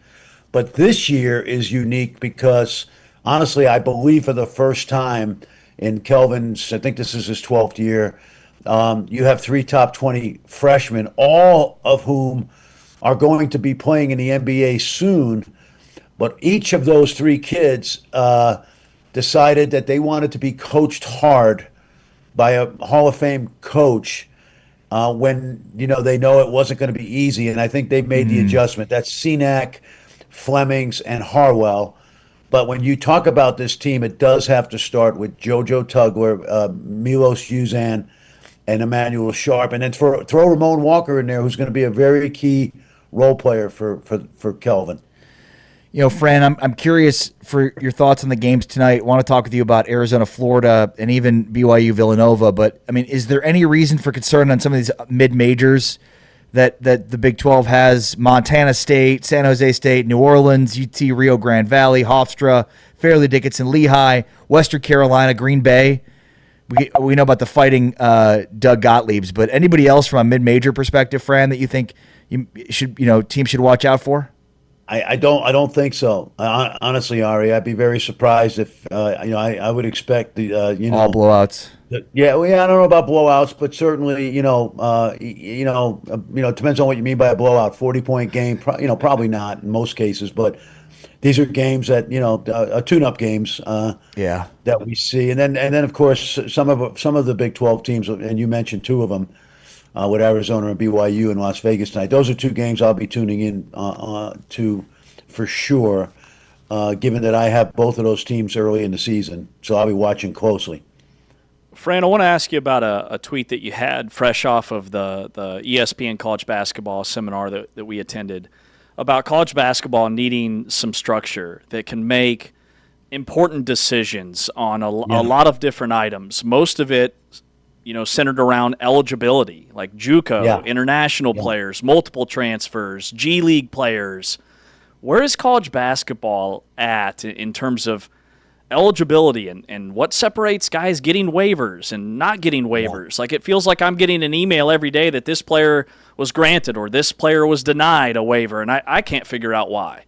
But this year is unique because, honestly, I believe for the first time in Kelvin's, I think this is his 12th year, you have 3 top 20 freshmen, all of whom are going to be playing in the NBA soon. But each of those 3 kids decided that they wanted to be coached hard by a Hall of Fame coach when they know it wasn't going to be easy. And I think they made the adjustment. That's Senac, Flemings, and Harwell. But when you talk about this team, it does have to start with JoJo Tugler, Milos Uzan, and Emmanuel Sharp, and then throw Ramon Walker in there, who's going to be a very key role player for Kelvin. Fran, I'm curious for your thoughts on the games tonight. I want to talk with you about Arizona, Florida, and even BYU, Villanova. But, is there any reason for concern on some of these mid-majors that the Big 12 has? Montana State, San Jose State, New Orleans, UT Rio Grande Valley, Hofstra, Fairleigh Dickinson, Lehigh, Western Carolina, Green Bay. We know about the Fighting Doug Gottliebs, but anybody else from a mid-major perspective, Fran, that you think teams should watch out for? I don't think so. Honestly, Ari, I'd be very surprised if I would expect the all blowouts. I don't know about blowouts, but certainly it depends on what you mean by a blowout. 40-point game, probably not in most cases, but these are games that tune-up games. Yeah. That we see, and then of course some of the Big 12 teams, and you mentioned two of them, with Arizona and BYU in Las Vegas tonight. Those are two games I'll be tuning in to for sure, given that I have both of those teams early in the season, so I'll be watching closely. Fran, I want to ask you about a tweet that you had fresh off of the ESPN college basketball seminar that we attended about college basketball needing some structure that can make important decisions on a lot of different items. Most of it, centered around eligibility, like JUCO, international players, multiple transfers, G League players. Where is college basketball at in terms of eligibility and what separates guys getting waivers and not getting waivers? Like, it feels like I'm getting an email every day that this player was granted or this player was denied a waiver, and I can't figure out why.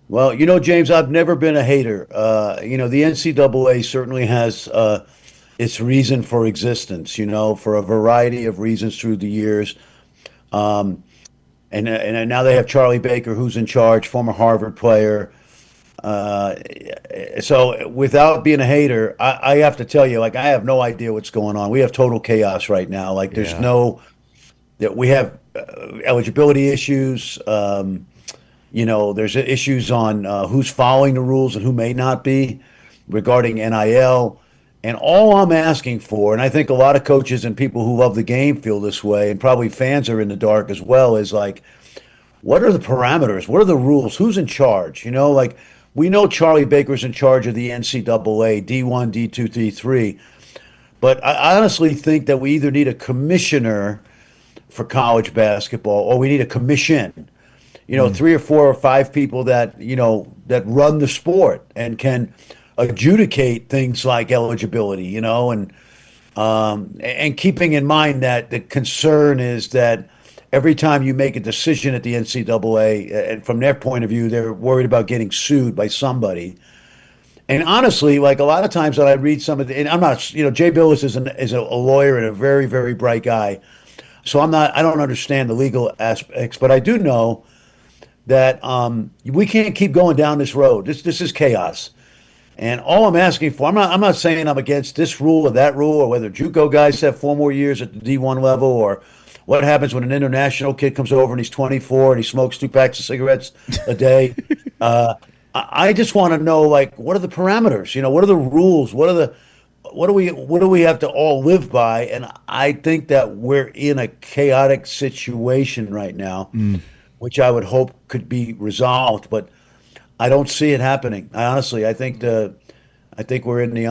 Well, James, I've never been a hater. The NCAA certainly has its reason for existence, for a variety of reasons through the years. And now they have Charlie Baker, who's in charge, former Harvard player. So without being a hater, I have to tell you, I have no idea what's going on. We have total chaos right now. We have eligibility issues. There's issues on who's following the rules and who may not be regarding NIL. And all I'm asking for, and I think a lot of coaches and people who love the game feel this way, and probably fans are in the dark as well, is what are the parameters? What are the rules? Who's in charge? We know Charlie Baker's in charge of the NCAA, D1, D2, D3. But I honestly think that we either need a commissioner for college basketball or we need a commission. 3 or 4 or 5 people that run the sport and can adjudicate things like eligibility, and keeping in mind that the concern is that every time you make a decision at the NCAA, and from their point of view, they're worried about getting sued by somebody. And honestly, a lot of times that I read some of the, and I'm not, Jay Billis is a lawyer and a very, very bright guy. So I don't understand the legal aspects, but I do know that we can't keep going down this road. This is chaos. And all I'm asking for, I'm not saying I'm against this rule or that rule, or whether JUCO guys have 4 more years at the D1 level, or what happens when an international kid comes over and he's 24 and he smokes 2 packs of cigarettes a day. I just want to know, what are the parameters? What are the rules? What do we have to all live by? And I think that we're in a chaotic situation right now, which I would hope could be resolved, but I don't see it happening. I think we're in the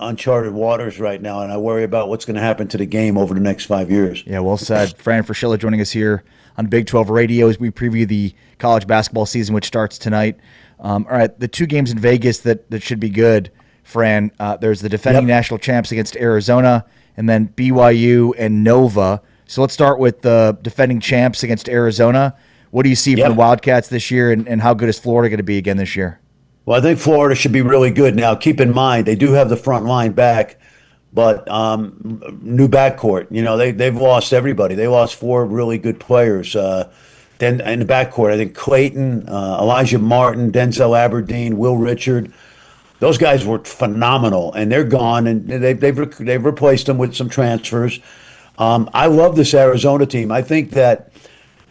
uncharted waters right now, and I worry about what's going to happen to the game over the next 5 years. Yeah, well said. Fran Fraschilla joining us here on Big 12 Radio as we preview the college basketball season, which starts tonight. All right, the 2 games in Vegas that should be good, Fran. There's the defending national champs against Arizona, and then BYU and Nova. So let's start with the defending champs against Arizona. What do you see from the Wildcats this year, and how good is Florida going to be again this year? Well, I think Florida should be really good. Now, keep in mind, they do have the front line back, but new backcourt. They've lost everybody. They lost 4 really good players. Then in the backcourt, I think Clayton, Elijah Martin, Denzel Aberdeen, Will Richard. Those guys were phenomenal, and they're gone, and they've replaced them with some transfers. I love this Arizona team. I think that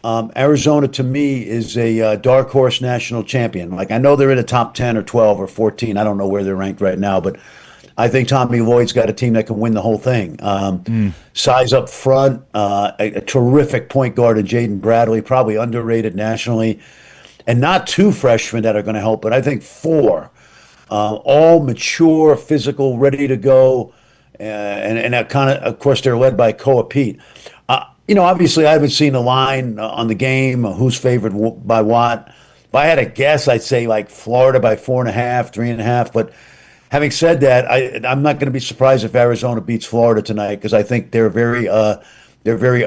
Arizona, to me, is a dark horse national champion. I know they're in the top 10 or 12 or 14. I don't know where they're ranked right now, but I think Tommy Lloyd's got a team that can win the whole thing. Size up front, a terrific point guard in Jaden Bradley, probably underrated nationally, and not 2 freshmen that are going to help, but I think 4. All mature, physical, ready to go, and that of course, they're led by Koa Pete. Obviously, I haven't seen the line on the game, who's favored by what. If I had to guess, I'd say Florida by 4.5, 3.5. But having said that, I'm not going to be surprised if Arizona beats Florida tonight, because I think they're very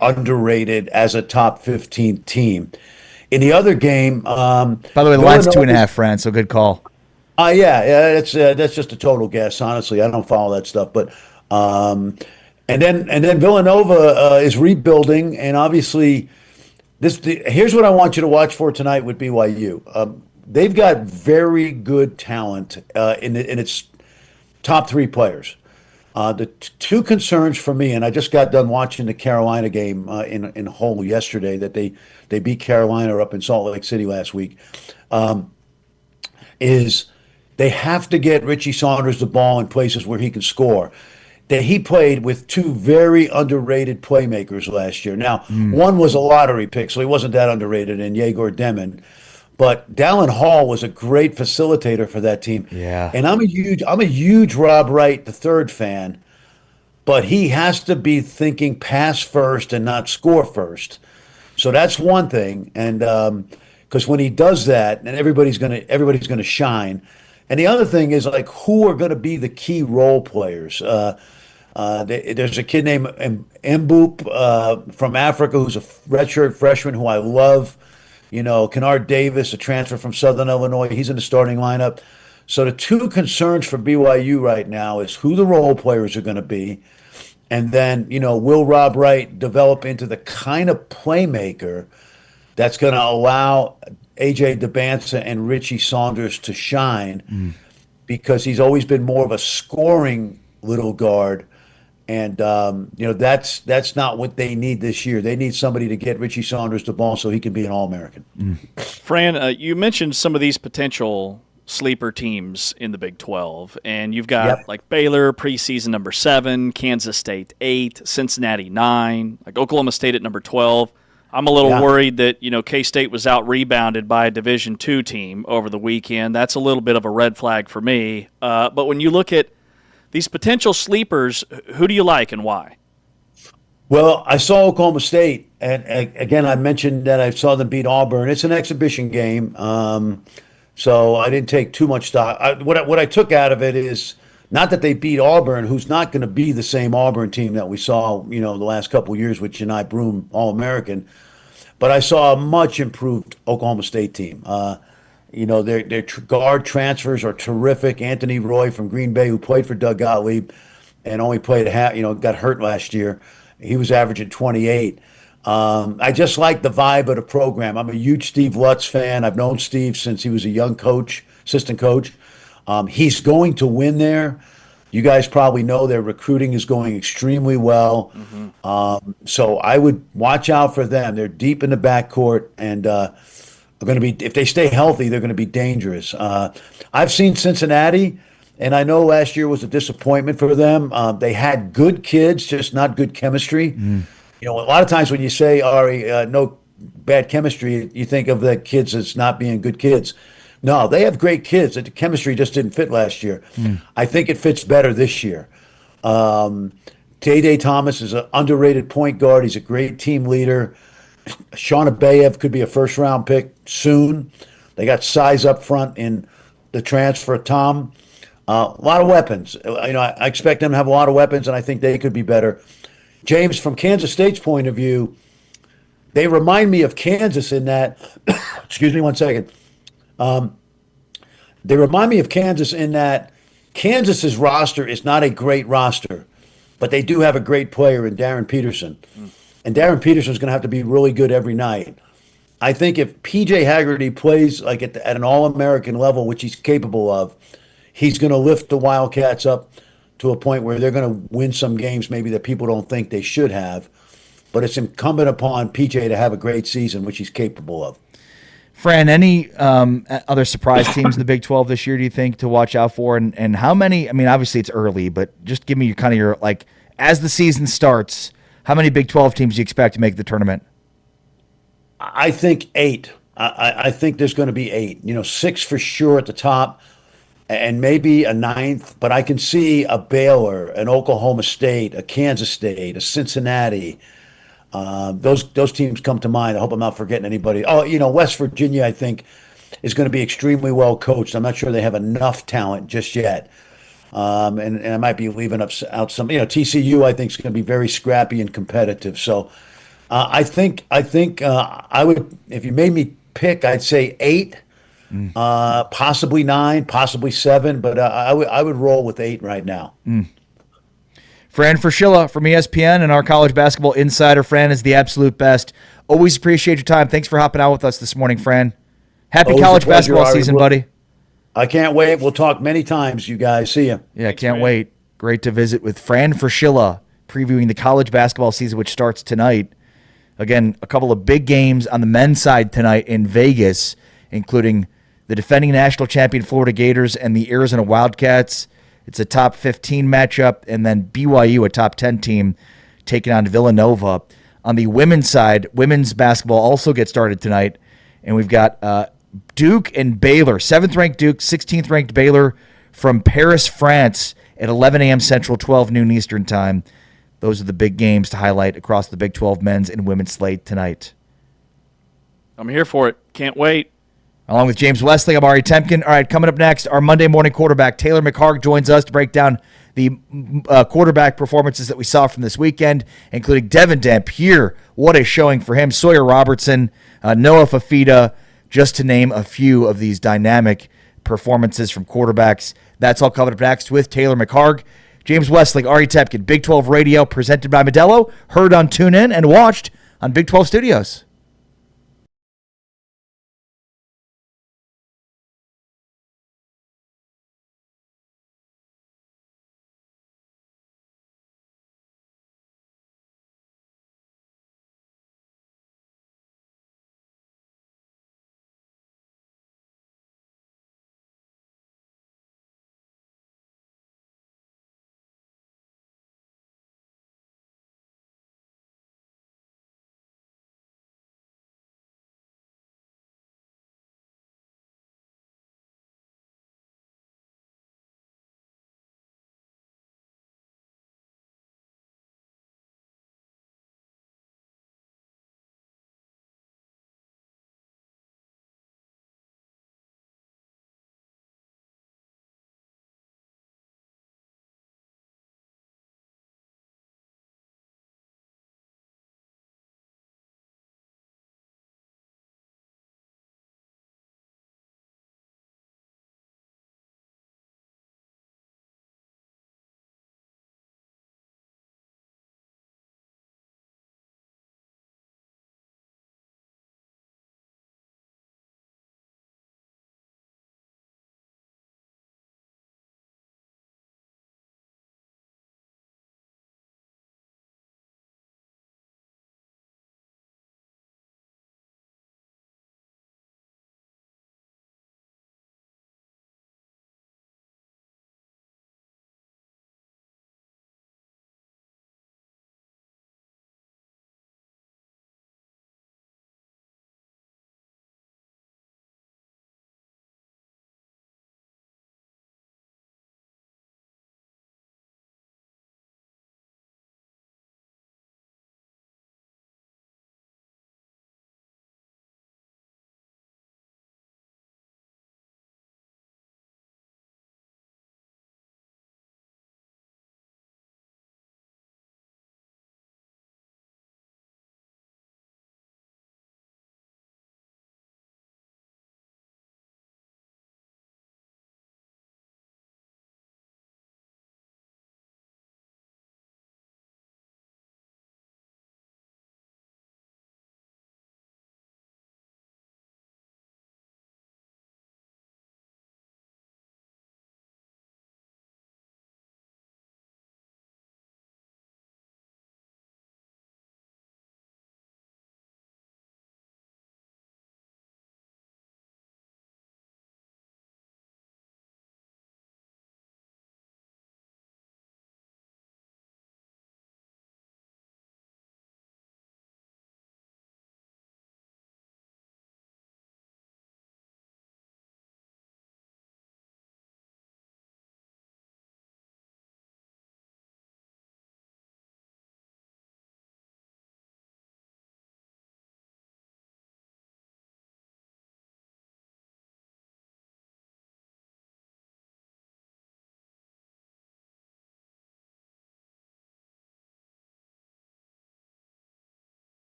underrated as a top 15 team. In the other game, by the way, the line's 2.5, Fran. So good call. That's just a total guess. Honestly, I don't follow that stuff, but. And then Villanova is rebuilding, and obviously, here's what I want you to watch for tonight with BYU. they've got very good talent in its top three players. The two concerns for me, and I just got done watching the Carolina game in Hull yesterday, that they beat Carolina up in Salt Lake City last week, is they have to get Richie Saunders the ball in places where he can score. That he played with two very underrated playmakers last year. Now, one was a lottery pick, so he wasn't that underrated, in Yegor Demin. But Dallin Hall was a great facilitator for that team. Yeah. And I'm a huge Rob Wright III fan, but he has to be thinking pass first and not score first. So that's one thing. And because when he does that, and everybody's gonna shine. And the other thing is, like, who are going to be the key role players? There's a kid named Mboop from Africa who's a redshirt freshman who I love. Kennard Davis, a transfer from Southern Illinois, he's in the starting lineup. So the two concerns for BYU right now is who the role players are going to be, and then, will Rob Wright develop into the kind of playmaker that's going to allow AJ DeBanza and Richie Saunders to shine, because he's always been more of a scoring little guard. And, that's not what they need this year. They need somebody to get Richie Saunders the ball so he can be an All-American. Fran, you mentioned some of these potential sleeper teams in the Big 12, and you've got like Baylor preseason number 7, Kansas State 8, Cincinnati 9, like Oklahoma State at number 12. I'm a little worried that, K-State was out-rebounded by a Division II team over the weekend. That's a little bit of a red flag for me. But when you look at these potential sleepers, who do you like and why? Well, I saw Oklahoma State, and again, I mentioned that I saw them beat Auburn. It's an exhibition game, so I didn't take too much stock. What I took out of it is not that they beat Auburn, who's not going to be the same Auburn team that we saw, the last couple of years with Janai Broome, All-American, but I saw a much improved Oklahoma State team. Their guard transfers are terrific. Anthony Roy from Green Bay, who played for Doug Gottlieb and only played got hurt last year. He was averaging 28. I just like the vibe of the program. I'm a huge Steve Lutz fan. I've known Steve since he was a young coach, assistant coach. He's going to win there. You guys probably know their recruiting is going extremely well. So I would watch out for them. They're deep in the backcourt, and are going to be, if they stay healthy, they're going to be dangerous. I've seen Cincinnati, and I know last year was a disappointment for them. They had good kids, just not good chemistry. A lot of times when you say, Ari, no bad chemistry, you think of the kids as not being good kids. No, they have great kids. The chemistry just didn't fit last year. I think it fits better this year. Tay Thomas is an underrated point guard. He's a great team leader. Sean Abayev could be a first-round pick soon. They got size up front in the transfer, Tom. A lot of weapons. I expect them to have a lot of weapons, and I think they could be better. James, from Kansas State's point of view, they remind me of Kansas in that, excuse me one second. They remind me of Kansas in that Kansas's roster is not a great roster, but they do have a great player in Darren Peterson. And Darren Peterson's going to have to be really good every night. I think if P.J. Haggerty plays like at an All-American level, which he's capable of, he's going to lift the Wildcats up to a point where they're going to win some games maybe that people don't think they should have. But it's incumbent upon P.J. to have a great season, which he's capable of. Fran, any other surprise teams in the Big 12 this year, do you think, to watch out for? And how many, obviously it's early, but just give me your, as the season starts, how many Big 12 teams do you expect to make the tournament? I think 8. I think there's going to be 8. 6 for sure at the top, and maybe a 9th. But I can see a Baylor, an Oklahoma State, a Kansas State, a Cincinnati. Those teams come to mind. I hope I'm not forgetting anybody. Oh, West Virginia, I think, is going to be extremely well coached. I'm not sure they have enough talent just yet. And I might be leaving out some. TCU, I think, is going to be very scrappy and competitive. So I think I would, if you made me pick, I'd say 8, possibly 9, possibly 7, but I would roll with 8 right now. Fran Fraschilla from ESPN and our college basketball insider. Fran is the absolute best. Always appreciate your time. Thanks for hopping out with us this morning, Fran. Happy Always a college pleasure, basketball Ari. season, We'll- buddy. I can't wait. We'll talk many times, you guys. See you. Yeah, can't wait. Great to visit with Fran Fraschilla, previewing the college basketball season, which starts tonight. Again, a couple of big games on the men's side tonight in Vegas, including the defending national champion Florida Gators and the Arizona Wildcats. It's a top 15 matchup, and then BYU, a top 10 team, taking on Villanova. On the women's side, women's basketball also gets started tonight, and we've got Duke and Baylor, 7th-ranked Duke, 16th-ranked Baylor from Paris, France at 11 a.m. Central, 12 noon Eastern time. Those are the big games to highlight across the Big 12 men's and women's slate tonight. I'm here for it. Can't wait. Along with James Wesley, I'm Ari Temkin. All right, coming up next, our Monday morning quarterback, Taylor McHargue, joins us to break down the quarterback performances that we saw from this weekend, including Devin Dampier. What a showing for him. Sawyer Robertson, Noah Fafita, just to name a few of these dynamic performances from quarterbacks. That's all coming up next with Taylor McHargue. James Wesley, Ari Tepkin, Big 12 Radio, presented by Modelo, heard on TuneIn and watched on Big 12 Studios.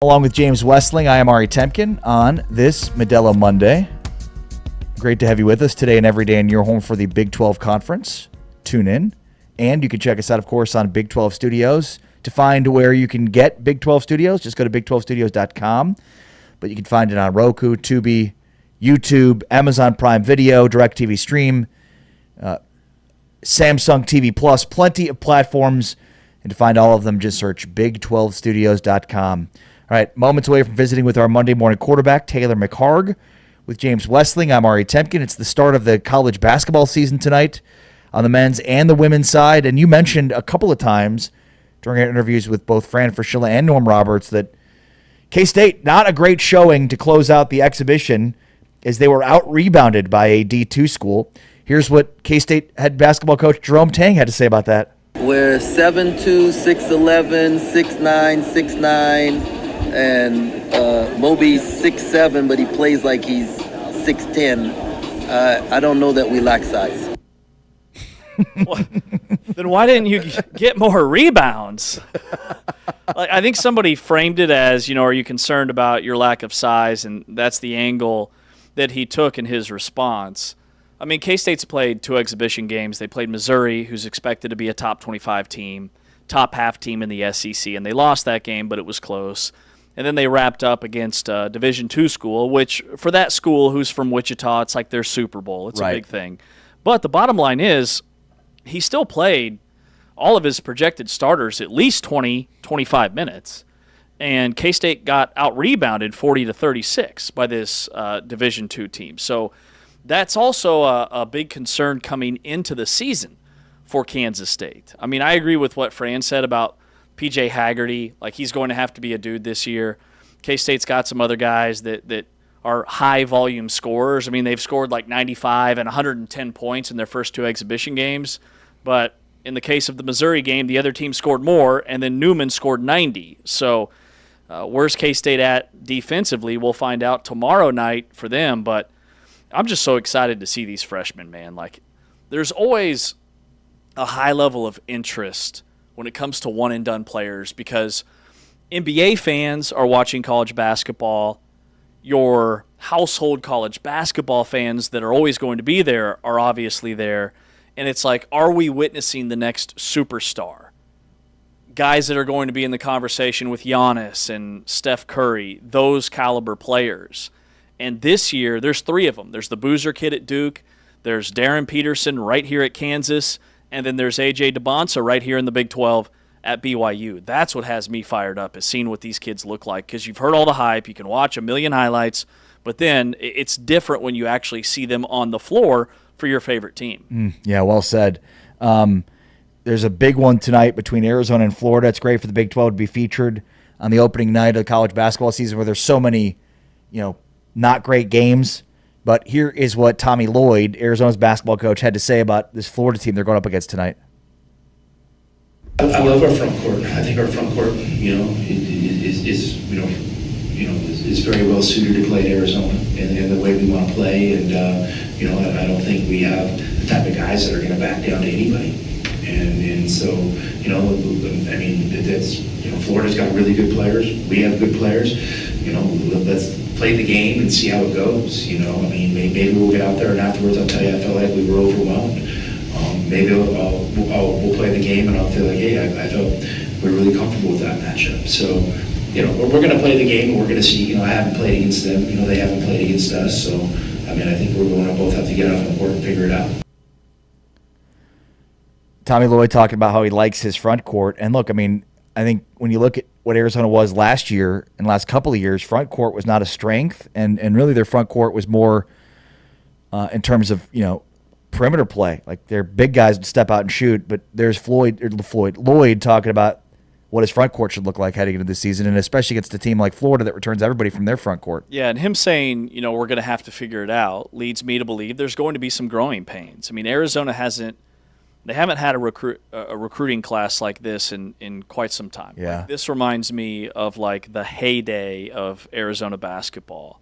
Along with James Westling, I am Ari Temkin on this Modelo Monday. Great to have you with us today and every day in your home for the Big 12 Conference. Tune in. And you can check us out, of course, on Big 12 Studios. To find where you can get Big 12 Studios, just go to big12studios.com. But you can find it on Roku, Tubi, YouTube, Amazon Prime Video, DirecTV Stream, Samsung TV Plus, plenty of platforms. And to find all of them, just search big12studios.com. All right, moments away from visiting with our Monday morning quarterback, Taylor McHargue. With James Westling, I'm Ari Temkin. It's the start of the college basketball season tonight on the men's and the women's side. And you mentioned a couple of times during our interviews with both Fran Fraschilla and Norm Roberts that K-State, not a great showing to close out the exhibition as they were out-rebounded by a D2 school. Here's what K-State head basketball coach Jerome Tang had to say about that. We're 7'2", 6'11", 6'9", 6'9", and Moby's 6'7", but he plays like he's 6'10". I don't know that we lack size. Then why didn't you get more rebounds? Like, I think somebody framed it as, are you concerned about your lack of size? And that's the angle that he took in his response. I mean, K-State's played 2 exhibition games. They played Missouri, who's expected to be a top 25 team, top half team in the SEC, and they lost that game, but it was close. And then they wrapped up against a Division II school, which for that school who's from Wichita, it's like their Super Bowl. It's a big thing. But the bottom line is he still played all of his projected starters at least 20, 25 minutes. And K-State got out-rebounded 40-36 by this Division II team. So that's also a big concern coming into the season for Kansas State. I mean, I agree with what Fran said about P.J. Haggerty. Like, he's going to have to be a dude this year. K-State's got some other guys that are high-volume scorers. I mean, they've scored like 95 and 110 points in their first 2 exhibition games. But in the case of the Missouri game, the other team scored more, and then Newman scored 90. So where's K-State at defensively? We'll find out tomorrow night for them. But I'm just so excited to see these freshmen, man. Like, there's always a high level of interest when it comes to one-and-done players because NBA fans are watching college basketball. Your household college basketball fans that are always going to be there are obviously there. And it's like, are we witnessing the next superstar? Guys that are going to be in the conversation with Giannis and Steph Curry, those caliber players. And this year, there's 3 of them. There's the Boozer kid at Duke. There's Darren Peterson right here at Kansas. And then there's A.J. DeBonsa right here in the Big 12 at BYU. That's what has me fired up, is seeing what these kids look like. Because you've heard all the hype. You can watch a million highlights. But then it's different when you actually see them on the floor for your favorite team. Yeah, well said. There's a big one tonight between Arizona and Florida. It's great for the Big 12 to be featured on the opening night of the college basketball season where there's so many, not great games. But here is what Tommy Lloyd, Arizona's basketball coach, had to say about this Florida team they're going up against tonight. I love our front court. I think our front court, is very well suited to play at Arizona and the way we want to play. And I don't think we have the type of guys that are going to back down to anybody. And so that's Florida's got really good players. We have good players. Let's play the game and see how it goes. Maybe we'll get out there and afterwards I'll tell you I felt like we were overwhelmed. Maybe we'll play the game and I'll feel like, hey, I felt we're really comfortable with that matchup. So, we're going to play the game and we're going to see. I haven't played against them. They haven't played against us. So, I think we're going to both have to get off the court and figure it out. Tommy Lloyd talking about how he likes his front court. And look, I think when you look at what Arizona was last year and last couple of years, front court was not a strength. And really their front court was more in terms of, perimeter play. Like their big guys would step out and shoot. But there's Lloyd talking about what his front court should look like heading into this season, and especially against a team like Florida that returns everybody from their front court. Yeah, and him saying, we're going to have to figure it out leads me to believe there's going to be some growing pains. Arizona haven't had a recruiting class like this in quite some time. Yeah. Like, this reminds me of like the heyday of Arizona basketball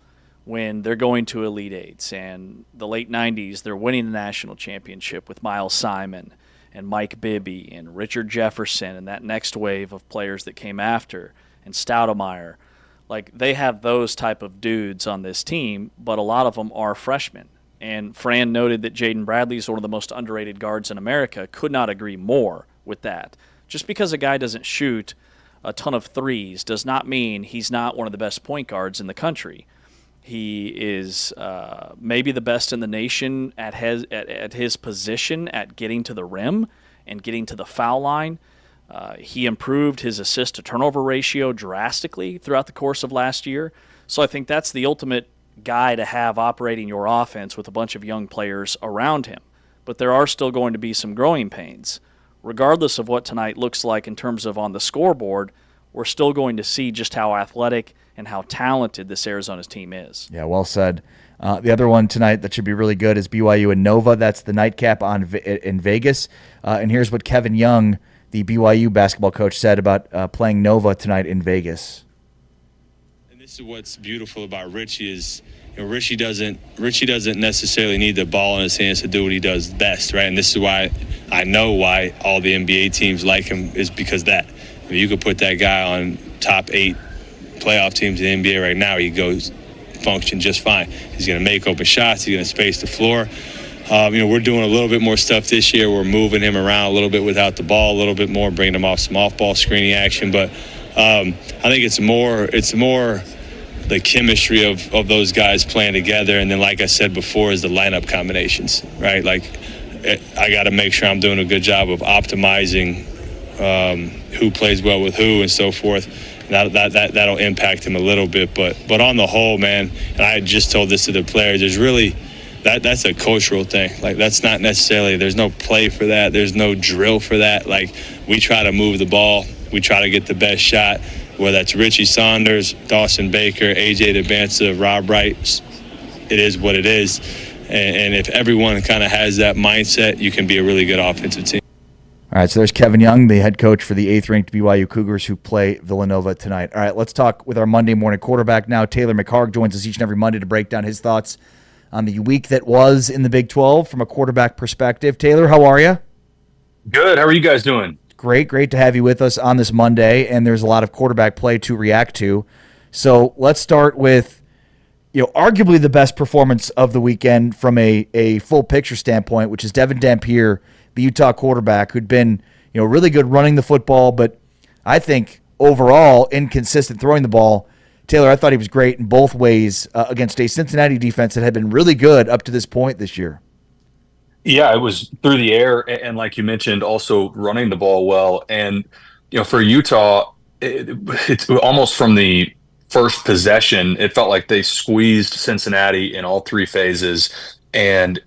when they're going to Elite Eights, and the late 90s, they're winning the national championship with Miles Simon and Mike Bibby and Richard Jefferson and that next wave of players that came after, and Stoudemire. Like, they have those type of dudes on this team, but a lot of them are freshmen. And Fran noted that Jaden Bradley is one of the most underrated guards in America. Could not agree more with that. Just because a guy doesn't shoot a ton of threes does not mean he's not one of the best point guards in the country. He is maybe the best in the nation at his position at getting to the rim and getting to the foul line. He improved his assist-to-turnover ratio drastically throughout the course of last year. So I think that's the ultimate guy to have operating your offense with a bunch of young players around him. But there are still going to be some growing pains. Regardless of what tonight looks like in terms of on the scoreboard, we're still going to see just how athletic and how talented this Arizona's team is. Yeah, well said. The other one tonight that should be really good is BYU and Nova. That's the nightcap in Vegas. And here's what Kevin Young, the BYU basketball coach, said about playing Nova tonight in Vegas. And this is what's beautiful about Richie is, Richie doesn't necessarily need the ball in his hands to do what he does best, right? And this is why I know why all the NBA teams like him is because that. You could put that guy on top 8 playoff teams in the NBA right now, he goes function just fine. He's going to make open shots. He's going to space the floor. We're doing a little bit more stuff this year. We're moving him around a little bit without the ball, a little bit more, bringing him off some off-ball screening action. But I think it's more the chemistry of those guys playing together. And then, like I said before, is the lineup combinations, right? Like, I got to make sure I'm doing a good job of optimizing who plays well with who and so forth. That'll impact him a little bit, but on the whole, man, and I just told this to the players, there's really that's a cultural thing. Like, that's not necessarily, there's no play for that, there's no drill for that. Like, we try to move the ball, we try to get the best shot, whether that's Richie Saunders, Dawson Baker, AJ DeBanza, Rob Wright. It is what it is, and if everyone kind of has that mindset, you can be a really good offensive team. All right, so there's Kevin Young, the head coach for the 8th-ranked BYU Cougars, who play Villanova tonight. All right, let's talk with our Monday morning quarterback now. Taylor McHarg joins us each and every Monday to break down his thoughts on the week that was in the Big 12 from a quarterback perspective. Taylor, how are you? Good. How are you guys doing? Great to have you with us on this Monday, and there's a lot of quarterback play to react to. So let's start with, arguably the best performance of the weekend from a full picture standpoint, which is Devin Dampier, the Utah quarterback, who'd been, really good running the football, but I think overall inconsistent throwing the ball. Taylor, I thought he was great in both ways against a Cincinnati defense that had been really good up to this point this year. Yeah, it was through the air, and like you mentioned, also running the ball well. And, for Utah, it's almost from the first possession, it felt like they squeezed Cincinnati in all 3 phases. And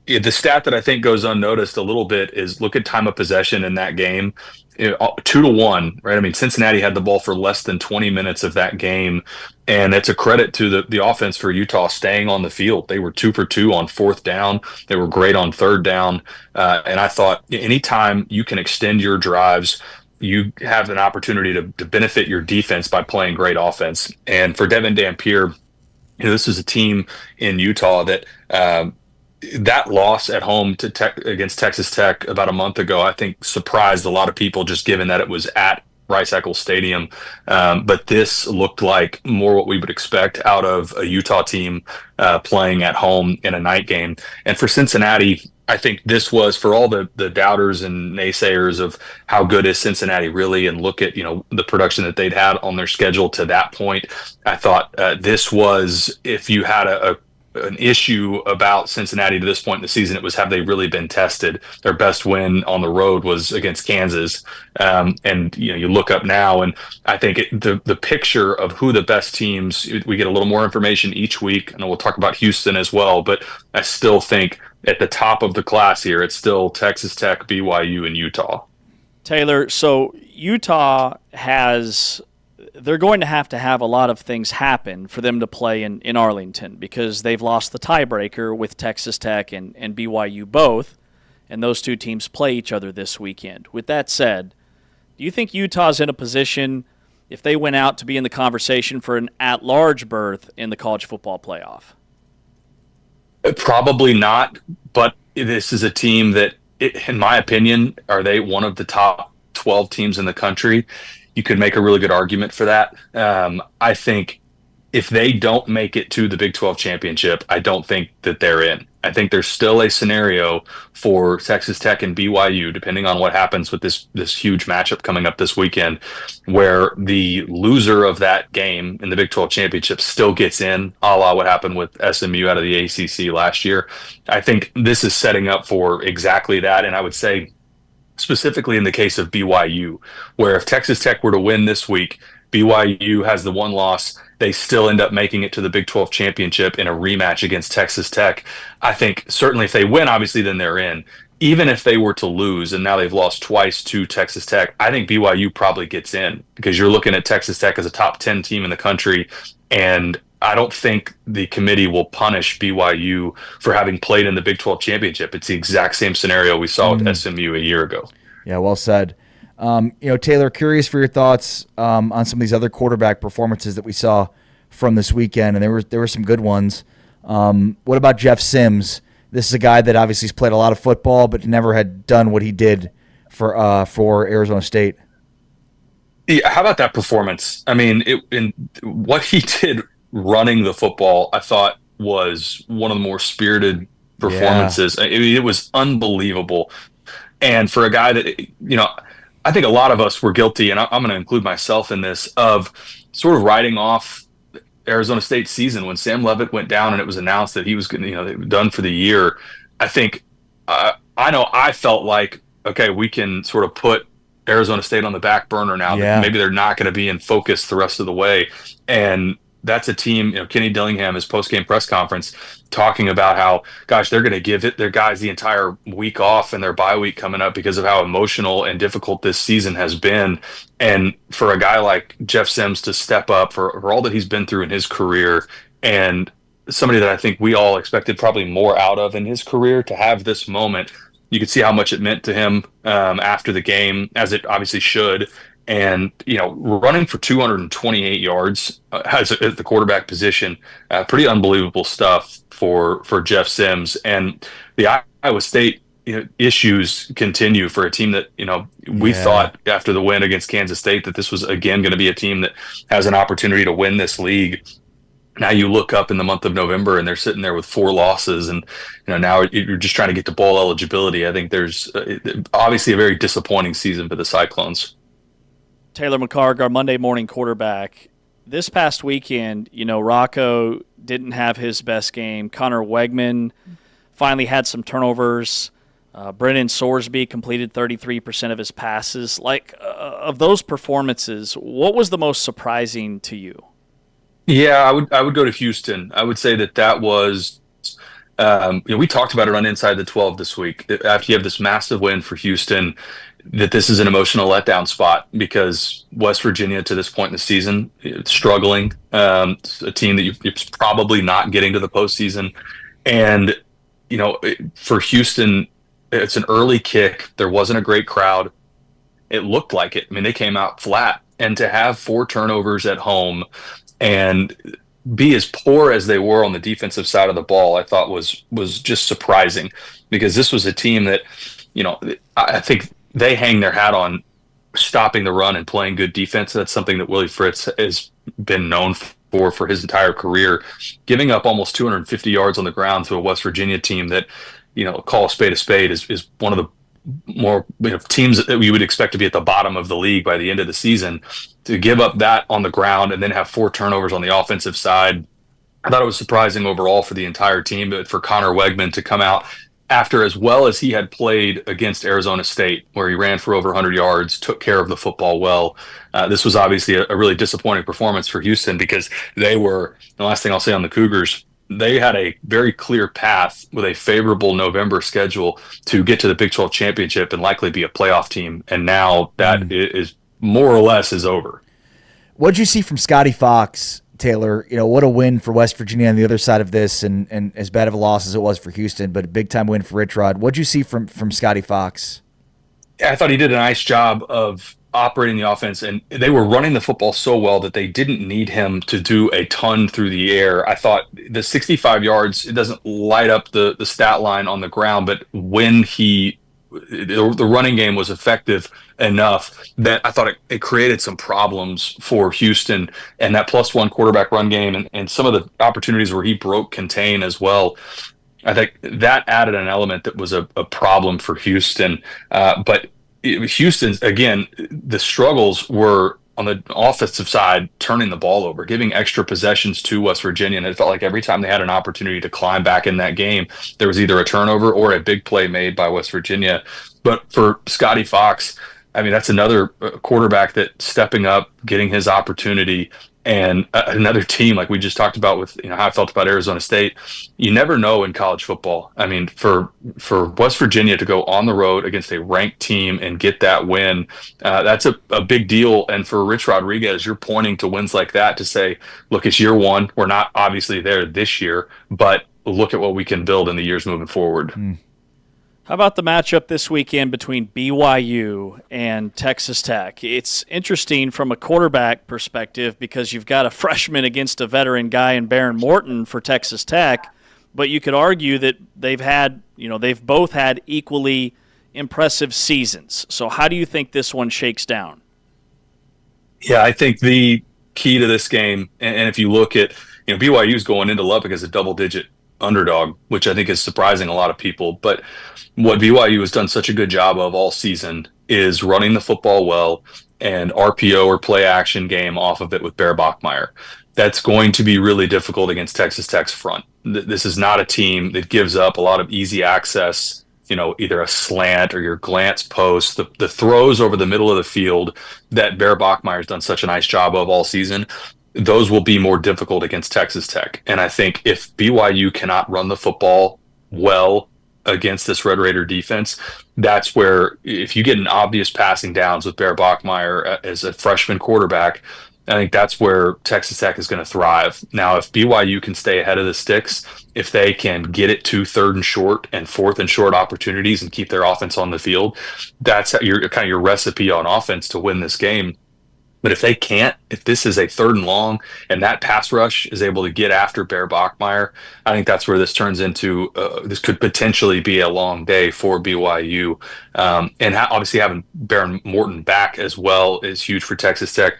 the stat that I think goes unnoticed a little bit is look at time of possession in that game, 2-1, right? I mean, Cincinnati had the ball for less than 20 minutes of that game, and it's a credit to the offense for Utah staying on the field. They were 2 for 2 on 4th down. They were great on 3rd down, and I thought anytime you can extend your drives, you have an opportunity to benefit your defense by playing great offense. And for Devin Dampier, this is a team in Utah that loss at home against Texas Tech about a month ago, I think surprised a lot of people, just given that it was at Rice-Eccles Stadium. But this looked like more what we would expect out of a Utah team playing at home in a night game. And for Cincinnati, I think this was, for all the doubters and naysayers of how good is Cincinnati really, and look at, the production that they'd had on their schedule to that point, I thought this was, if you had an issue about Cincinnati to this point in the season, it was, have they really been tested? Their best win on the road was against Kansas. And you look up now, and I think the picture of who the best teams, we get a little more information each week, and we'll talk about Houston as well, but I still think at the top of the class here, it's still Texas Tech, BYU, and Utah. Taylor, so Utah they're going to have a lot of things happen for them to play in Arlington, because they've lost the tiebreaker with Texas Tech and BYU both, and those 2 teams play each other this weekend. With that said, do you think Utah's in a position, if they went out, to be in the conversation for an at-large berth in the college football playoff? Probably not, but this is a team that, in my opinion, are they one of the top 12 teams in the country? you could make a really good argument for that. I think if they don't make it to the Big 12 championship, I don't think that they're in. I think there's still a scenario for Texas Tech and BYU, depending on what happens with this huge matchup coming up this weekend, where the loser of that game in the Big 12 championship still gets in, a la what happened with SMU out of the ACC last year. I think this is setting up for exactly that, and I would say specifically in the case of BYU, where if Texas Tech were to win this week, BYU has the one loss, they still end up making it to the Big 12 championship in a rematch against Texas Tech. I think certainly if they win, obviously, then they're in. Even if they were to lose, and now they've lost twice to Texas Tech, I think BYU probably gets in because you're looking at Texas Tech as a top 10 team in the country, and I don't think the committee will punish BYU for having played in the Big 12 championship. It's the exact same scenario we saw with SMU a year ago. Yeah, well said. Taylor, curious for your thoughts on some of these other quarterback performances that we saw from this weekend, and there were some good ones. What about Jeff Sims? This is a guy that obviously has played a lot of football, but never had done what he did for Arizona State. Yeah, how about that performance? I mean, what he did running the football, I thought was one of the more spirited performances. Yeah. It was unbelievable. And for a guy that, I think a lot of us were guilty, and I'm going to include myself in this, of sort of writing off Arizona State's season when Sam Leavitt went down and it was announced that he was done for the year. I think I know I felt like, okay, we can sort of put Arizona State on the back burner now. Yeah. Maybe they're not going to be in focus the rest of the way. And that's a team, Kenny Dillingham, his post-game press conference, talking about how, gosh, they're going to give their guys the entire week off and their bye week coming up because of how emotional and difficult this season has been. And for a guy like Jeff Sims to step up for all that he's been through in his career, and somebody that I think we all expected probably more out of in his career, to have this moment, you could see how much it meant to him after the game, as it obviously should. And, running for 228 yards as the quarterback position, pretty unbelievable stuff for Jeff Sims. And the Iowa State issues continue for a team that, we thought after the win against Kansas State that this was, again, going to be a team that has an opportunity to win this league. Now you look up in the month of November and they're sitting there with 4 losses, and now you're just trying to get to bowl eligibility. I think there's obviously a very disappointing season for the Cyclones. Taylor McCarg, our Monday morning quarterback. This past weekend, Rocco didn't have his best game. Connor Wegman finally had some turnovers. Brennan Sorsby completed 33% of his passes. Of those performances, what was the most surprising to you? Yeah, I would go to Houston. I would say that was, we talked about it on Inside the 12 this week. After you have this massive win for Houston, that this is an emotional letdown spot because West Virginia to this point in the season, it's struggling. It's a team that you're probably not getting to the postseason. And, for Houston, it's an early kick. There wasn't a great crowd. It looked like it. I mean, they came out flat. And to have 4 turnovers at home and be as poor as they were on the defensive side of the ball, I thought was just surprising, because this was a team that, I think they hang their hat on stopping the run and playing good defense. That's something that Willie Fritz has been known for his entire career. Giving up almost 250 yards on the ground to a West Virginia team that, call a spade is one of the more teams that we would expect to be at the bottom of the league by the end of the season. To give up that on the ground and then have 4 turnovers on the offensive side, I thought it was surprising overall for the entire team. But for Connor Wegman to come out after, as well as he had played against Arizona State, where he ran for over 100 yards, took care of the football well. This was obviously a really disappointing performance for Houston, because they were, the last thing I'll say on the Cougars, they had a very clear path with a favorable November schedule to get to the Big 12 championship and likely be a playoff team. And now that is more or less is over. What did you see from Scotty Fox, Taylor? What a win for West Virginia on the other side of this, and as bad of a loss as it was for Houston, but a big-time win for Rich Rod. What did you see from Scotty Fox? Yeah, I thought he did a nice job of operating the offense, and they were running the football so well that they didn't need him to do a ton through the air. I thought the 65 yards, it doesn't light up the stat line on the ground, but when he the running game was effective enough that I thought it created some problems for Houston, and that +1 quarterback run game and some of the opportunities where he broke contain as well. I think that added an element that was a problem for Houston. But Houston's, again, the struggles were on the offensive side, turning the ball over, giving extra possessions to West Virginia. And it felt like every time they had an opportunity to climb back in that game, there was either a turnover or a big play made by West Virginia. But for Scotty Fox, I mean, that's another quarterback that stepping up, getting his opportunity, and another team like we just talked about with how I felt about Arizona State. You never know in college football. I mean, for West Virginia to go on the road against a ranked team and get that win, that's a big deal. And for Rich Rodriguez, you're pointing to wins like that to say, look, it's year one. We're not obviously there this year, but look at what we can build in the years moving forward. How about the matchup this weekend between BYU and Texas Tech? It's interesting from a quarterback perspective because you've got a freshman against a veteran guy in Baron Morton for Texas Tech, but you could argue that they've both had equally impressive seasons. So how do you think this one shakes down? Yeah, I think the key to this game, and if you look at, BYU's going into Lubbock as a double-digit underdog, which I think is surprising a lot of people. But what BYU has done such a good job of all season is running the football well and RPO or play action game off of it with Bear Bachmeier. That's going to be really difficult against Texas Tech's front. This is not a team that gives up a lot of easy access, either a slant or your glance post, the throws over the middle of the field that Bear Bachmeier's done such a nice job of all season. Those will be more difficult against Texas Tech. And I think if BYU cannot run the football well against this Red Raider defense, that's where if you get an obvious passing downs with Bear Bachmeier as a freshman quarterback, I think that's where Texas Tech is going to thrive. Now, if BYU can stay ahead of the sticks, if they can get it to 3rd and short and 4th and short opportunities and keep their offense on the field, that's your recipe on offense to win this game. But if they can't, if this is a 3rd and long and that pass rush is able to get after Bear Bachmeier, I think that's where this turns into, this could potentially be a long day for BYU. And obviously having Baron Morton back as well is huge for Texas Tech.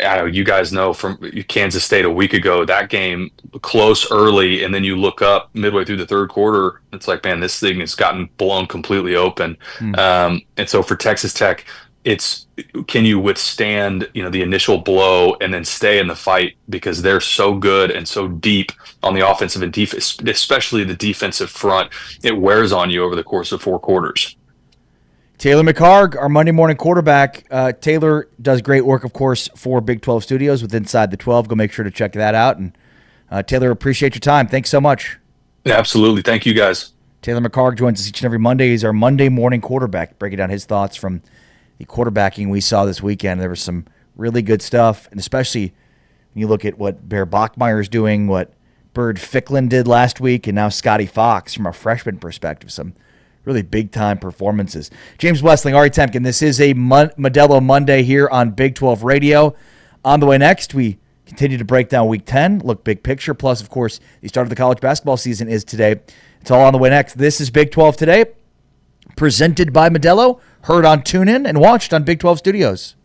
I know you guys know from Kansas State a week ago, that game close early, and then you look up midway through the 3rd quarter, it's like, man, this thing has gotten blown completely open. And so for Texas Tech, it's, can you withstand, the initial blow and then stay in the fight, because they're so good and so deep on the offensive and defense, especially the defensive front. It wears on you over the course of 4 quarters. Taylor McHargue, our Monday morning quarterback. Taylor does great work, of course, for Big 12 Studios with Inside the 12. Go make sure to check that out. And Taylor, appreciate your time. Thanks so much. Absolutely. Thank you, guys. Taylor McHargue joins us each and every Monday. He's our Monday morning quarterback, breaking down his thoughts from the quarterbacking we saw this weekend. There was some really good stuff, and especially when you look at what Bear Bachmeier is doing, what Bird Ficklin did last week, and now Scotty Fox from a freshman perspective. Some really big-time performances. James Westling, Ari Temkin, this is a Modelo Monday here on Big 12 Radio. On the way next, we continue to break down Week 10, look big picture, plus, of course, the start of the college basketball season is today. It's all on the way next. This is Big 12 Today, presented by Modelo, heard on TuneIn and watched on Big 12 Studios.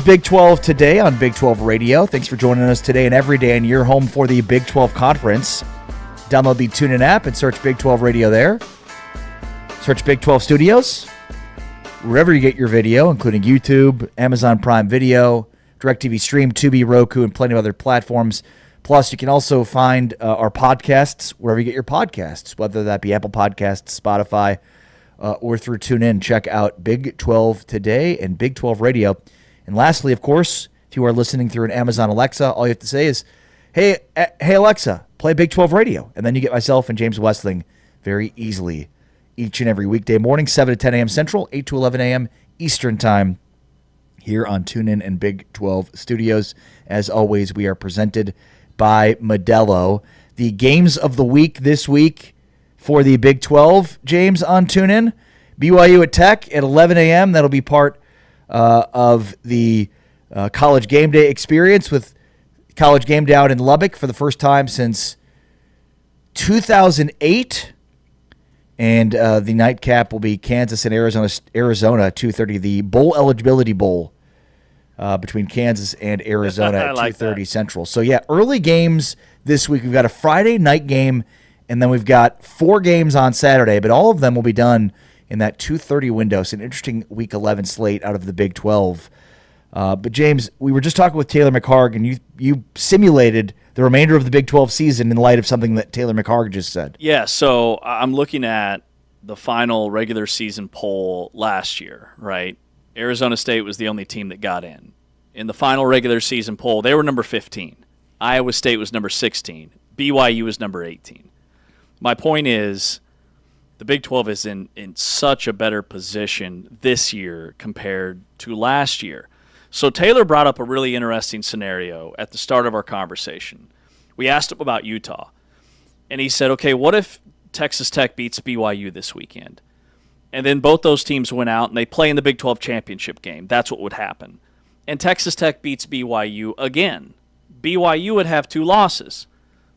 Big 12 today on Big 12 Radio. Thanks for joining us today and every day in your home for the Big 12 Conference. Download the TuneIn app and search Big 12 Radio there. Search Big 12 Studios, wherever you get your video, including YouTube, Amazon Prime Video, DirecTV Stream, Tubi, Roku, and plenty of other platforms. Plus, you can also find our podcasts wherever you get your podcasts, whether that be Apple Podcasts, Spotify, or through TuneIn. Check out Big 12 Today and Big 12 Radio. And lastly, of course, if you are listening through an Amazon Alexa, all you have to say is, hey Alexa, play Big 12 Radio. And then you get myself and James Westling very easily each and every weekday morning, 7 to 10 a.m. Central, 8 to 11 a.m. Eastern Time here on TuneIn and Big 12 Studios. As always, we are presented by Modelo. The games of the week this week for the Big 12, James, on TuneIn. BYU at Tech at 11 a.m. That'll be part of the college game day experience with college game day out in Lubbock for the first time since 2008. And the nightcap will be Kansas and Arizona, 2:30, the bowl eligibility bowl between Kansas and Arizona at 2:30 Central. So, yeah, early games this week. We've got a Friday night game, and then we've got 4 games on Saturday, but all of them will be done in that 2:30 window. It's an interesting Week 11 slate out of the Big 12. But, James, we were just talking with Taylor McHarg, and you simulated the remainder of the Big 12 season in light of something that Taylor McHarg just said. Yeah, so I'm looking at the final regular season poll last year, right? Arizona State was the only team that got in. In the final regular season poll, they were number 15. Iowa State was number 16. BYU was number 18. My point is the Big 12 is in such a better position this year compared to last year. So Taylor brought up a really interesting scenario at the start of our conversation. We asked him about Utah, and he said, okay, what if Texas Tech beats BYU this weekend? And then both those teams went out and they play in the Big 12 championship game. That's what would happen. And Texas Tech beats BYU again. BYU would have 2 losses.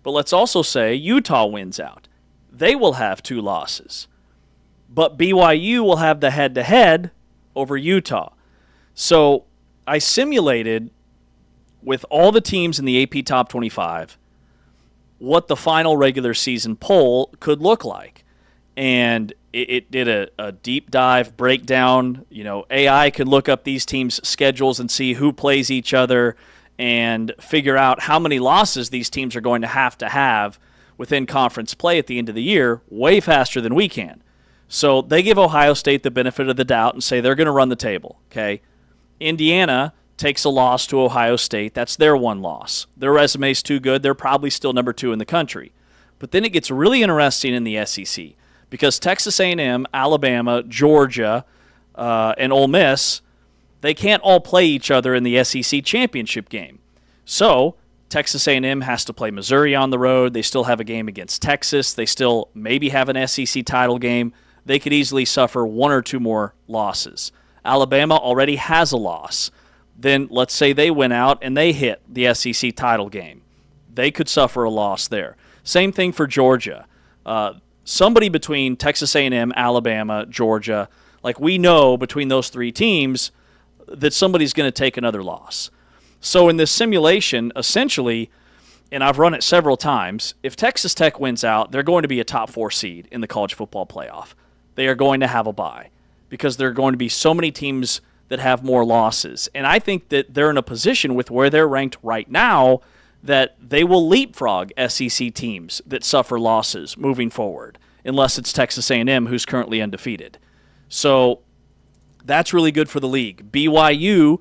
But let's also say Utah wins out. They will have 2 losses. But BYU will have the head-to-head over Utah. So I simulated with all the teams in the AP Top 25 what the final regular season poll could look like. And it did a deep dive breakdown. You know, AI could look up these teams' schedules and see who plays each other and figure out how many losses these teams are going to have within conference play at the end of the year way faster than we can. So they give Ohio State the benefit of the doubt and say they're going to run the table, okay? Indiana takes a loss to Ohio State. That's their 1 loss. Their resume's too good. They're probably still number 2 in the country. But then it gets really interesting in the SEC because Texas A&M, Alabama, Georgia, and Ole Miss, they can't all play each other in the SEC championship game. So Texas A&M has to play Missouri on the road. They still have a game against Texas. They still maybe have an SEC title game. They could easily suffer 1 or 2 more losses. Alabama already has a loss. Then let's say they went out and they hit the SEC title game. They could suffer a loss there. Same thing for Georgia. Somebody between Texas A&M, Alabama, Georgia, like we know between those 3 teams that somebody's going to take another loss. So in this simulation, essentially, and I've run it several times, if Texas Tech wins out, they're going to be a top 4 seed in the college football playoff. They are going to have a bye because there are going to be so many teams that have more losses. And I think that they're in a position with where they're ranked right now that they will leapfrog SEC teams that suffer losses moving forward, unless it's Texas A&M, who's currently undefeated. So that's really good for the league. BYU,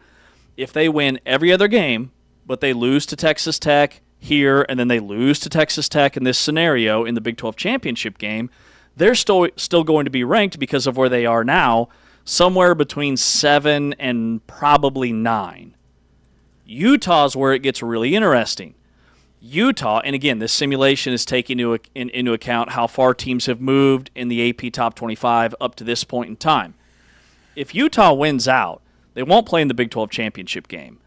if they win every other game, but they lose to Texas Tech here, and then they lose to Texas Tech in this scenario in the Big 12 championship game, they're still going to be ranked because of where they are now, somewhere between 7 and probably 9. Utah's where it gets really interesting. Utah, and again, this simulation is taking into account how far teams have moved in the AP Top 25 up to this point in time. If Utah wins out, they won't play in the Big 12 championship game,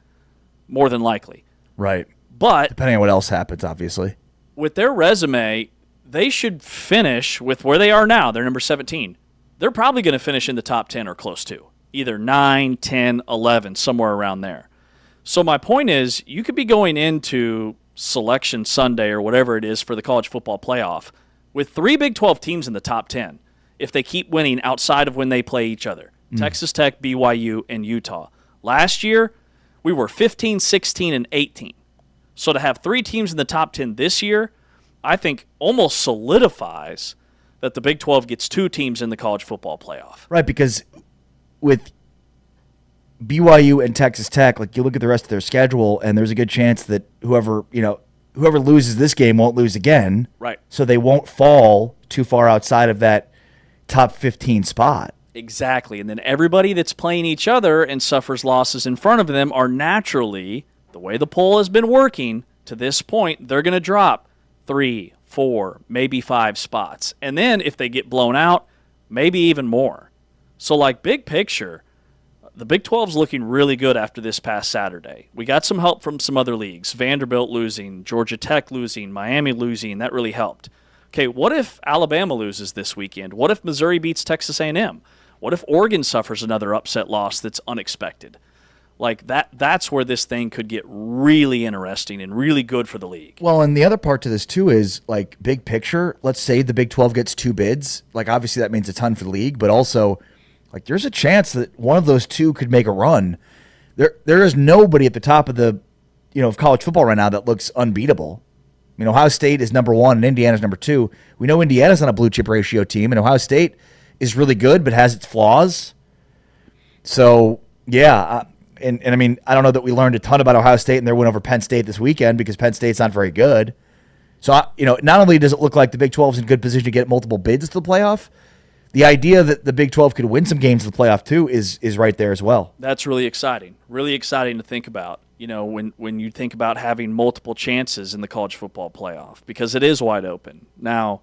more than likely. Right. But depending on what else happens, obviously. With their resume, they should finish with where they are now. They're number 17. They're probably going to finish in the top 10 or close to, either 9, 10, 11, somewhere around there. So my point is, you could be going into Selection Sunday or whatever it is for the college football playoff with 3 Big 12 teams in the top 10 if they keep winning outside of when they play each other. Texas Tech, BYU, and Utah. Last year, we were 15, 16, and 18. So to have 3 teams in the top 10 this year, I think almost solidifies that the Big 12 gets 2 teams in the college football playoff. Right, because with BYU and Texas Tech, like you look at the rest of their schedule, and there's a good chance that whoever loses this game won't lose again. Right. So they won't fall too far outside of that top 15 spot. Exactly. And then everybody that's playing each other and suffers losses in front of them are naturally, the way the poll has been working to this point, they're going to drop 3, 4, maybe 5 spots. And then if they get blown out, maybe even more. So like big picture, the Big 12's looking really good after this past Saturday. We got some help from some other leagues. Vanderbilt losing, Georgia Tech losing, Miami losing. That really helped. Okay, what if Alabama loses this weekend? What if Missouri beats Texas A&M? What if Oregon suffers another upset loss that's unexpected? Like that's where this thing could get really interesting and really good for the league. Well, and the other part to this too is like big picture. Let's say the Big 12 gets 2 bids. Like obviously that means a ton for the league, but also like there's a chance that one of those 2 could make a run. There is nobody at the top of the of college football right now that looks unbeatable. I mean, Ohio State is number 1 and Indiana's number 2. We know Indiana's on a blue chip ratio team, and Ohio State is really good but has its flaws. So, yeah, and I mean, I don't know that we learned a ton about Ohio State and their win over Penn State this weekend because Penn State's not very good. So, not only does it look like the Big 12 is in good position to get multiple bids to the playoff, the idea that the Big 12 could win some games in the playoff too is right there as well. That's really exciting. Really exciting to think about. When you think about having multiple chances in the college football playoff because it is wide open. Now,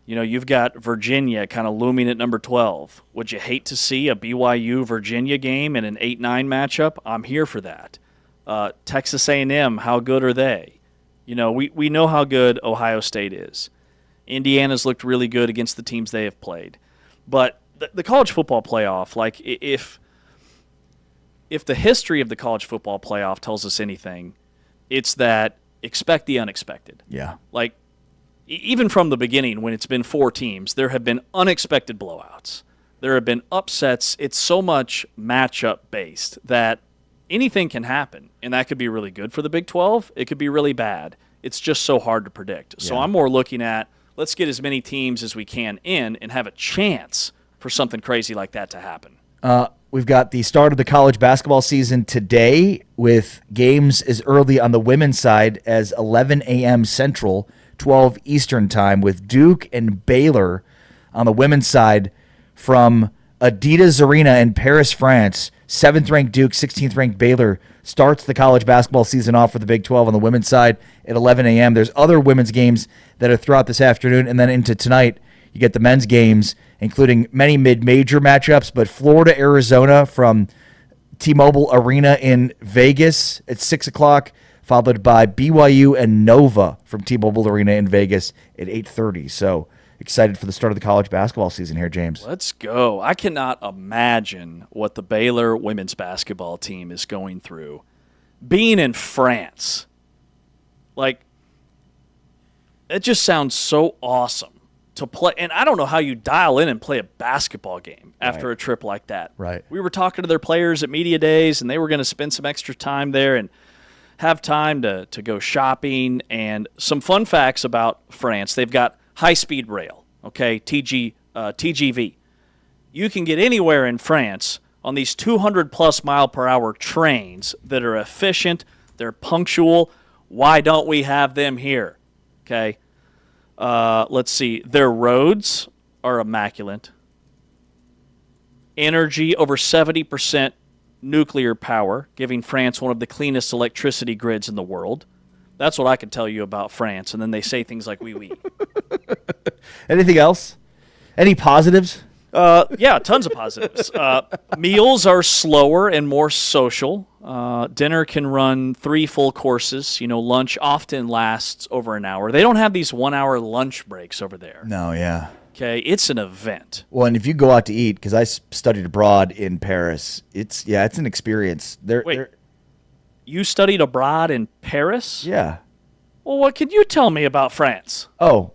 you've got Virginia kind of looming at number 12. Would you hate to see a BYU-Virginia game in an 8-9 matchup? I'm here for that. Texas A&M, how good are they? We know how good Ohio State is. Indiana's looked really good against the teams they have played. But the college football playoff, like if the history of the college football playoff tells us anything, it's that expect the unexpected. Yeah. Like, even from the beginning, when it's been 4 teams, there have been unexpected blowouts. There have been upsets. It's so much matchup-based that anything can happen, and that could be really good for the Big 12. It could be really bad. It's just so hard to predict. So I'm more looking at let's get as many teams as we can in and have a chance for something crazy like that to happen. We've got the start of the college basketball season today with games as early on the women's side as 11 a.m. Central, 12 Eastern time, with Duke and Baylor on the women's side from Adidas Arena in Paris, France. 7th-ranked Duke, 16th-ranked Baylor starts the college basketball season off for the Big 12 on the women's side at 11 a.m. There's other women's games that are throughout this afternoon, and then into tonight you get the men's games, including many mid-major matchups, but Florida, Arizona from T-Mobile Arena in Vegas at 6 o'clock, followed by BYU and Nova from T-Mobile Arena in Vegas at 8:30. So excited for the start of the college basketball season here, James. Let's go. I cannot imagine what the Baylor women's basketball team is going through. Being in France, like, it just sounds so awesome to play. And I don't know how you dial in and play a basketball game after a trip like that. Right. We were talking to their players at media days, and they were going to spend some extra time there and have time to go shopping. And some fun facts about France. They've got high-speed rail, okay, TGV. You can get anywhere in France on these 200-plus mile-per-hour trains that are efficient, they're punctual. Why don't we have them here? Okay. Let's see. Their roads are immaculate. Energy, over 70% nuclear power, giving France one of the cleanest electricity grids in the world. That's what I can tell you about France. And then they say things like, oui. Anything else? Any positives? Yeah, tons of positives. Meals are slower and more social. Dinner can run 3 full courses. Lunch often lasts over an hour. They don't have these 1-hour lunch breaks over there. No, yeah. Okay, it's an event. Well, and if you go out to eat, because I studied abroad in Paris, it's an experience. You studied abroad in Paris? Yeah. Well, what can you tell me about France? Oh,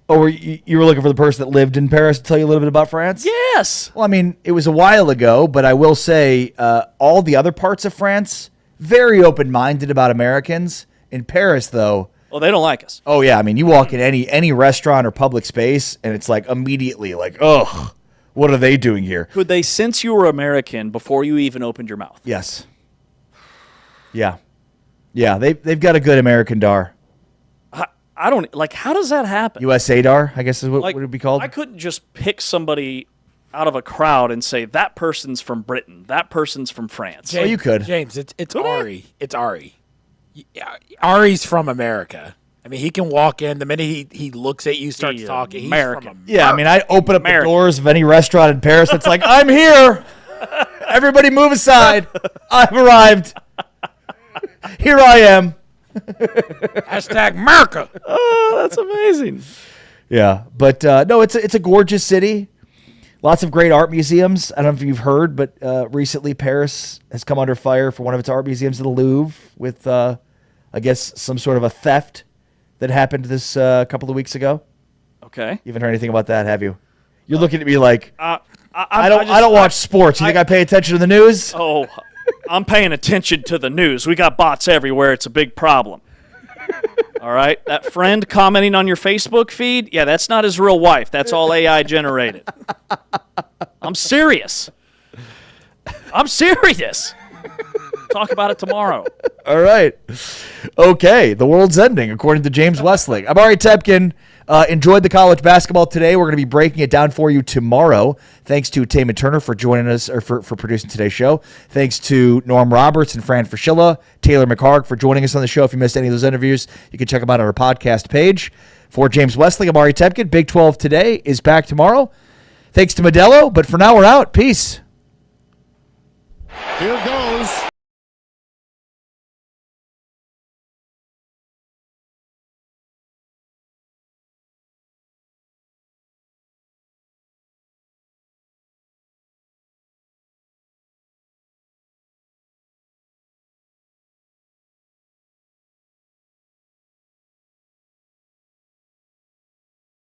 you were looking for the person that lived in Paris to tell you a little bit about France? Yes. Well, I mean, it was a while ago, but I will say all the other parts of France, very open-minded about Americans. In Paris, though. Well, they don't like us. Oh, yeah. I mean, you walk in any restaurant or public space, and it's like immediately like, ugh, what are they doing here? Could they sense you were American before you even opened your mouth? Yes. Yeah. Yeah, they've got a good American dar. I don't, like, how does that happen? USA dar, I guess is what Like, would it be called? I couldn't just pick somebody out of a crowd and say, that person's from Britain, that person's from France. James, you could. James, it's Ari. It's Ari. Ari's from America. I mean, he can walk in the minute he looks at you, starts talking. He's American. from America. Yeah, I mean, I open up American. the doors of any restaurant in Paris that's like, I'm here. Everybody move aside. I've arrived. Here I am. Hashtag America. Oh, that's amazing. Yeah, but no, it's a gorgeous city. Lots of great art museums. I don't know if you've heard, but recently Paris has come under fire for one of its art museums, the Louvre, with I guess some sort of a theft that happened this couple of weeks ago. Okay. You haven't heard anything about that, have you? You're looking at me like I just- don't watch sports. You think I pay attention to the news? Oh, I'm paying attention to the news. We got bots everywhere. It's a big problem. All right? That friend commenting on your Facebook feed, yeah, that's not his real wife. That's all AI generated. I'm serious. I'm serious. Talk about it tomorrow. All right. Okay. The world's ending, according to James Westling. I'm Ari Tepkin. Enjoyed the college basketball today. We're going to be breaking it down for you tomorrow. Thanks to Taman Turner for joining us, or for producing today's show. Thanks to Norm Roberts and Fran Fraschilla, Taylor McHarg for joining us on the show. If you missed any of those interviews, you can check them out on our podcast page. For James Westling, I'm Ari Tepkin. Big 12 today is back tomorrow. Thanks to Modelo, but for now we're out. Peace. Here goes